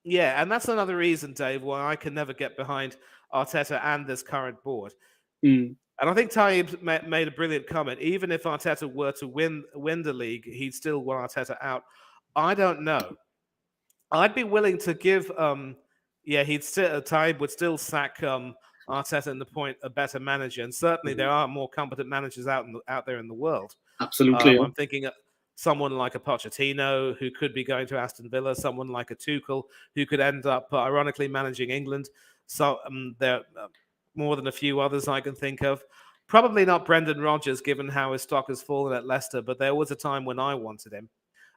Yeah, and that's another reason, Dave, why I can never get behind Arteta and this current board. And I think Tayyip made a brilliant comment. Even if Arteta were to win the league, he'd still want Arteta out. I don't know. I'd be willing to give. Tayyip would still sack Arteta in the point a better manager, and certainly there are more competent managers out there in the world. Absolutely, I'm thinking someone like a Pochettino who could be going to Aston Villa, someone like a Tuchel who could end up ironically managing England. So there. More than a few others I can think of. Probably not Brendan Rodgers, given how his stock has fallen at Leicester, but there was a time when I wanted him,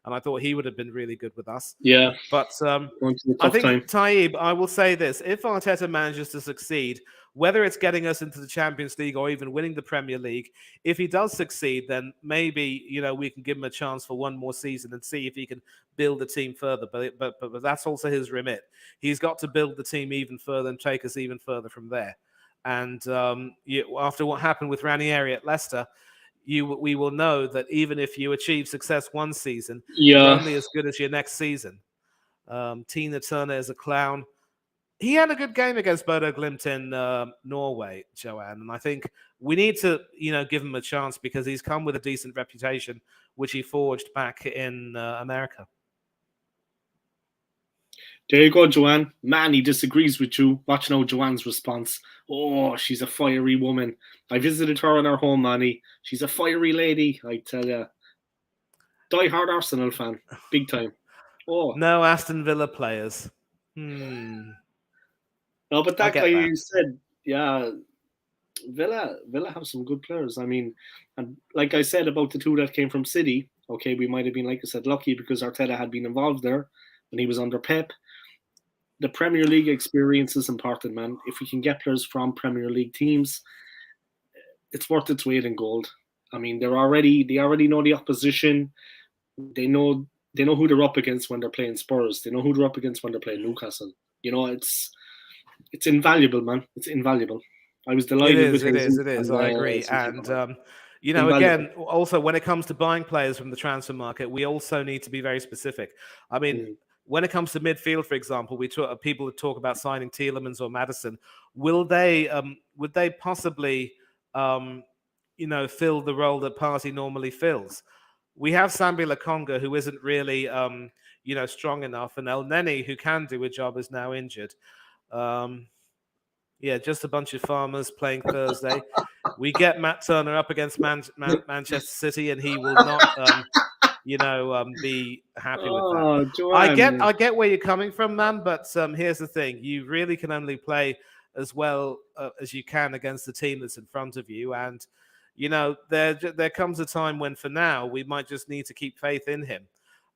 and I thought he would have been really good with us. Yeah. But I think, Tayyip, I will say this. If Arteta manages to succeed, whether it's getting us into the Champions League or even winning the Premier League, if he does succeed, then maybe, we can give him a chance for one more season and see if he can build the team further. But that's also his remit. He's got to build the team even further and take us even further from there. And after what happened with Ranieri at Leicester, we will know that even if you achieve success one season, you're only as good as your next season. Tina Turner is a clown. He had a good game against Bodo Glimt in Norway, Joanne, and I think we need to, give him a chance because he's come with a decent reputation, which he forged back in America. There you go, Joanne. Man, he disagrees with you. Watch now Joanne's response. Oh, she's a fiery woman. I visited her in her home, Manny. She's a fiery lady, I tell you. Die-hard Arsenal fan. Big time. Oh. No Aston Villa players. No, but that guy you said, Villa have some good players. I mean, and like I said about the two that came from City, okay, we might have been, like I said, lucky because Arteta had been involved there when he was under Pep. The Premier League experience is important, man. If we can get players from Premier League teams, it's worth its weight in gold. I mean, they already know the opposition. They know who they're up against when they're playing Spurs. They know who they're up against when they're playing Newcastle. It's invaluable, man. It's invaluable. I was delighted with It him. is. I agree. And, invaluable. again, also when it comes to buying players from the transfer market, we also need to be very specific. I mean, when it comes to midfield, for example, people talk about signing Tielemans or Maddison. Would they possibly, fill the role that Partey normally fills? We have Sambi Lokonga, who isn't really, strong enough, and El Neni, who can do a job, is now injured. Yeah, just a bunch of farmers playing Thursday. We get Matt Turner up against Manchester City, and he will not, be happy with that. Joanne, I get where you're coming from, man. But here's the thing: you really can only play as well as you can against the team that's in front of you. And there comes a time when, for now, we might just need to keep faith in him.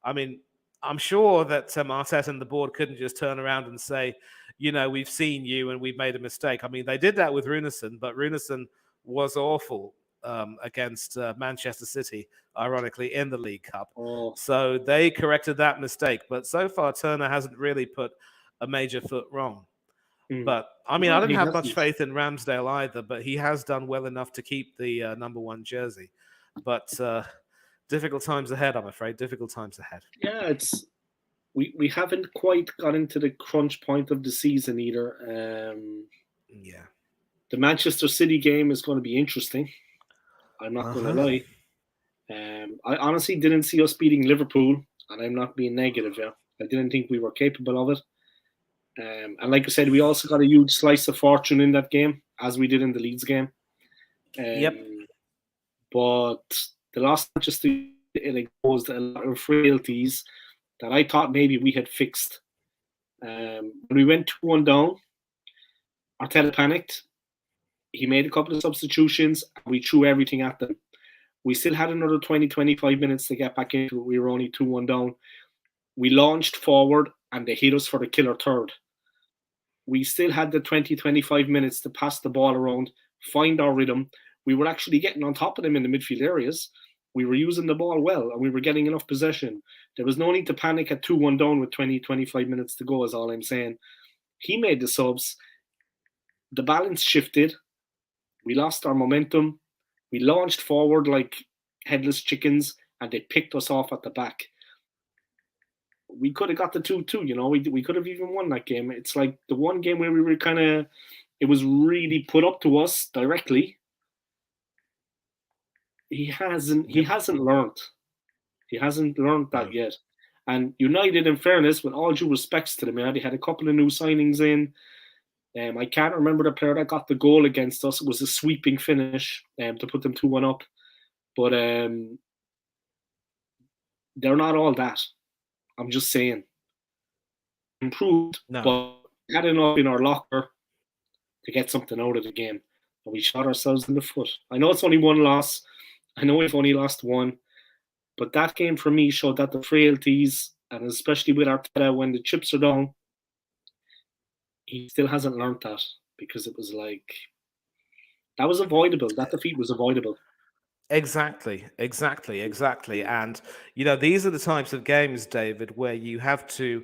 I mean, I'm sure that Arteta and the board couldn't just turn around and say, we've seen you and we've made a mistake. I mean, they did that with Runarsson, but Runarsson was awful against Manchester City, ironically, in the League Cup. So they corrected that mistake. But so far, Turner hasn't really put a major foot wrong. But, I mean, I don't have much faith in Ramsdale either, but he has done well enough to keep the number 1 jersey. But difficult times ahead, I'm afraid. Difficult times ahead. Yeah, we haven't quite got into the crunch point of the season either. Yeah. The Manchester City game is going to be interesting. I'm not going to lie. I honestly didn't see us beating Liverpool, and I'm not being negative. Yeah, I didn't think we were capable of it. And like I said, we also got a huge slice of fortune in that game, as we did in the Leeds game. Yep. But the last Manchester it exposed a lot of frailties that I thought maybe we had fixed. When we went 2-1 down, Arteta panicked. He made a couple of substitutions, and we threw everything at them. We still had another 20-25 minutes to get back into it. We were only 2-1 down. We launched forward, and they hit us for the killer third. We still had the 20-25 minutes to pass the ball around, find our rhythm. We were actually getting on top of them in the midfield areas. We were using the ball well, and we were getting enough possession. There was no need to panic at 2-1 down with 20-25 minutes to go, is all I'm saying. He made the subs. The balance shifted. We lost our momentum. We launched forward like headless chickens, and they picked us off at the back. We could have got the 2-2, we could have even won that game. It's like the one game where we were it was really put up to us directly. He hasn't learned. He hasn't learned that yet. And United, in fairness, with all due respects to them, they had a couple of new signings in. I can't remember the player that got the goal against us. It was a sweeping finish to put them 2-1 up. But they're not all that. I'm just saying. Improved, but had enough in our locker to get something out of the game. And we shot ourselves in the foot. I know it's only one loss. I know we've only lost one. But that game for me showed that the frailties, and especially with Arteta, when the chips are down, he still hasn't learned that, because it was like, that was avoidable. That defeat was avoidable. Exactly. And, these are the types of games, David, where you have to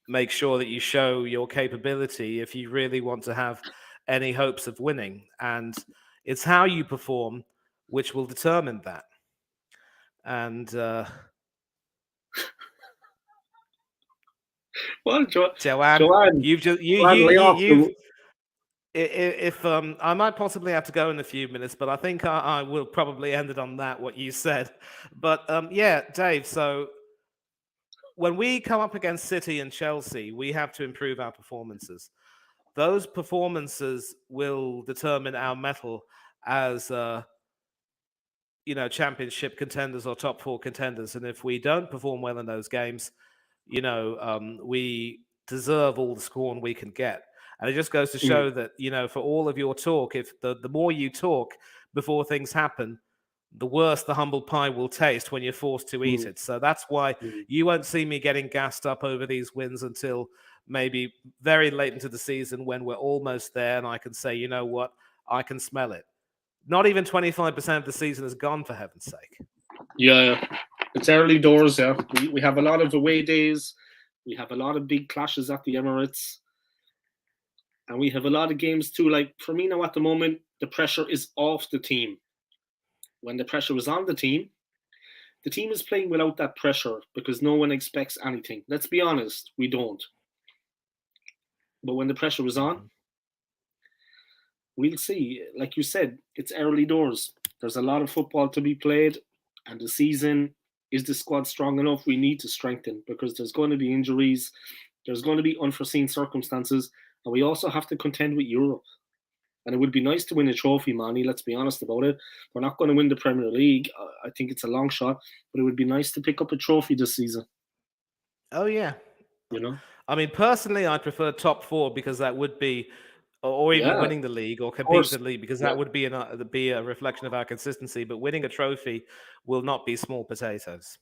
make sure that you show your capability if you really want to have any hopes of winning. And it's how you perform which will determine that. And well, Joanne, if I might possibly have to go in a few minutes, but I think I will probably end it on that, what you said. But yeah, Dave, so when we come up against City and Chelsea, we have to improve our performances. Those performances will determine our mettle as championship contenders or top 4 contenders. And if we don't perform well in those games, we deserve all the scorn we can get. And it just goes to show that, for all of your talk, if the more you talk before things happen, the worse the humble pie will taste when you're forced to eat it. So that's why you won't see me getting gassed up over these wins until maybe very late into the season when we're almost there and I can say, you know what, I can smell it. Not even 25% of the season is gone, for heaven's sake. Yeah, it's early doors. Yeah, we have a lot of away days. We have a lot of big clashes at the Emirates. And we have a lot of games too. Like Firmino at the moment, the pressure is off the team. When the pressure was on the team is playing without that pressure because no one expects anything. Let's be honest, we don't. But when the pressure was on, we'll see. Like you said, it's early doors. There's a lot of football to be played, and the season, is the squad strong enough? We need to strengthen because there's going to be injuries, there's going to be unforeseen circumstances, and we also have to contend with Europe. And it would be nice to win a trophy, Manny. Let's be honest about it. We're not going to win the Premier League. I think it's a long shot, but it would be nice to pick up a trophy this season. Oh, yeah. I mean, personally, I prefer top 4 because that would be, or even winning the league or competing in the league, because that would be a reflection of our consistency. But winning a trophy will not be small potatoes.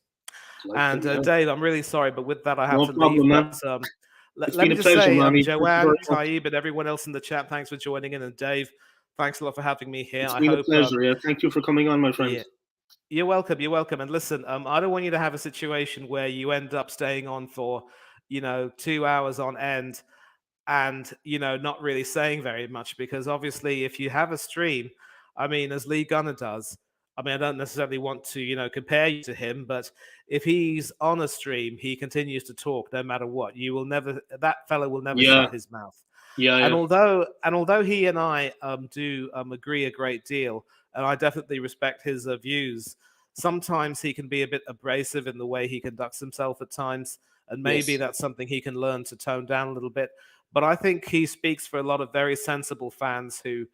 And Dave, I'm really sorry, but with that, I have to leave. But, let me just say, Joanne, Taib, and everyone else in the chat, thanks for joining in. And Dave, thanks a lot for having me here. It's been a pleasure. Thank you for coming on, my friend. Yeah. You're welcome. You're welcome. And listen, I don't want you to have a situation where you end up staying on for, 2 hours on end and, not really saying very much, because obviously if you have a stream, I mean, as Lee Gunner does, I mean, I don't necessarily want to, compare you to him, but if he's on a stream, he continues to talk no matter what. That fellow will never shut his mouth. Yeah. And although he and I do agree a great deal, and I definitely respect his views, sometimes he can be a bit abrasive in the way he conducts himself at times, and maybe that's something he can learn to tone down a little bit. But I think he speaks for a lot of very sensible fans who,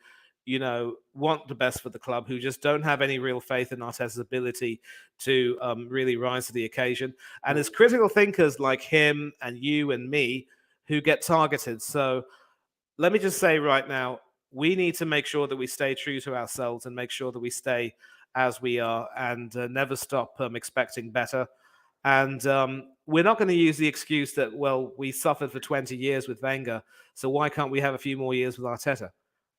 want the best for the club, who just don't have any real faith in Arteta's ability to really rise to the occasion. And it's critical thinkers like him and you and me who get targeted. So let me just say right now, we need to make sure that we stay true to ourselves and make sure that we stay as we are and never stop expecting better. And we're not going to use the excuse that, well, we suffered for 20 years with Wenger, so why can't we have a few more years with Arteta?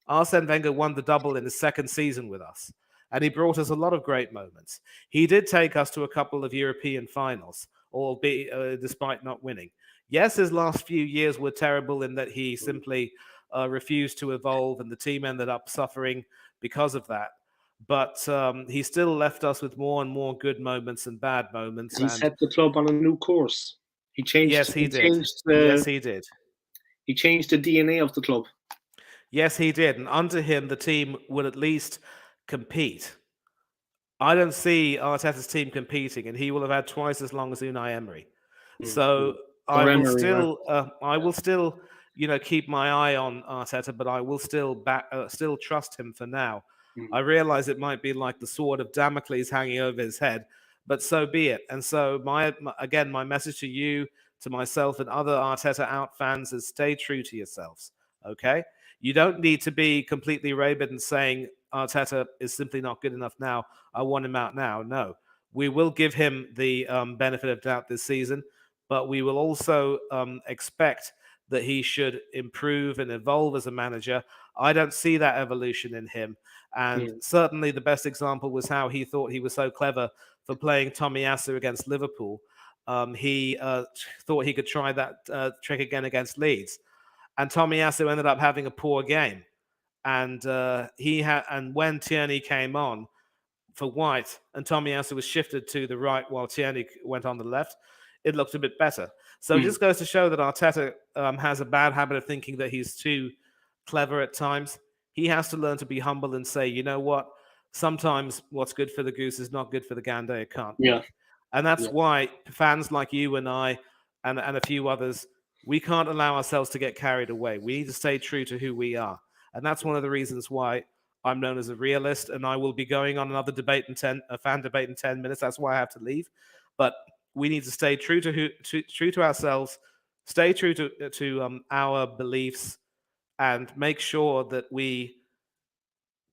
Arsene Wenger won the double in his second season with us, and he brought us a lot of great moments. He did take us to a couple of European finals, albeit despite not winning. Yes, his last few years were terrible in that he simply refused to evolve, and the team ended up suffering because of that. But he still left us with more and more good moments and bad moments. He set the club on a new course. He changed. Yes, he did. Yes, he did. He changed the DNA of the club. Yes, he did. And under him, the team would at least compete. I don't see Arteta's team competing, and he will have had twice as long as Unai Emery. So I will still, keep my eye on Arteta, but I will still trust him for now. I realize it might be like the sword of Damocles hanging over his head, but so be it. And so my message to you, to myself, and other Arteta out fans is stay true to yourselves. Okay, you don't need to be completely rabid and saying Arteta is simply not good enough now. I want him out now. No, we will give him the benefit of doubt this season, but we will also expect that he should improve and evolve as a manager. I don't see that evolution in him. And certainly the best example was how he thought he was so clever for playing Tomiyasu against Liverpool. He thought he could try that trick again against Leeds. And Tomiyasu ended up having a poor game. And when Tierney came on for White and Tomiyasu was shifted to the right while Tierney went on the left, it looked a bit better. So it just goes to show that Arteta has a bad habit of thinking that he's too clever at times. He has to learn to be humble and say, you know what? Sometimes what's good for the goose is not good for the gander. It can't be. And that's why fans like you and I and a few others, we can't allow ourselves to get carried away. We need to stay true to who we are. And that's one of the reasons why I'm known as a realist, and I will be going on another fan debate in 10 minutes. That's why I have to leave. But we need to stay true to ourselves, stay true to our beliefs, and make sure that we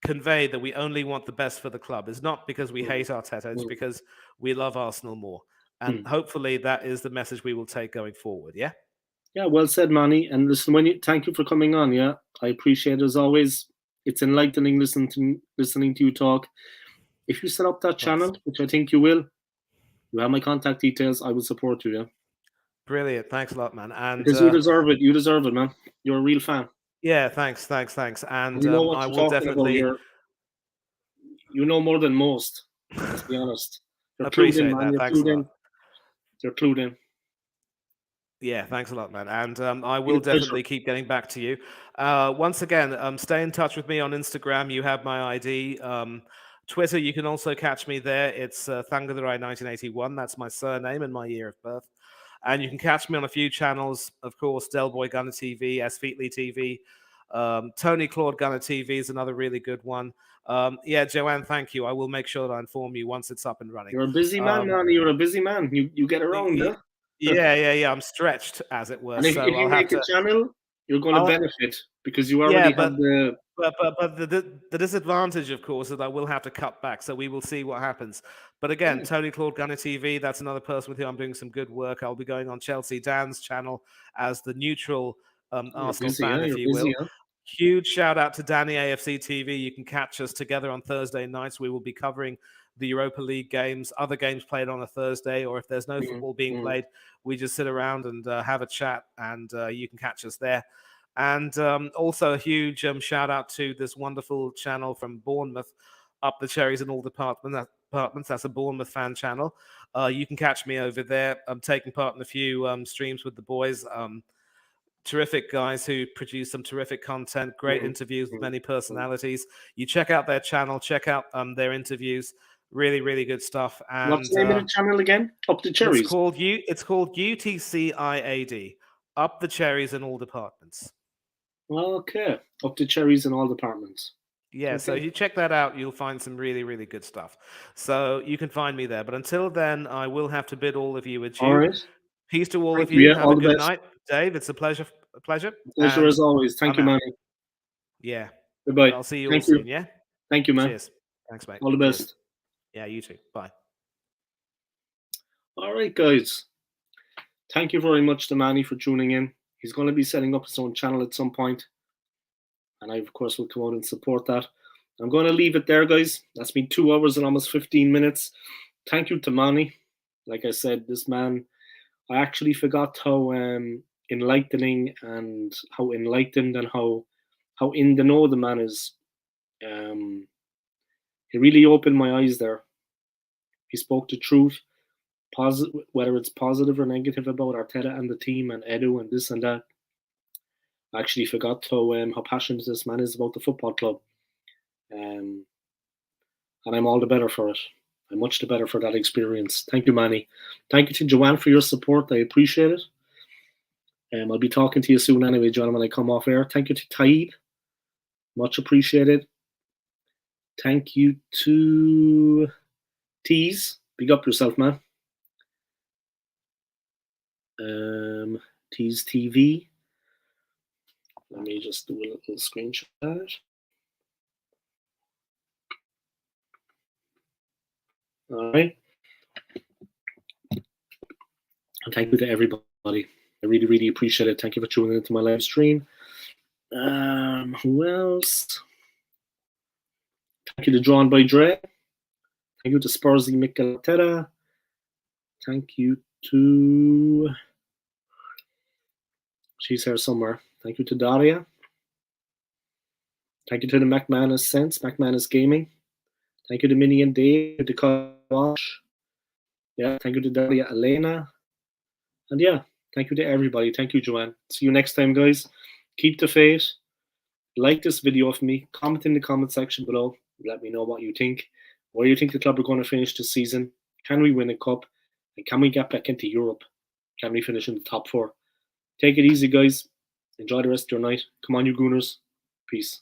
convey that we only want the best for the club. It's not because we hate Arteta, it's because we love Arsenal more. And hopefully that is the message we will take going forward, yeah? Yeah, well said, Manny. And listen, thank you for coming on, yeah? I appreciate it as always. It's enlightening listening to you talk. If you set up that channel, which I think you will, you have my contact details. I will support you, yeah? Brilliant. Thanks a lot, man. And because you deserve it. You deserve it, man. You're a real fan. Yeah, thanks. And you know what I you're will talking definitely. About. You know more than most. Let's be honest. You're appreciate clued in, man. That. Thanks a lot. You're clued in. Yeah, thanks a lot, man. And I will definitely keep getting back to you. Once again, stay in touch with me on Instagram. You have my ID. Twitter, you can also catch me there. It's Thangatherai1981. That's my surname and my year of birth. And you can catch me on a few channels, of course, Del Boy Gunner TV, S. Featley TV. Tony Claude Gunner TV is another really good one. Yeah, Joanne, thank you. I will make sure that I inform you once it's up and running. You're a busy man, man. You're a busy man. You get around, huh? Yeah. I'm stretched, as it were. And if you make a channel, you're going to benefit because you already have the. But the disadvantage, of course, is that I will have to cut back. So we will see what happens. But again, Tony Claude Gunner TV, that's another person with whom I'm doing some good work. I'll be going on Chelsea Dan's channel as the neutral Arsenal fan, if you will. Huge shout out to Danny AFC TV. You can catch us together on Thursday nights. We will be covering the Europa League games, other games played on a Thursday, or if there's no football being played, we just sit around and have a chat, and you can catch us there. And also a huge shout out to this wonderful channel from Bournemouth, Up the Cherries in All Departments. That's a Bournemouth fan channel. You can catch me over there. I'm taking part in a few streams with the boys. Terrific guys who produce some terrific content, great interviews with many personalities. You check out their channel, check out their interviews. Really, really good stuff. And what's the name of the channel again? Up the Cherries. It's called UTCIAD. Up the Cherries in All Departments. Okay, Up the Cherries in All Departments. Yeah, so you check that out, you'll find some really, really good stuff. So you can find me there. But until then, I will have to bid all of you adieu. All right. Peace to all of you. Have a good night. Dave, it's a pleasure. Pleasure as always. Thank you, Manny. Yeah. Goodbye. I'll see you all soon, yeah? Thank you, man. Cheers. Thanks, mate. All the best. Yeah, you too. Bye. All right, guys. Thank you very much to Manny for tuning in. He's going to be setting up his own channel at some point. And I, of course, will come out and support that. I'm going to leave it there, guys. That's been 2 hours and almost 15 minutes. Thank you to Manny. Like I said, this man, I actually forgot how enlightening and how enlightened and how in the know the man is. He really opened my eyes there. He spoke the truth, whether it's positive or negative about Arteta and the team and Edu and this and that. I actually forgot how passionate this man is about the football club. And I'm all the better for it. I'm much the better for that experience. Thank you, Manny. Thank you to Joanne for your support. I appreciate it. I'll be talking to you soon anyway, John, when I come off air. Thank you to Taib. Much appreciated. Thank you to Tease. Big up yourself, man. Tease TV. Let me just do a little screenshot. All right. And thank you to everybody. I really, really appreciate it. Thank you for tuning into my live stream. Who else? Thank you to Drawn by Dre. Thank you to Spursy Michael. Thank you to... She's here somewhere. Thank you to Daria. Thank you to the McManus Sense, McManus Gaming. Thank you to Minnie and Dave, to Kosh. Yeah, thank you to Daria Elena. And yeah, thank you to everybody. Thank you, Joanne. See you next time, guys. Keep the faith. Like this video of me. Comment in the comment section below. Let me know what you think. Where you think the club are going to finish this season. Can we win a cup? And can we get back into Europe? Can we finish in the top 4? Take it easy, guys. Enjoy the rest of your night. Come on, you Gooners. Peace.